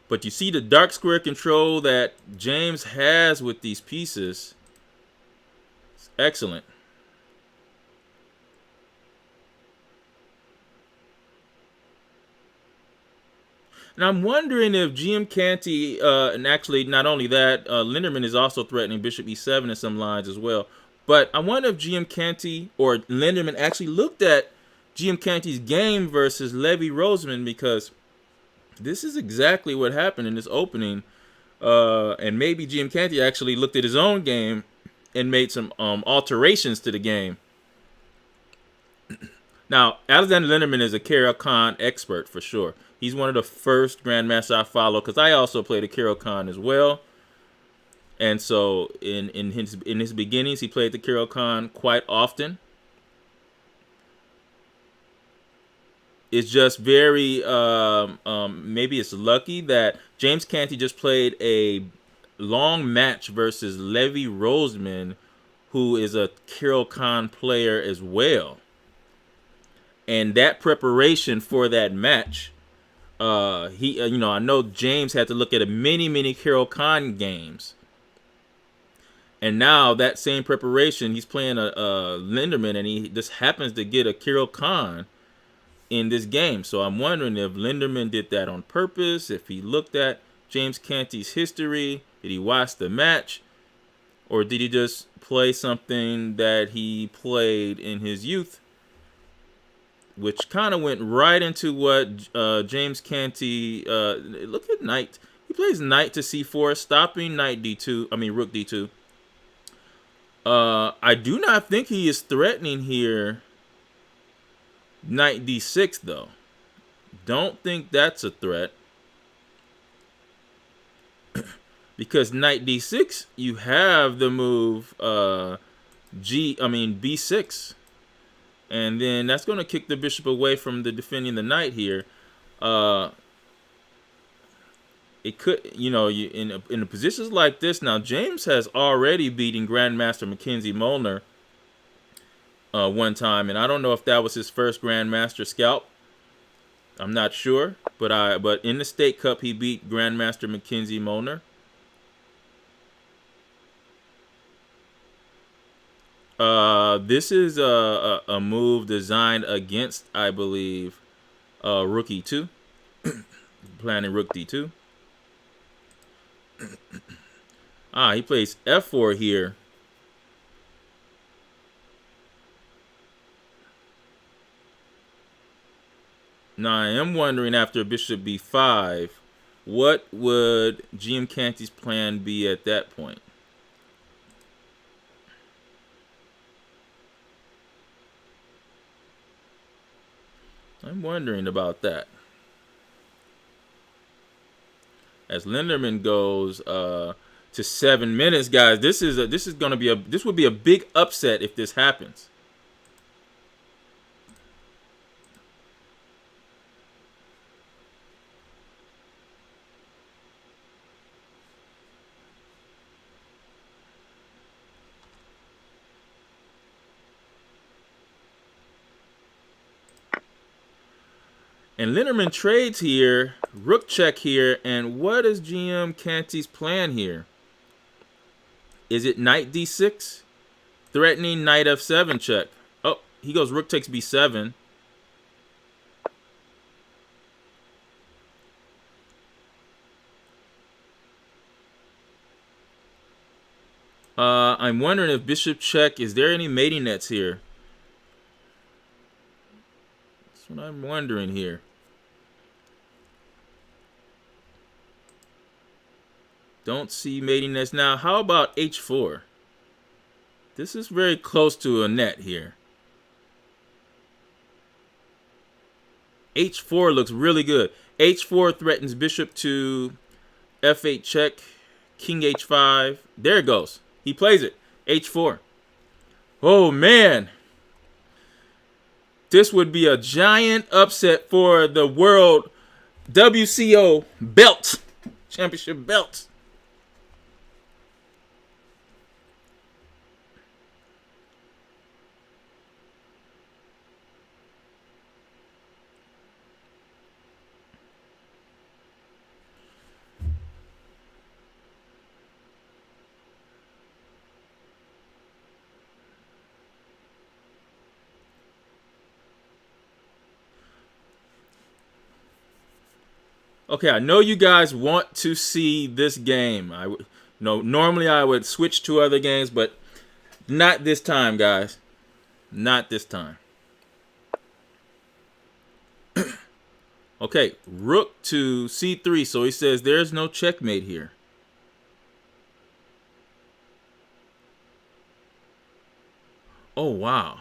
But you see the dark square control that James has with these pieces. It's excellent. And I'm wondering if GM Canty, and actually not only that, Lenderman is also threatening bishop e7 in some lines as well. But I wonder if GM Canty or Lenderman actually looked at GM Canty's game versus Levy Roseman, because this is exactly what happened in this opening. And maybe GM Canty actually looked at his own game and made some alterations to the game. Now, Alexander Lenderman is a Caro-Kann expert for sure. He's one of the first grandmasters I follow, because I also played a Caro-Kann as well. And so in his beginnings, he played the Caro-Kann quite often. It's just very, maybe it's lucky that James Canty just played a long match versus Levy Roseman, who is a Caro-Kann player as well. And that preparation for that match, I know James had to look at many Caro-Kann games. And now that same preparation, he's playing a Lenderman, and he just happens to get a Caro-Kann in this game. So I'm wondering if Lenderman did that on purpose, if he looked at James Canty's history, did he watch the match, or did he just play something that he played in his youth, which kind of went right into what James Canty, look at knight. He plays knight to c4, stopping rook d2. I do not think he is threatening here knight d6, though. Don't think that's a threat. Because knight d6, you have the move b6. And then that's going to kick the bishop away from the defending the knight here. it could, in positions like this. Now James has already beaten Grandmaster Mackenzie Molnar one time, and I don't know if that was his first Grandmaster scalp. I'm not sure, but in the State Cup he beat Grandmaster Mackenzie Molnar. This is a move designed against, I believe, Rook E2. Planning Rook D2. He plays F4 here. Now I am wondering, after Bishop B5, what would GM Canty's plan be at that point? I'm wondering about that. As Lenderman goes to 7 minutes, guys, this would be a big upset if this happens. And Lenderman trades here, rook check here, and what is GM Canty's plan here? Is it knight d6? Threatening knight f7 check. Oh, he goes rook takes b7. I'm wondering if bishop check, is there any mating nets here? That's what I'm wondering here. Don't see mating nets. Now, how about h4? This is very close to a net here. h4 looks really good. h4 threatens bishop to f8 check, king h5. There it goes. He plays it. h4. Oh, man. This would be a giant upset for the world WCO belt. Championship belt. Okay, I know you guys want to see this game. Normally I would switch to other games, but not this time, guys. Not this time. Okay, rook to c3. So he says there's no checkmate here. Oh, wow.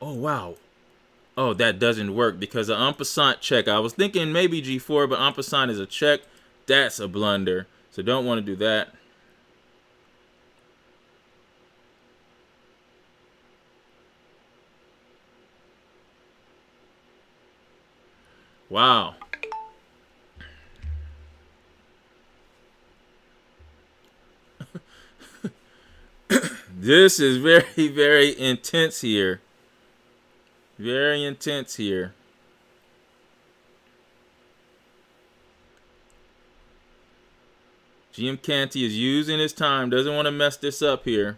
Oh, wow. Oh, that doesn't work because of en passant check. I was thinking maybe g4, but en passant is a check. That's a blunder. So don't want to do that. Wow. This is very, very intense here. Very intense here. GM Canty is using his time. Doesn't want to mess this up here.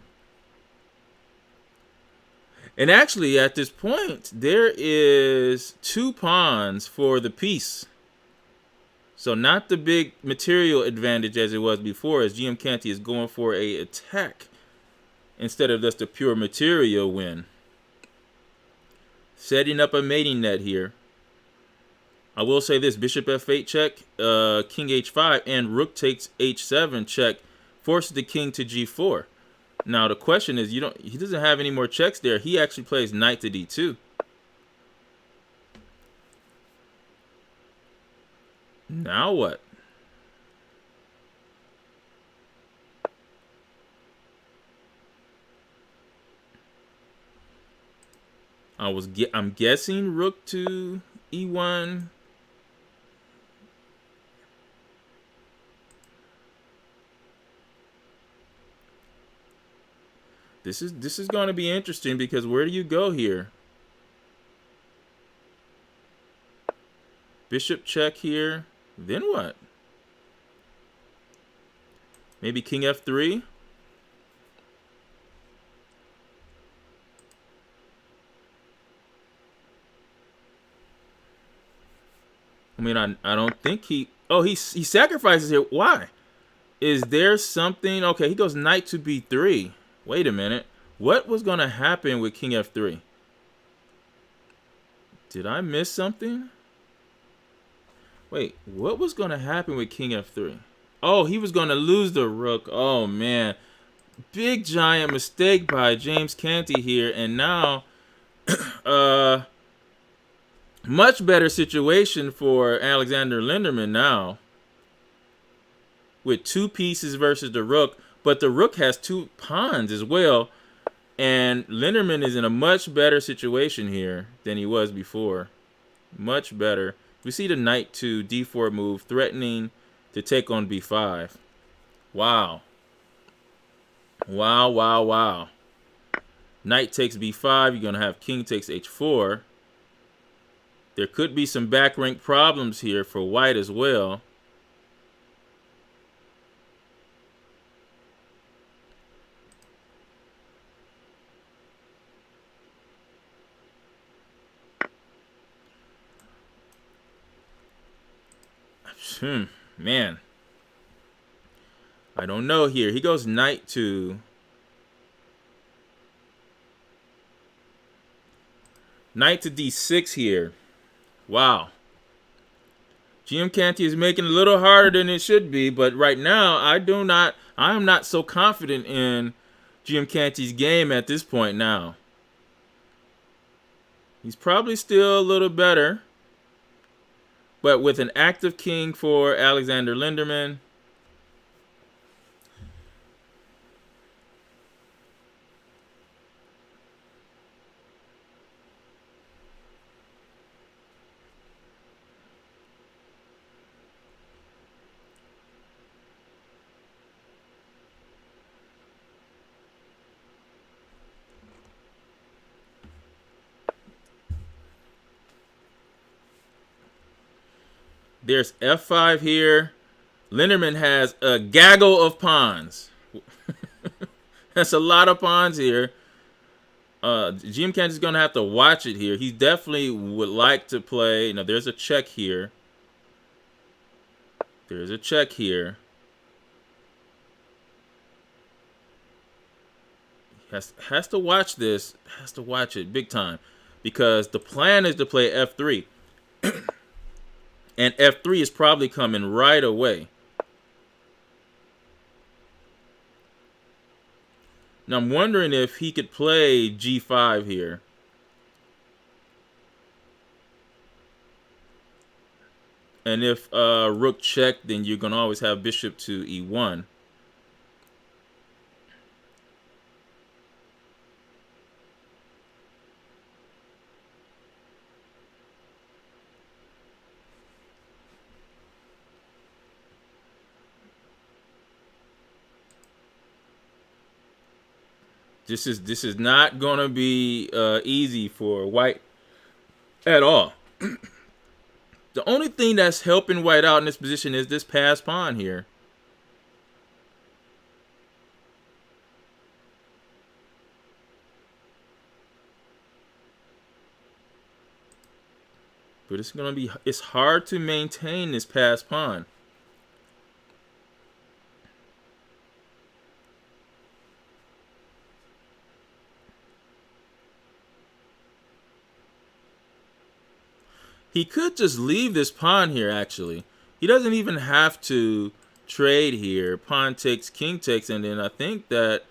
And actually, at this point, there is 2 pawns for the piece. So not the big material advantage as it was before, as GM Canty is going for a attack instead of just a pure material win. Setting up a mating net here. I will say this: bishop f8 check, king h5, and rook takes h7 check forces the king to g4. Now the question is, he doesn't have any more checks there. He actually plays knight to d2. Now what? I'm guessing rook to e1. This is going to be interesting because where do you go here? Bishop check here. Then what? Maybe king f3? I mean, I don't think he... Oh, he sacrifices here. Why? Is there something... Okay, he goes knight to b3. Wait a minute. What was going to happen with king f3? Did I miss something? Wait, what was going to happen with king f3? Oh, he was going to lose the rook. Oh, man. Big giant mistake by James Canty here. And now... much better situation for Alexander Lenderman now. With 2 pieces versus the rook. But the rook has 2 pawns as well. And Lenderman is in a much better situation here than he was before. Much better. We see the knight to d4 move, threatening to take on b5. Wow. Wow, wow, wow. Knight takes b5. You're going to have king takes h4. There could be some back rank problems here for white as well. Man. I don't know here. He goes knight to... Knight to d6 here. Wow. GM Canty is making it a little harder than it should be, but right now I am not so confident in GM Canty's game at this point now. He's probably still a little better, but with an active king for Alexander Lenderman, there's f5 here. Lenderman has a gaggle of pawns. That's a lot of pawns here. GM Canty is going to have to watch it here. He definitely would like to play. Now, there's a check here. There's a check here. Has to watch this. Has to watch it big time. Because the plan is to play f3. And f3 is probably coming right away. Now, I'm wondering if he could play g5 here. And if rook check, then you're going to always have bishop to e1. This is not going to be easy for white at all. The only thing that's helping white out in this position is this passed pawn here. But it's hard to maintain this passed pawn. He could just leave this pawn here, actually. He doesn't even have to trade here. Pawn takes, king takes, and then I think that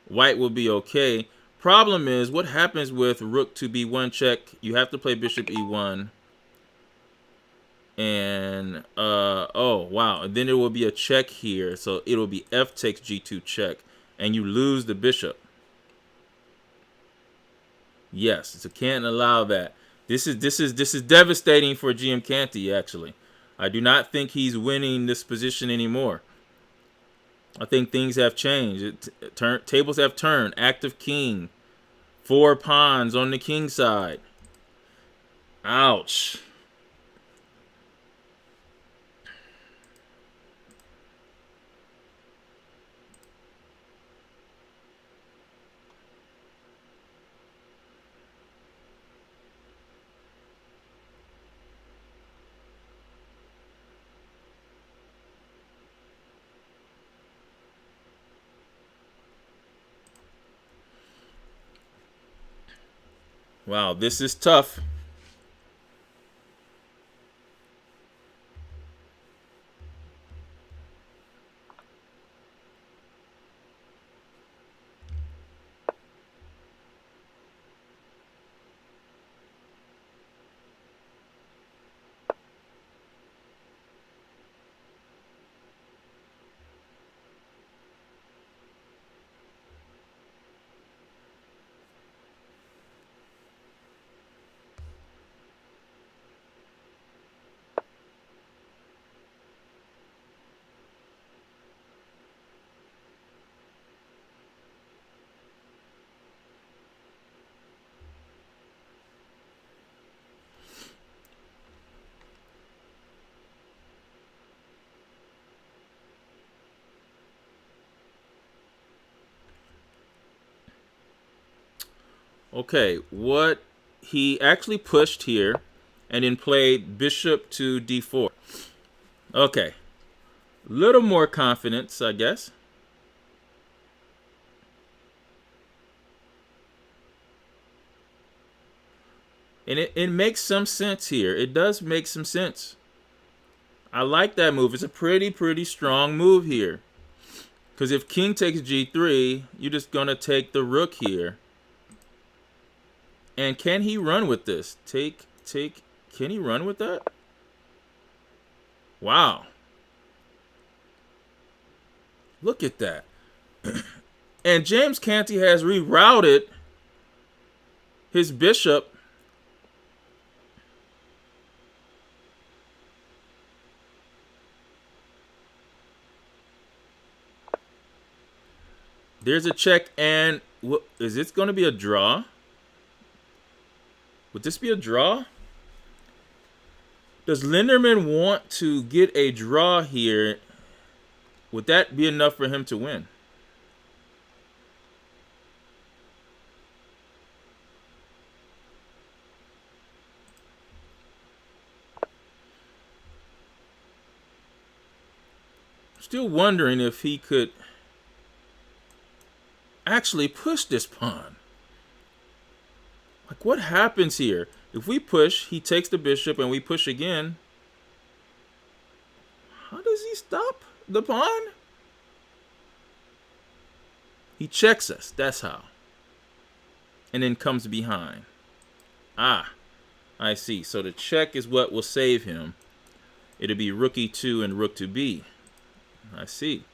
white will be okay. Problem is, what happens with rook to b1 check? You have to play bishop e1. And, oh, wow. And then there will be a check here. So it'll be f takes g2 check. And you lose the bishop. Yes, so can't allow that. This is devastating for GM Canty, actually. I do not think he's winning this position anymore. I think things have changed. Tables have turned. Active king. 4 pawns on the king side. Ouch. Wow, this is tough. Okay, what he actually pushed here and then played bishop to d4. Okay, little more confidence, I guess. And it makes some sense here. It does make some sense. I like that move. It's a pretty strong move here. Because if king takes g3, you're just going to take the rook here. And can he run with this? Can he run with that? Wow. Look at that. And James Canty has rerouted his bishop. There's a check, and is this going to be a draw? Would this be a draw? Does Lenderman want to get a draw here? Would that be enough for him to win? Still wondering if he could actually push this pawn. Like, what happens here? If we push, he takes the bishop, and we push again. How does he stop the pawn? He checks us. That's how. And then comes behind. Ah, I see. So the check is what will save him. It'll be rook e2 and rook to b. I see.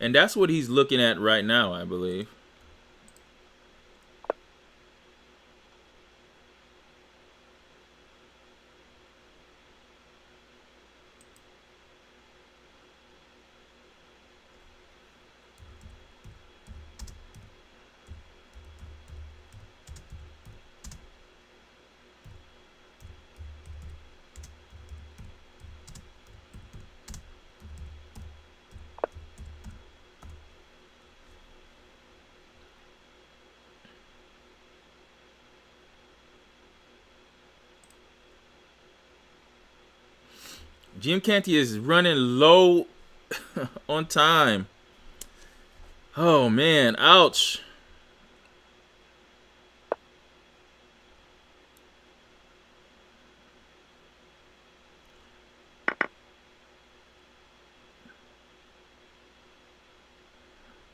And that's what he's looking at right now, I believe. Jim Canty is running low on time. Oh, man. Ouch.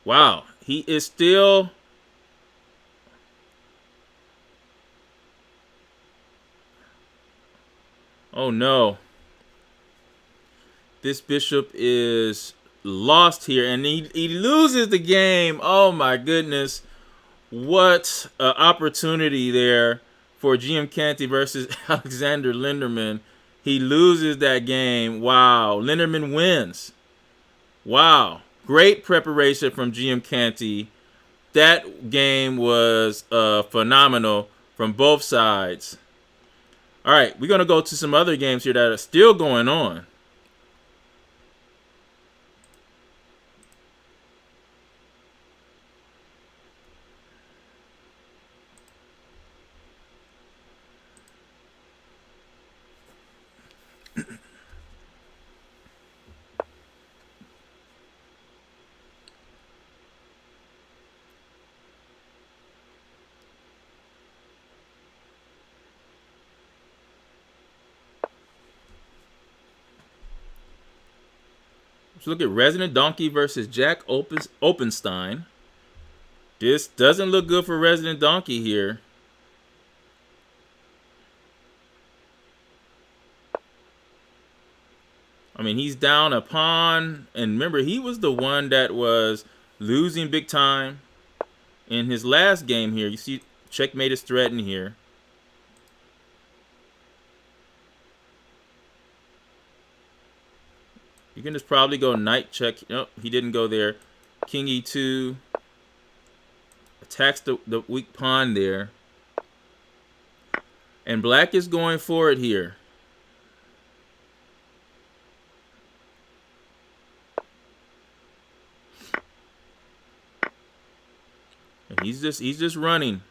Wow. He is still... Oh, no. This bishop is lost here, and he loses the game. Oh, my goodness. What opportunity there for GM Canty versus Alexander Lenderman. He loses that game. Wow. Lenderman wins. Wow. Great preparation from GM Canty. That game was phenomenal from both sides. All right, we're going to go to some other games here that are still going on. Let's look at Resident Donkey versus Jack Openstein. This doesn't look good for Resident Donkey here. I mean, he's down a pawn. And remember, he was the one that was losing big time in his last game here. You see, checkmate is threatened here. You can just probably go knight check. Nope, he didn't go there. King e2. Attacks the weak pawn there. And black is going for it here. And he's just running.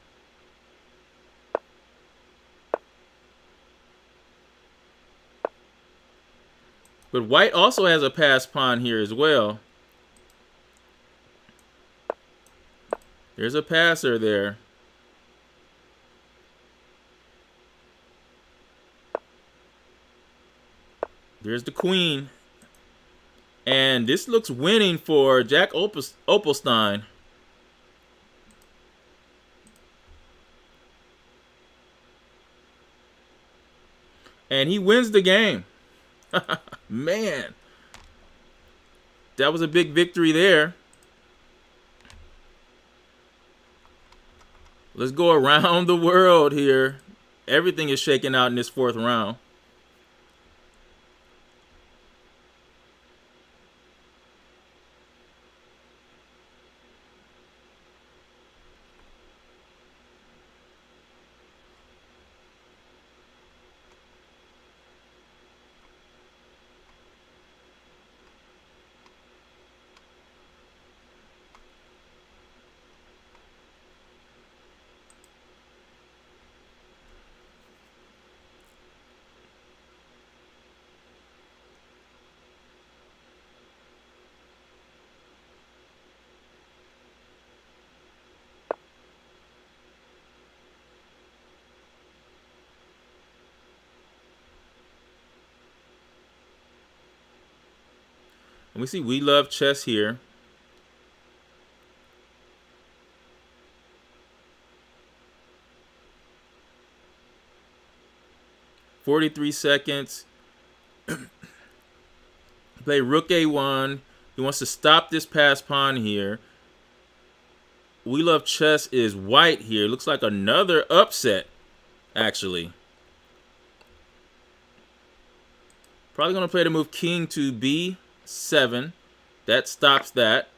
But white also has a passed pawn here as well. There's a passer there. There's the queen. And this looks winning for Jack Opelstein. And he wins the game. Man. That was a big victory there. Let's go around the world here. Everything is shaking out in this fourth round. And we see We Love Chess here. "43 seconds. Play rook a1. He wants to stop this passed pawn here. We Love Chess is white here. Looks like another upset, actually. Probably going to play the move king to b7. That stops that.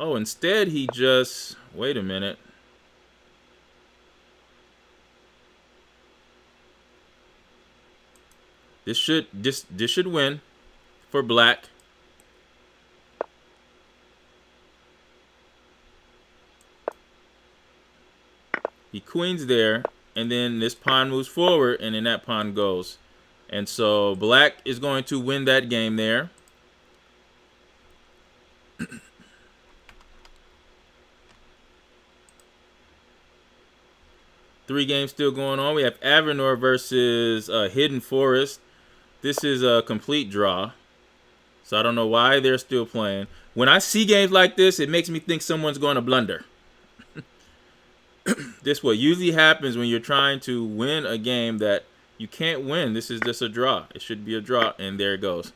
Oh, instead he just... Wait a minute. This should win for black. He queens there, and then this pawn moves forward, and then that pawn goes. And so black is going to win that game there. Three games still going on. We have Avenor versus Hidden Forest. This is a complete draw. So I don't know why they're still playing. When I see games like this, it makes me think someone's going to blunder. This what usually happens when you're trying to win a game that you can't win. This is just a draw. It should be a draw, and there it goes.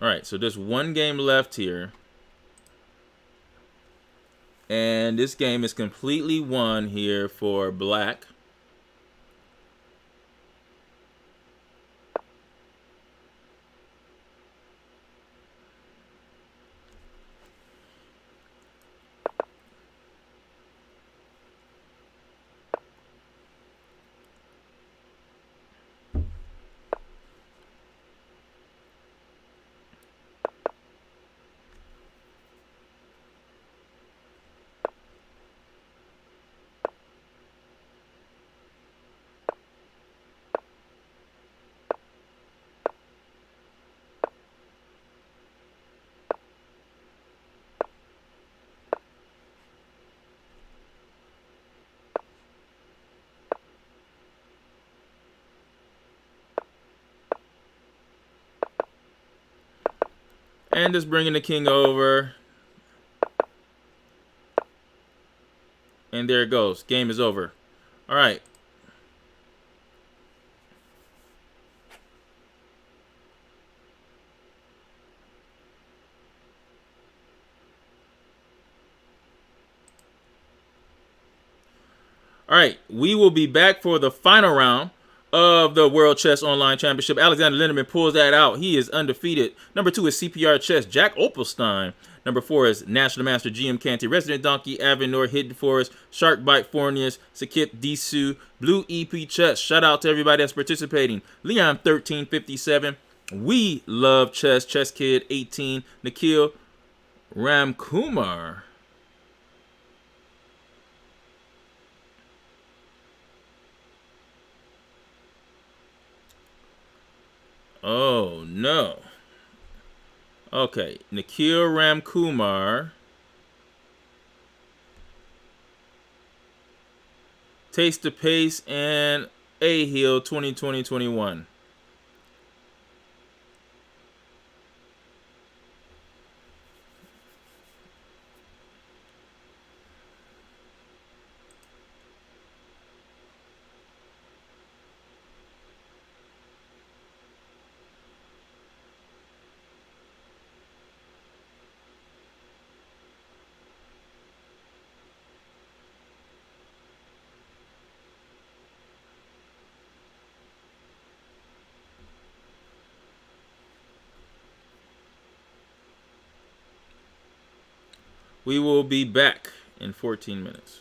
All right, so there's one game left here. And this game is completely won here for black. And just bringing the king over. And there it goes. Game is over. All right. All right. We will be back for the final round of the World Chess Online Championship. Alexander Lenderman pulls that out. He is undefeated. Number 2 is CPR Chess, Jack Opelstein. Number 4 is National Master GM Canty, Resident Donkey, Avenor, Hidden Forest, Shark Bite, Fornius, Sakit, Disu, Blue EP Chess. Shout out to everybody that's participating. Leon 1357. We love chess. Chess Kid 18. Nikhil Ramkumar. Oh no. Okay, Nikhil Ramkumar. Taste the Pace and A Hill 2020-21. We will be back in 14 minutes.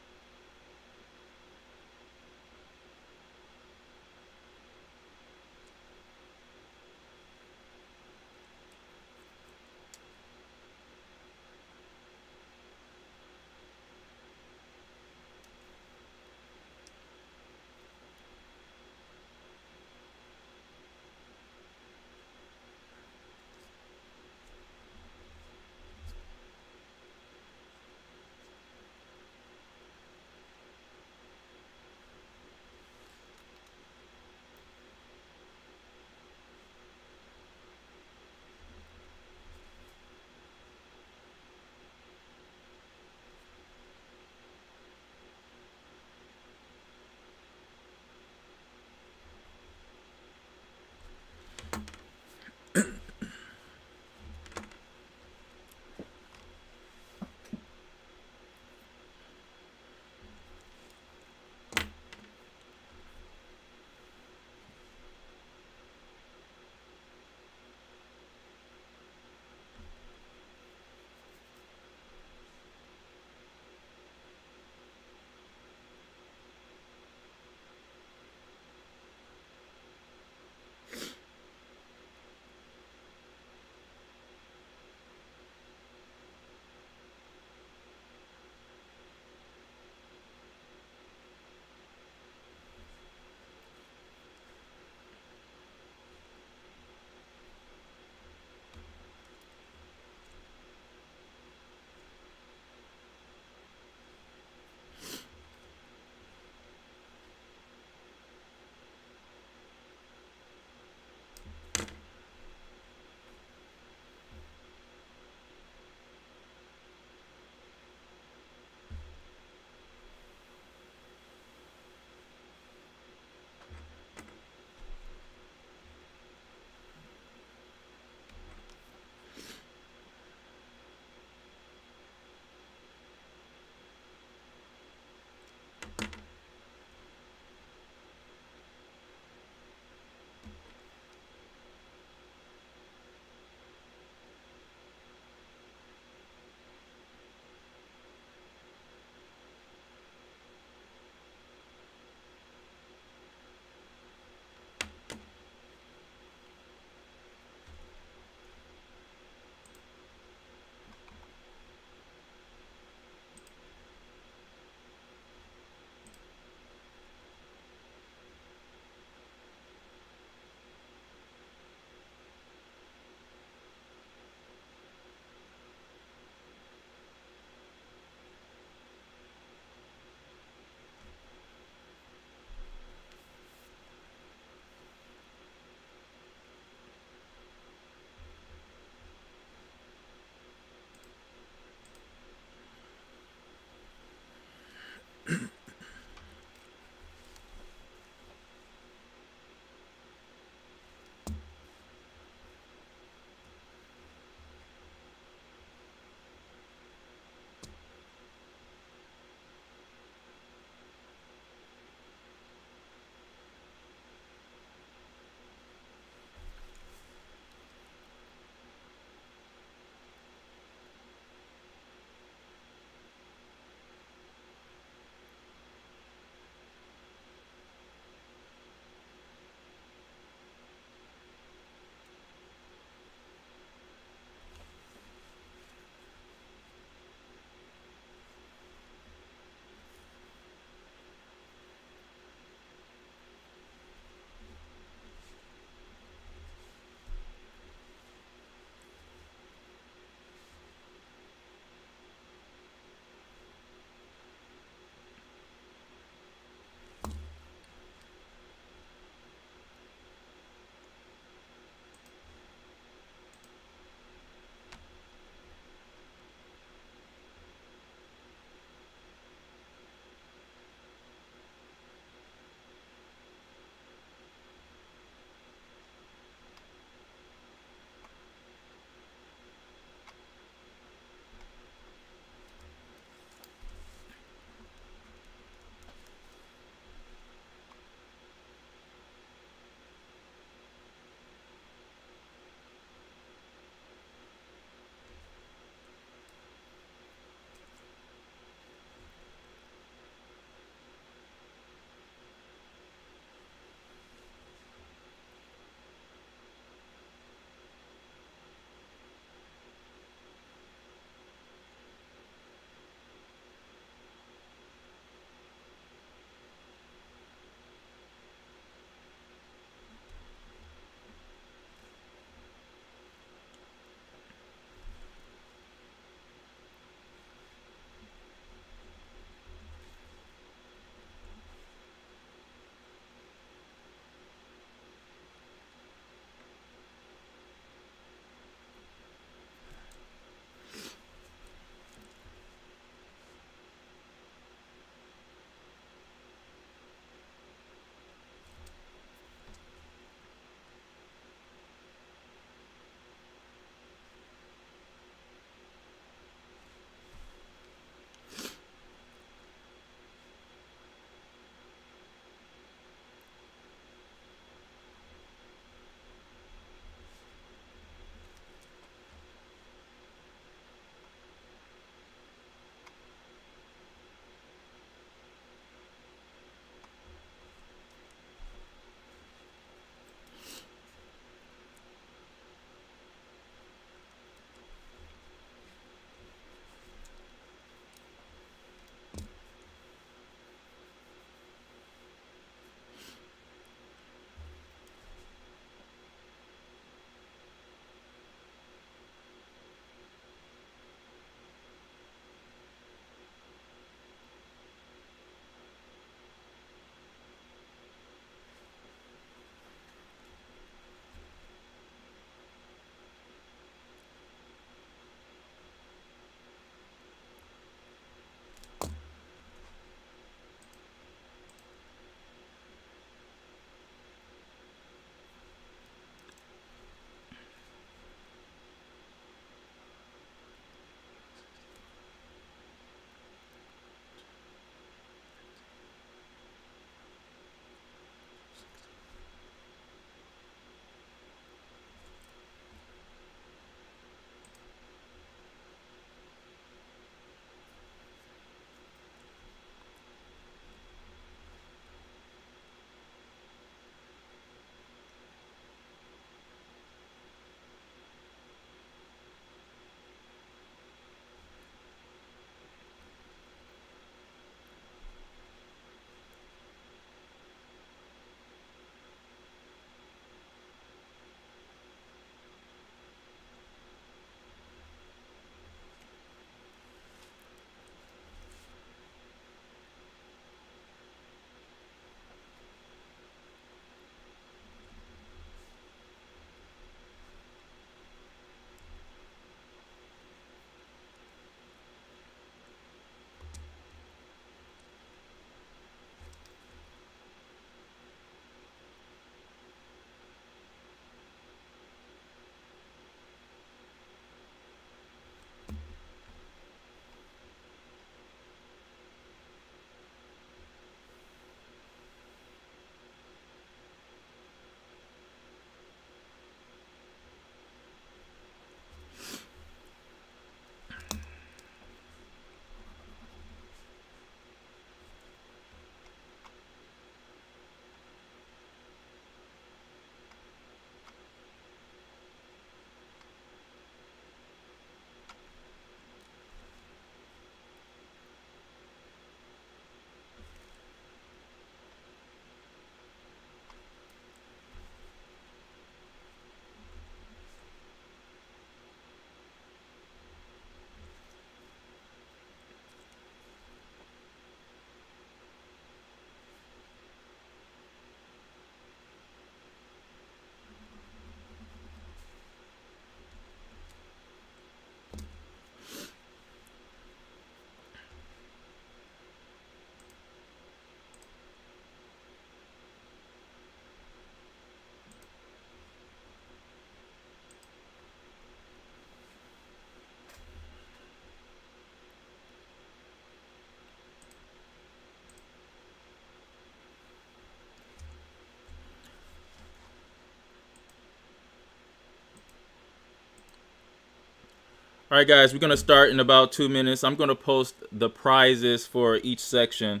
All right, guys, we're going to start in about 2 minutes. I'm going to post the prizes for each section.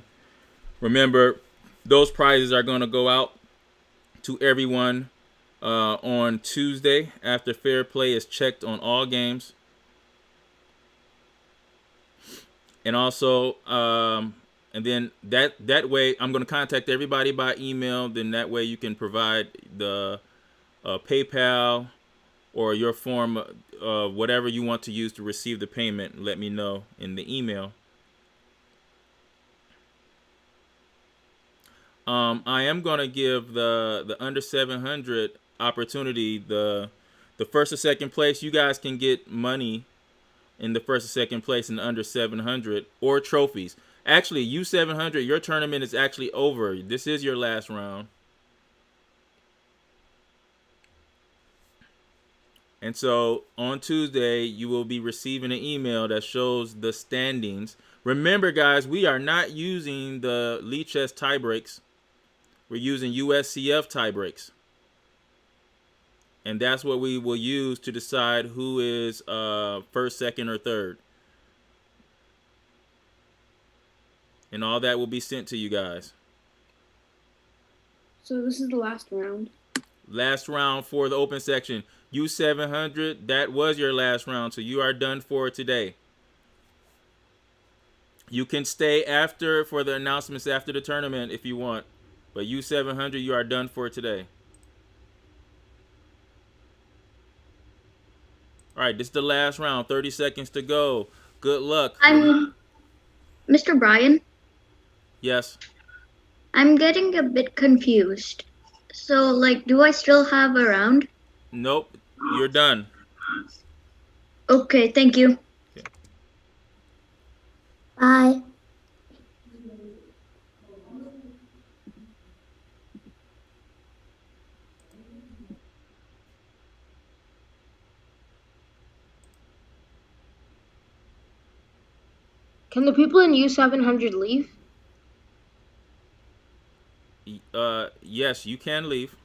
Remember, those prizes are going to go out to everyone on Tuesday after fair play is checked on all games. And also, and then that way, I'm going to contact everybody by email. Then that way you can provide the PayPal or your form of whatever you want to use to receive the payment. Let me know in the email. I am gonna give the under 700 opportunity. The first or second place, you guys can get money in the first or second place in the under 700 or trophies. Actually, U700, your tournament is actually over. This is your last round. And so on Tuesday, you will be receiving an email that shows the standings. Remember, guys, we are not using the Lead Chess tie breaks. We're using USCF tie breaks. And that's what we will use to decide who is first, second, or third. And all that will be sent to you guys. So this is the last round. Last round for the open section. U700, that was your last round, so you are done for today. You can stay after for the announcements after the tournament if you want. But U700, you are done for today. All right, this is the last round. 30 seconds to go. Good luck. I'm Mr. Brian. Yes. I'm getting a bit confused. So, like, do I still have a round? Nope. You're done. Okay, thank you. Okay. Bye. Can the people in U700 leave? Yes, you can leave.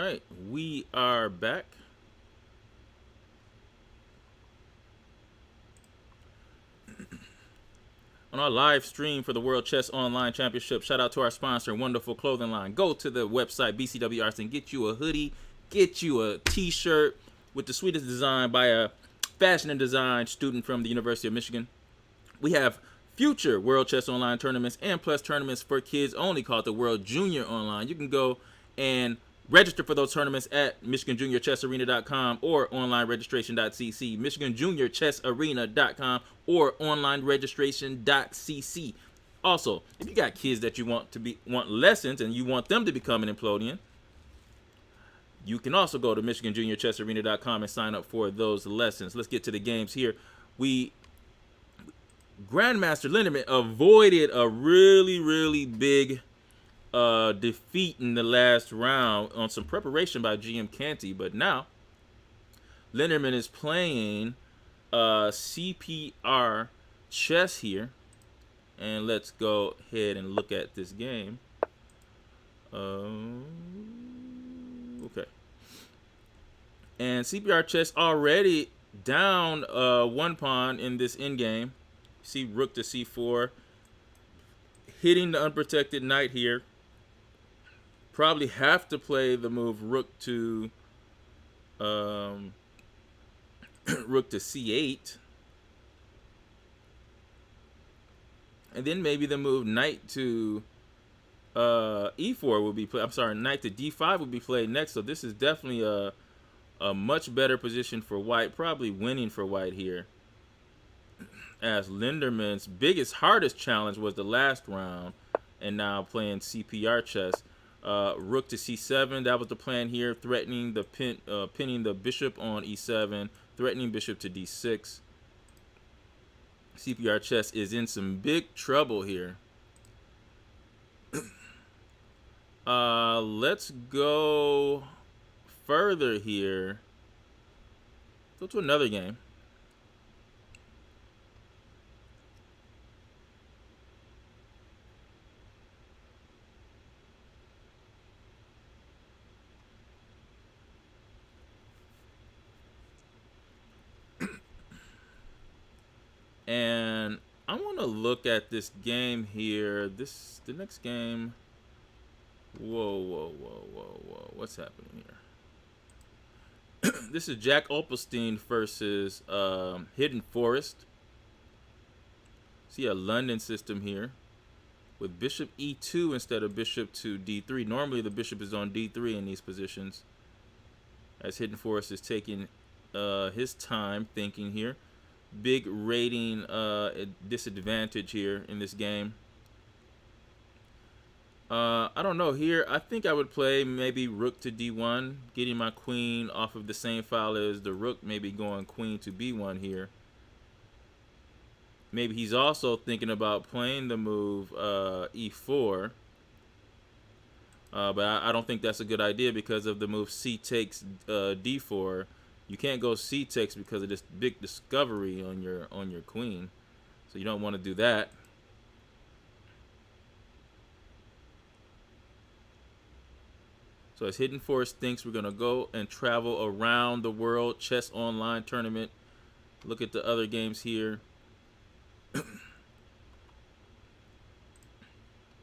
right, we are back. On our live stream for the World Chess Online Championship. Shout out to our sponsor, wonderful clothing line. Go to the website, BCW Arts, and get you a hoodie, get you a t-shirt with the sweetest design by a fashion and design student from the University of Michigan. We have future World Chess Online tournaments and plus tournaments for kids only called the World Junior Online. You can go and register for those tournaments at MichiganJuniorChessArena.com or onlineregistration.cc, MichiganJuniorChessArena.com or onlineregistration.cc. Also, if you got kids that you want lessons and you want them to become an Implodian, you can also go to MichiganJuniorChessArena.com and sign up for those lessons. Let's get to the games here. Grandmaster Lenderman avoided a really big defeat in the last round on some preparation by GM Canty, but now Lenderman is playing CPR chess here, and let's go ahead and look at this game. Okay, and CPR chess already down one pawn in this endgame. See rook to c4, hitting the unprotected knight here. Probably have to play the move rook to rook to c8, and then maybe the move knight to e4 will be played. I'm sorry, knight to d5 will be played next. So this is definitely a much better position for white, probably winning for white here, as Lenderman's hardest challenge was the last round, and now playing CPR chess. Rook to c7, that was the plan here, threatening the pinning the bishop on e7, threatening bishop to d6. CPR chess is in some big trouble here. Let's go further here. Go to another game. And I want to look at this game here. The next game. Whoa. What's happening here? This is Jack Opelstein versus Hidden Forest. See a London system here with bishop e2 instead of bishop to d3. Normally the bishop is on d3 in these positions, as Hidden Forest is taking his time thinking here. Big rating disadvantage here in this game. I don't know here. I think I would play maybe rook to d1, getting my queen off of the same file as the rook, maybe going queen to b1 here. Maybe he's also thinking about playing the move e4. But I don't think that's a good idea because of the move c takes d4. You can't go c takes because of this big discovery on your queen, so you don't want to do that. So as Hidden Forest thinks, we're gonna go and travel around the World Chess Online Tournament. Look at the other games here.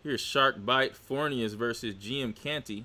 Here's Shark Bite Fornius versus GM Canty.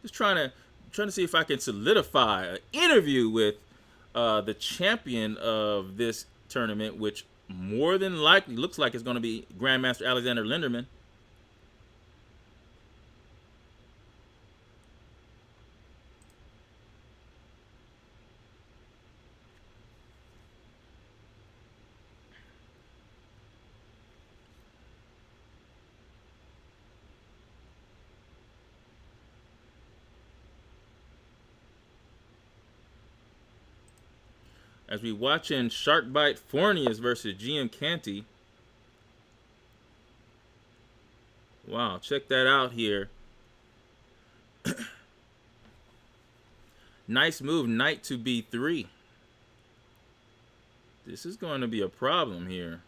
Just trying to see if I can solidify an interview with the champion of this tournament, which more than likely looks like it's going to be Grandmaster Alexander Lenderman. As we watching Sharkbite Fornius versus GM Canty. Wow, check that out here. Nice move, knight to b3. This is going to be a problem here.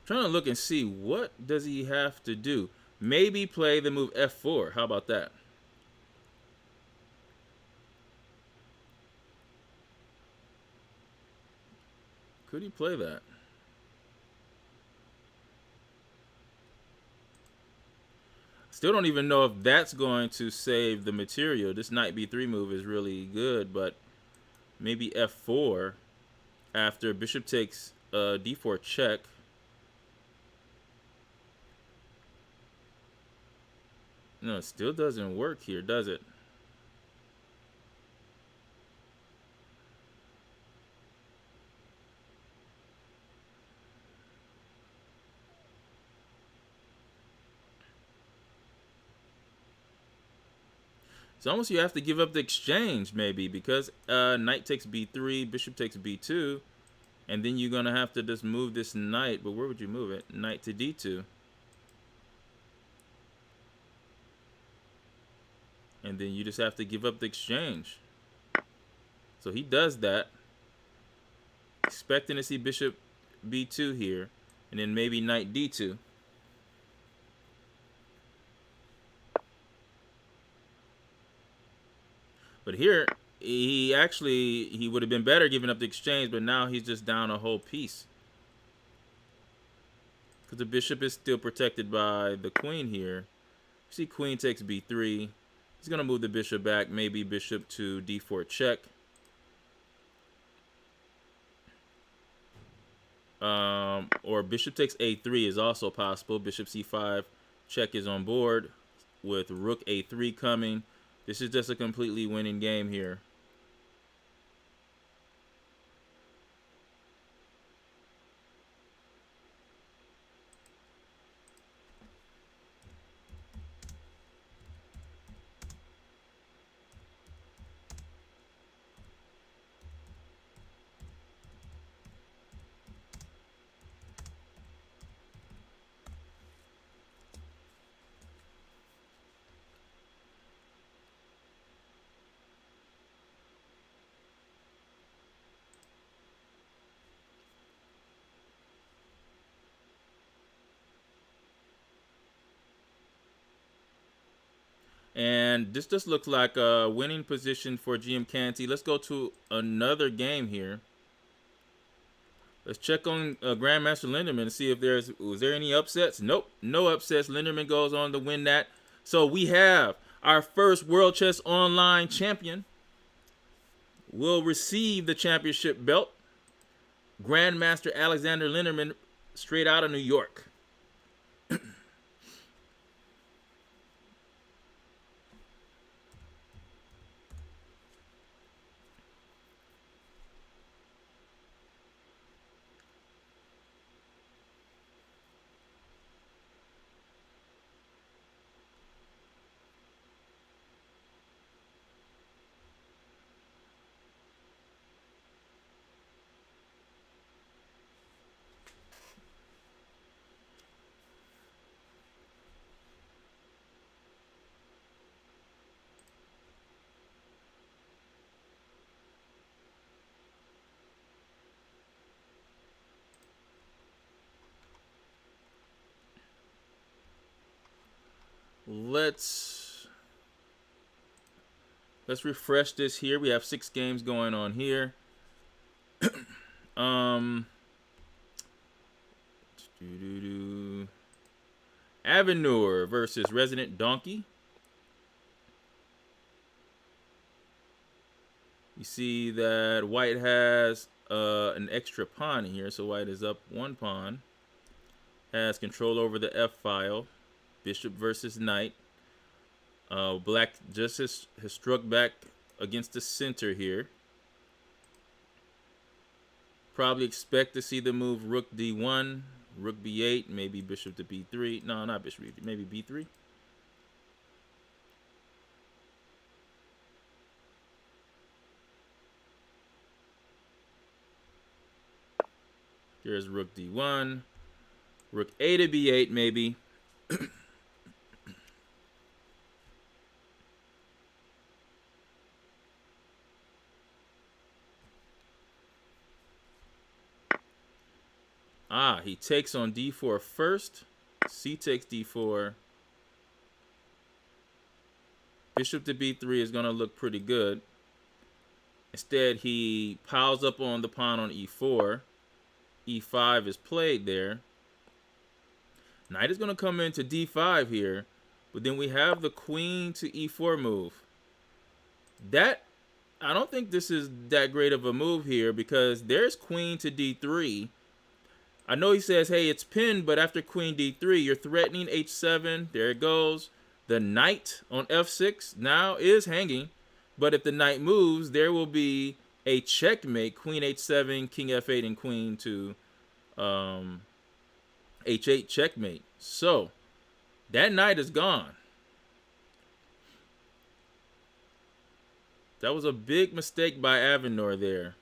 Trying to look and see what does he have to do. Maybe play the move f4. How about that? Could he play that? Still don't even know if that's going to save the material. This knight b3 move is really good, but maybe f4 after bishop takes d4 check. No, it still doesn't work here, does it? It's almost you have to give up the exchange, maybe, because knight takes b3, bishop takes b2, and then you're going to have to just move this knight. But where would you move it? Knight to d2. And then you just have to give up the exchange. So he does that, expecting to see bishop b2 here, and then maybe knight d2. But here, he would have been better giving up the exchange, but now he's just down a whole piece. Because the bishop is still protected by the queen here. See, queen takes b3. He's going to move the bishop back, maybe bishop to d4 check. Or bishop takes a3 is also possible. Bishop c5 check is on board with rook a3 coming. This is just a completely winning game here. And this just looks like a winning position for GM Canty. Let's go to another game here. Let's check on Grandmaster Lenderman and see if was there any upsets. Nope, no upsets. Lenderman goes on to win that. So we have our first World Chess Online champion will receive the championship belt. Grandmaster Alexander Lenderman, straight out of New York. Let's Let's refresh this here. We have 6 games going on here. Avenur versus Resident Donkey. You see that white has an extra pawn here, so white is up 1 pawn. Has control over the F file. Bishop versus knight. Black just has struck back against the center here. Probably expect to see the move rook d1, rook b8, maybe bishop to b3. No, not bishop b3, maybe b3. Here's rook d1, rook a to b8 maybe. He takes on d4 first. C takes d4. Bishop to b3 is going to look pretty good. Instead, he piles up on the pawn on e4. e5 is played there. Knight is going to come into d5 here. But then we have the queen to e4 move. I don't think this is that great of a move here because there's queen to d3. I know he says, hey, it's pinned, but after queen d3, you're threatening h7. There it goes. The knight on f6 now is hanging. But if the knight moves, there will be a checkmate. Queen h7, king f8, and queen to h8 checkmate. So that knight is gone. That was a big mistake by Avenor there.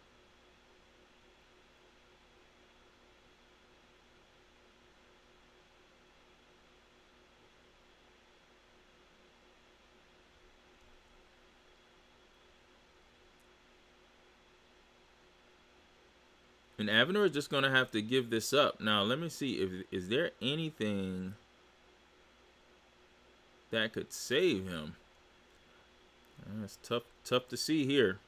And Avenor is just going to have to give this up. Now, let me see. Is there anything that could save him? It's tough to see here.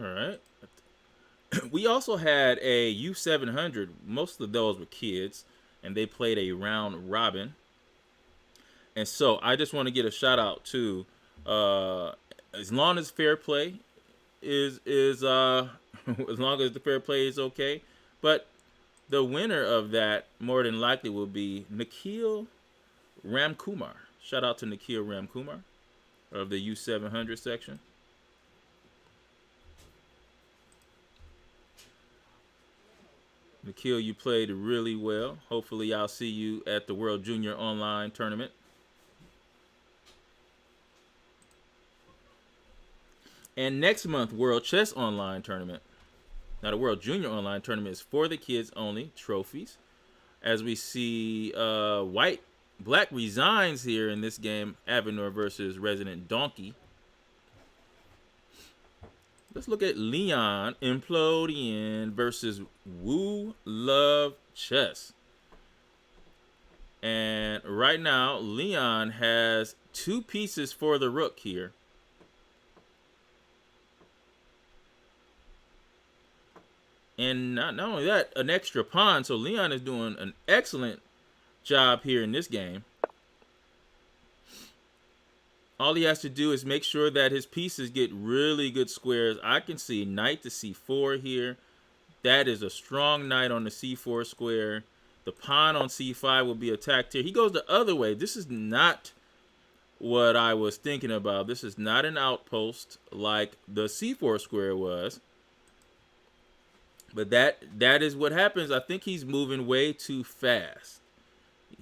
All right. We also had a U700. Most of those were kids, and they played a round robin. And so I just want to get a shout out to as long as fair play is as long as the fair play is okay. But the winner of that more than likely will be Nikhil Ramkumar. Shout out to Nikhil Ramkumar of the U700 section. Nikhil, you played really well. Hopefully I'll see you at the World Junior Online Tournament. And next month, World Chess Online Tournament. Now, the World Junior Online Tournament is for the kids only, trophies. As we see Black resigns here in this game, Avenor versus Resident Donkey. Let's look at Leon Implodian versus Woo Love Chess. And right now, Leon has 2 pieces for the rook here. And not only that, an extra pawn. So Leon is doing an excellent job here in this game. All he has to do is make sure that his pieces get really good squares. I can see knight to c4 here. That is a strong knight on the c4 square. The pawn on c5 will be attacked here. He goes the other way. This is not what I was thinking about. This is not an outpost like the c4 square was. But that is what happens. I think he's moving way too fast.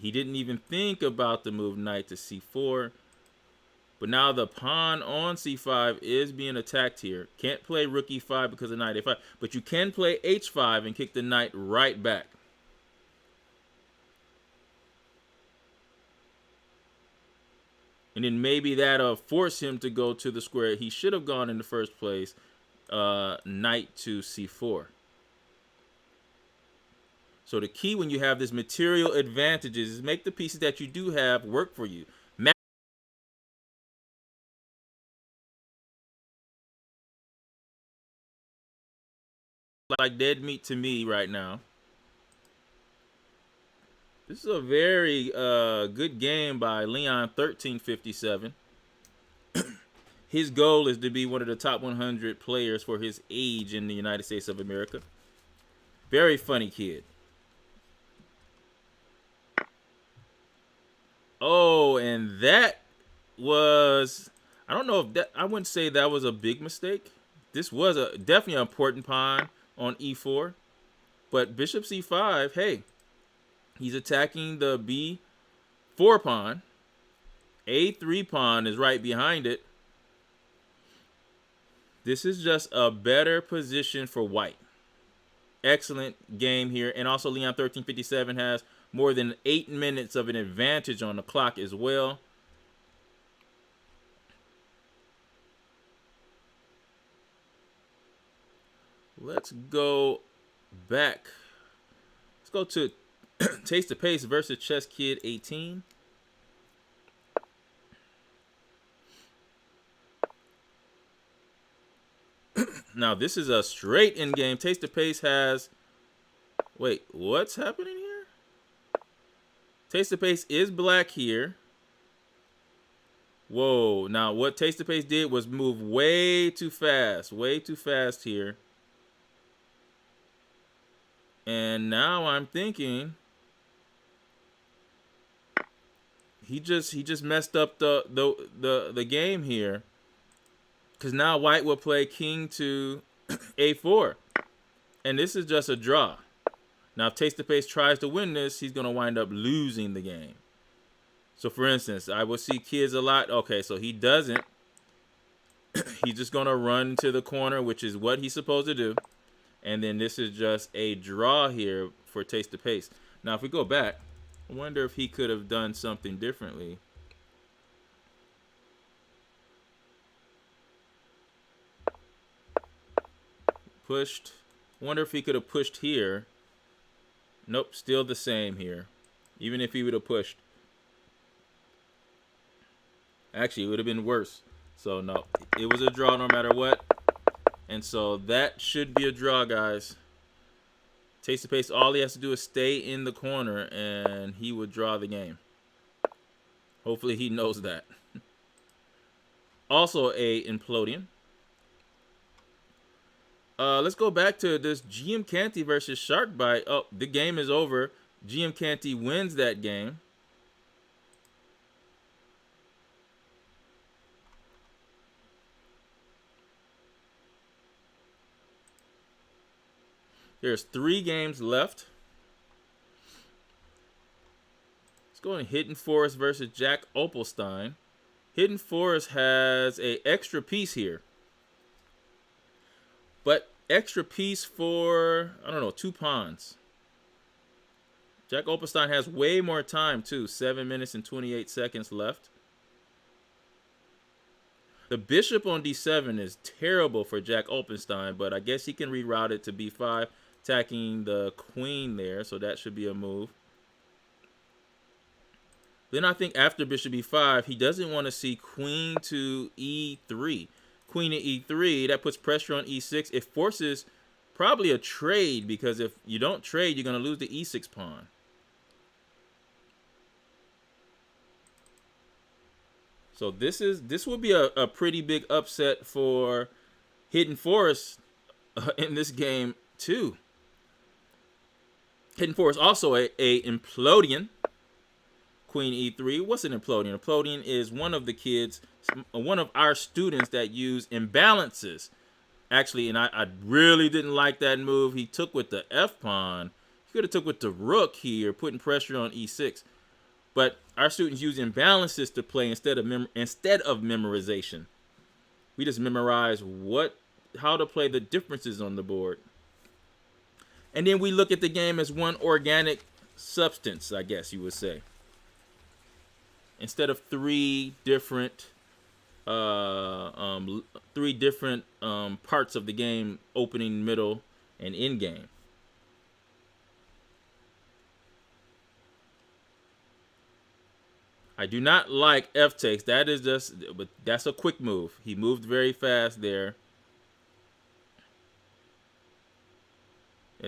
He didn't even think about the move knight to c4. But now the pawn on c5 is being attacked here. Can't play rook e5 because of knight a5. But you can play h5 and kick the knight right back. And then maybe that'll force him to go to the square he should have gone in the first place. Knight to c4. So the key when you have this material advantages is make the pieces that you do have work for you. Like dead meat to me right now. This is a very good game by Leon 1357. His goal is to be one of the top 100 players for his age in the United States of America. Very funny kid. Oh, and that was, I don't know if that, I wouldn't say that was a big mistake. This was definitely an important pawn on e4. But bishop c5, hey, he's attacking the b4 pawn. a3 pawn is right behind it. This is just a better position for white. Excellent game here. And also Leon 1357 has more than 8 minutes of an advantage on the clock as well. Let's go back. Let's go to Taste the Pace versus Chess Kid 18. Now this is a straight in game. Taste the Pace has, wait, what's happening here? Taste the Pace is black here. Whoa, now what Taste the Pace did was move way too fast here. And now I'm thinking he just messed up the game here. Because now white will play king to a4. And this is just a draw. Now if Taste the Pace tries to win this, he's going to wind up losing the game. So for instance, I will see kids a lot. Okay, so he doesn't. He's just going to run to the corner, which is what he's supposed to do. And then this is just a draw here for Taste the Pace. Now if we go back, I wonder if he could have done something differently. Pushed. Wonder if he could have pushed here. Nope, still the same here. Even if he would have pushed. Actually, it would have been worse. So no, it was a draw no matter what. And so that should be a draw, guys. Taste the Pace, all he has to do is stay in the corner and he would draw the game. Hopefully he knows that. Also a implodian. Let's go back to this GM Canty versus Sharkbite. Oh, the game is over. GM Canty wins that game. There's 3 games left. Let's go in Hidden Forest versus Jack Opelstein. Hidden Forest has an extra piece here. But extra piece for, I don't know, 2 pawns. Jack Opelstein has way more time too. 7 minutes and 28 seconds left. The bishop on d7 is terrible for Jack Opelstein, but I guess he can reroute it to b5, attacking the queen there, so that should be a move. Then I think after bishop e5, he doesn't want to see queen to e3. Queen to e3, that puts pressure on e6. It forces probably a trade, because if you don't trade, you're going to lose the e6 pawn. So this would be a pretty big upset for Hidden Forest in this game too. Hidden Forest also a implodian. Queen e3. What's an implodian? Implodian is one of the kids, one of our students that use imbalances. Actually, and I really didn't like that move he took with the f pawn. He could have took with the rook here, putting pressure on e6. But our students use imbalances to play instead of memorization. We just memorize how to play the differences on the board. And then we look at the game as one organic substance, I guess you would say. Instead of three different parts of the game: opening, middle, and end game. I do not like f takes. That is but that's a quick move. He moved very fast there.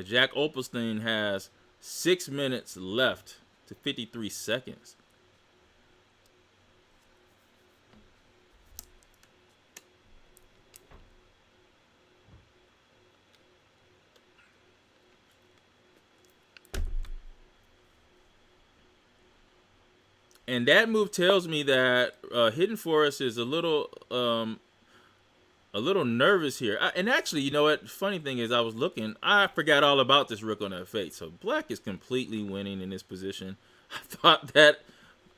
Jack Opelstein has 6 minutes left to 53 seconds. And that move tells me that Hidden Forest is a little nervous here. And actually, you know what? Funny thing is, I was looking. I forgot all about this rook on f8. So black is completely winning in this position. I thought that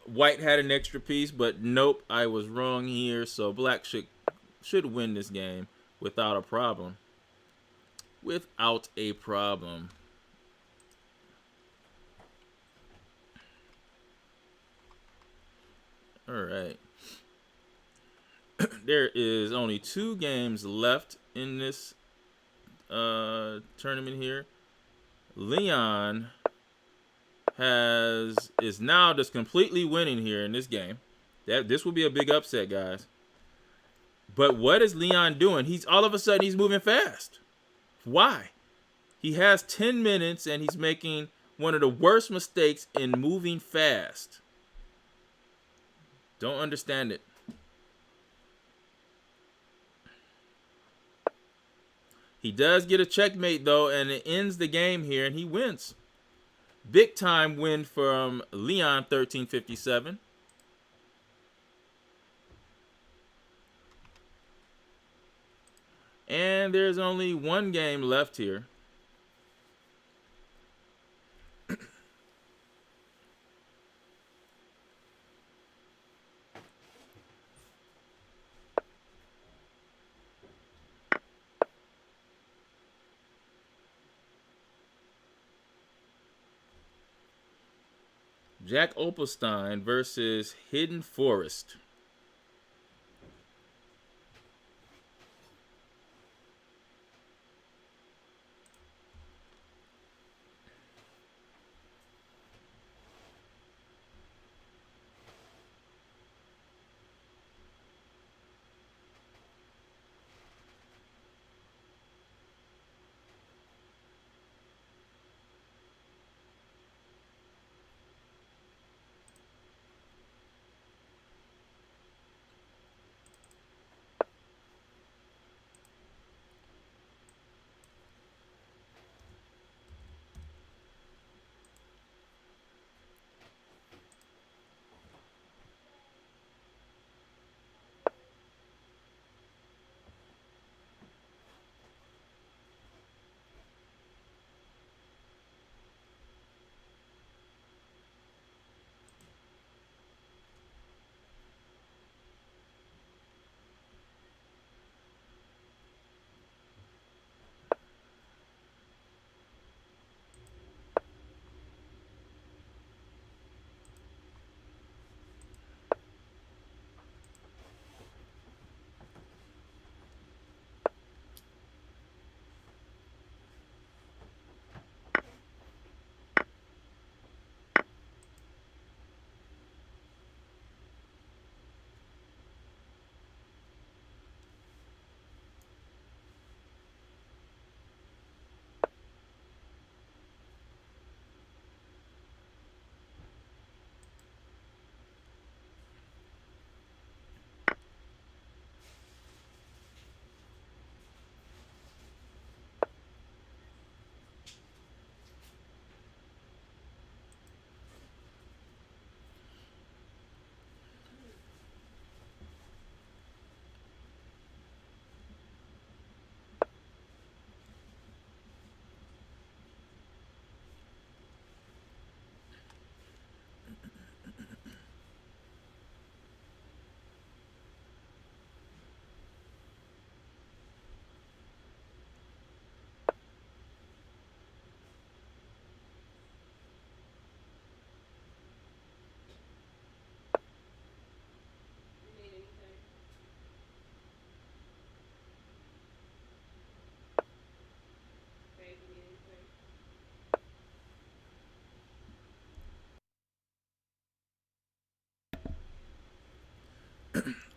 white had an extra piece, but nope, I was wrong here. So black should win this game without a problem. Without a problem. All right. There is only 2 games left in this tournament here. Leon is now just completely winning here in this game. This will be a big upset, guys. But what is Leon doing? All of a sudden he's moving fast. Why? He has 10 minutes and he's making one of the worst mistakes in moving fast. Don't understand it. He does get a checkmate though, and it ends the game here, and he wins. Big time win from Leon, 1357. And there's only 1 game left here. Jack Opelstein versus Hidden Forest.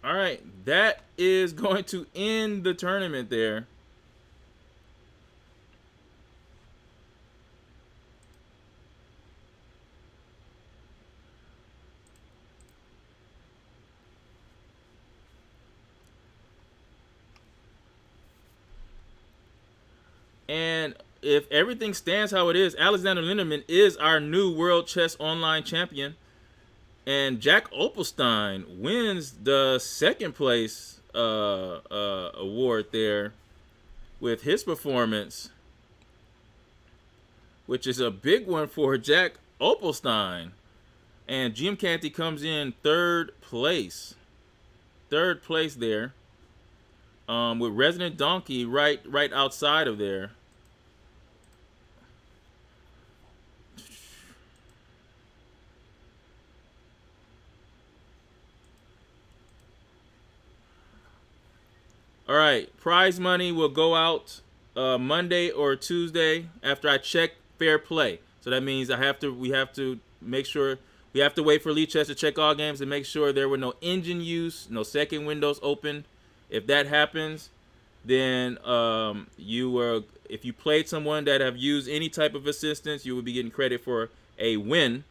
All right, that is going to end the tournament there. And if everything stands how it is, Alexander Linderman is our new World Chess Online champion. And Jack Opelstein wins the second place award there with his performance, which is a big one for Jack Opelstein. And Jim Canty comes in third place. Third place there. With Resident Donkey right outside of there. All right, prize money will go out Monday or Tuesday after I check fair play. So that means we have to make sure we have to wait for Lee Chess to check all games and make sure there were no engine use, no second windows open. If that happens, then if you played someone that have used any type of assistance, you will be getting credit for a win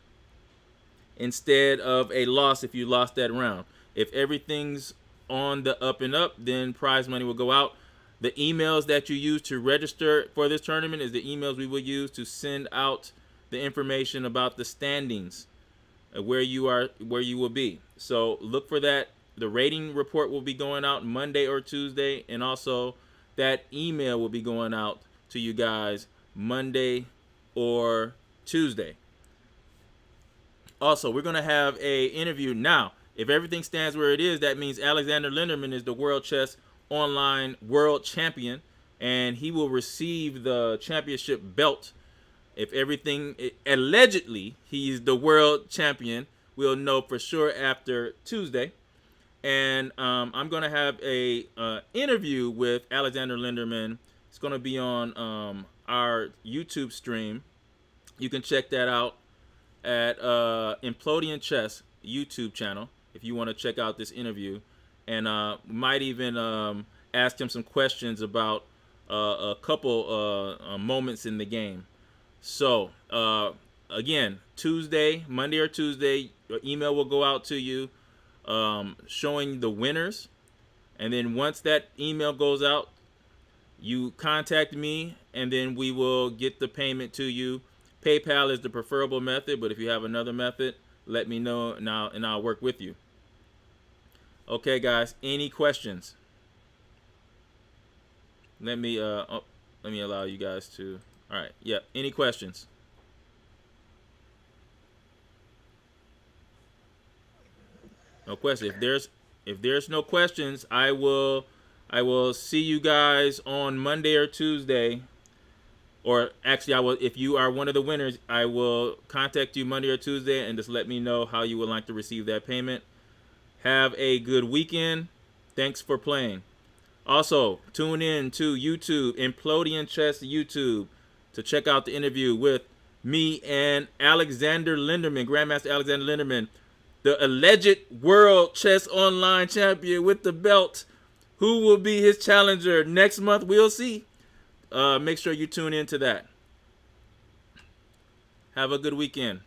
instead of a loss if you lost that round. If everything's on the up and up, then prize money will go out. The emails that you use to register for this tournament is the emails we will use to send out the information about the standings, where you will be. So look for that. The rating report will be going out Monday or Tuesday, and also that email will be going out to you guys Monday or Tuesday. Also, we're going to have a interview now. If everything stands where it is, that means Alexander Linderman is the World Chess Online World Champion, and he will receive the championship belt. If everything, allegedly, he's the world champion, we'll know for sure after Tuesday. And I'm going to have a interview with Alexander Linderman. It's going to be on our YouTube stream. You can check that out at Implodian Chess YouTube channel if you want to check out this interview, and might even ask him some questions about a couple moments in the game. So again, Monday or Tuesday, your email will go out to you showing the winners, and then once that email goes out, you contact me, and then we will get the payment to you. PayPal is the preferable method, but if you have another method, let me know now, and I'll work with you. Okay, guys, any questions? Let me allow you guys to. All right, yeah. Any questions? No question. If there's no questions, I will see you guys on Monday or Tuesday. Or actually, I will. If you are one of the winners, I will contact you Monday or Tuesday and just let me know how you would like to receive that payment. Have a good weekend. Thanks for playing. Also, tune in to YouTube, Implodian Chess YouTube, to check out the interview with me and Alexander Linderman, Grandmaster Alexander Linderman, the alleged World Chess Online champion with the belt. Who will be his challenger next month? We'll see. Make sure you tune into that. Have a good weekend.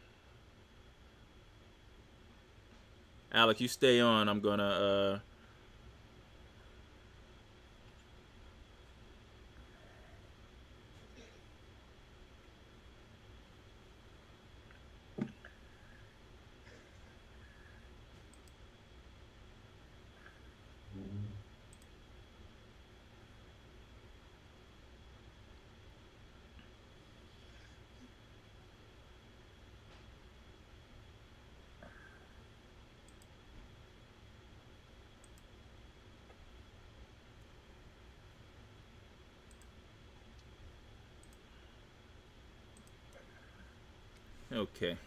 Alex, you stay on. I'm gonna okay.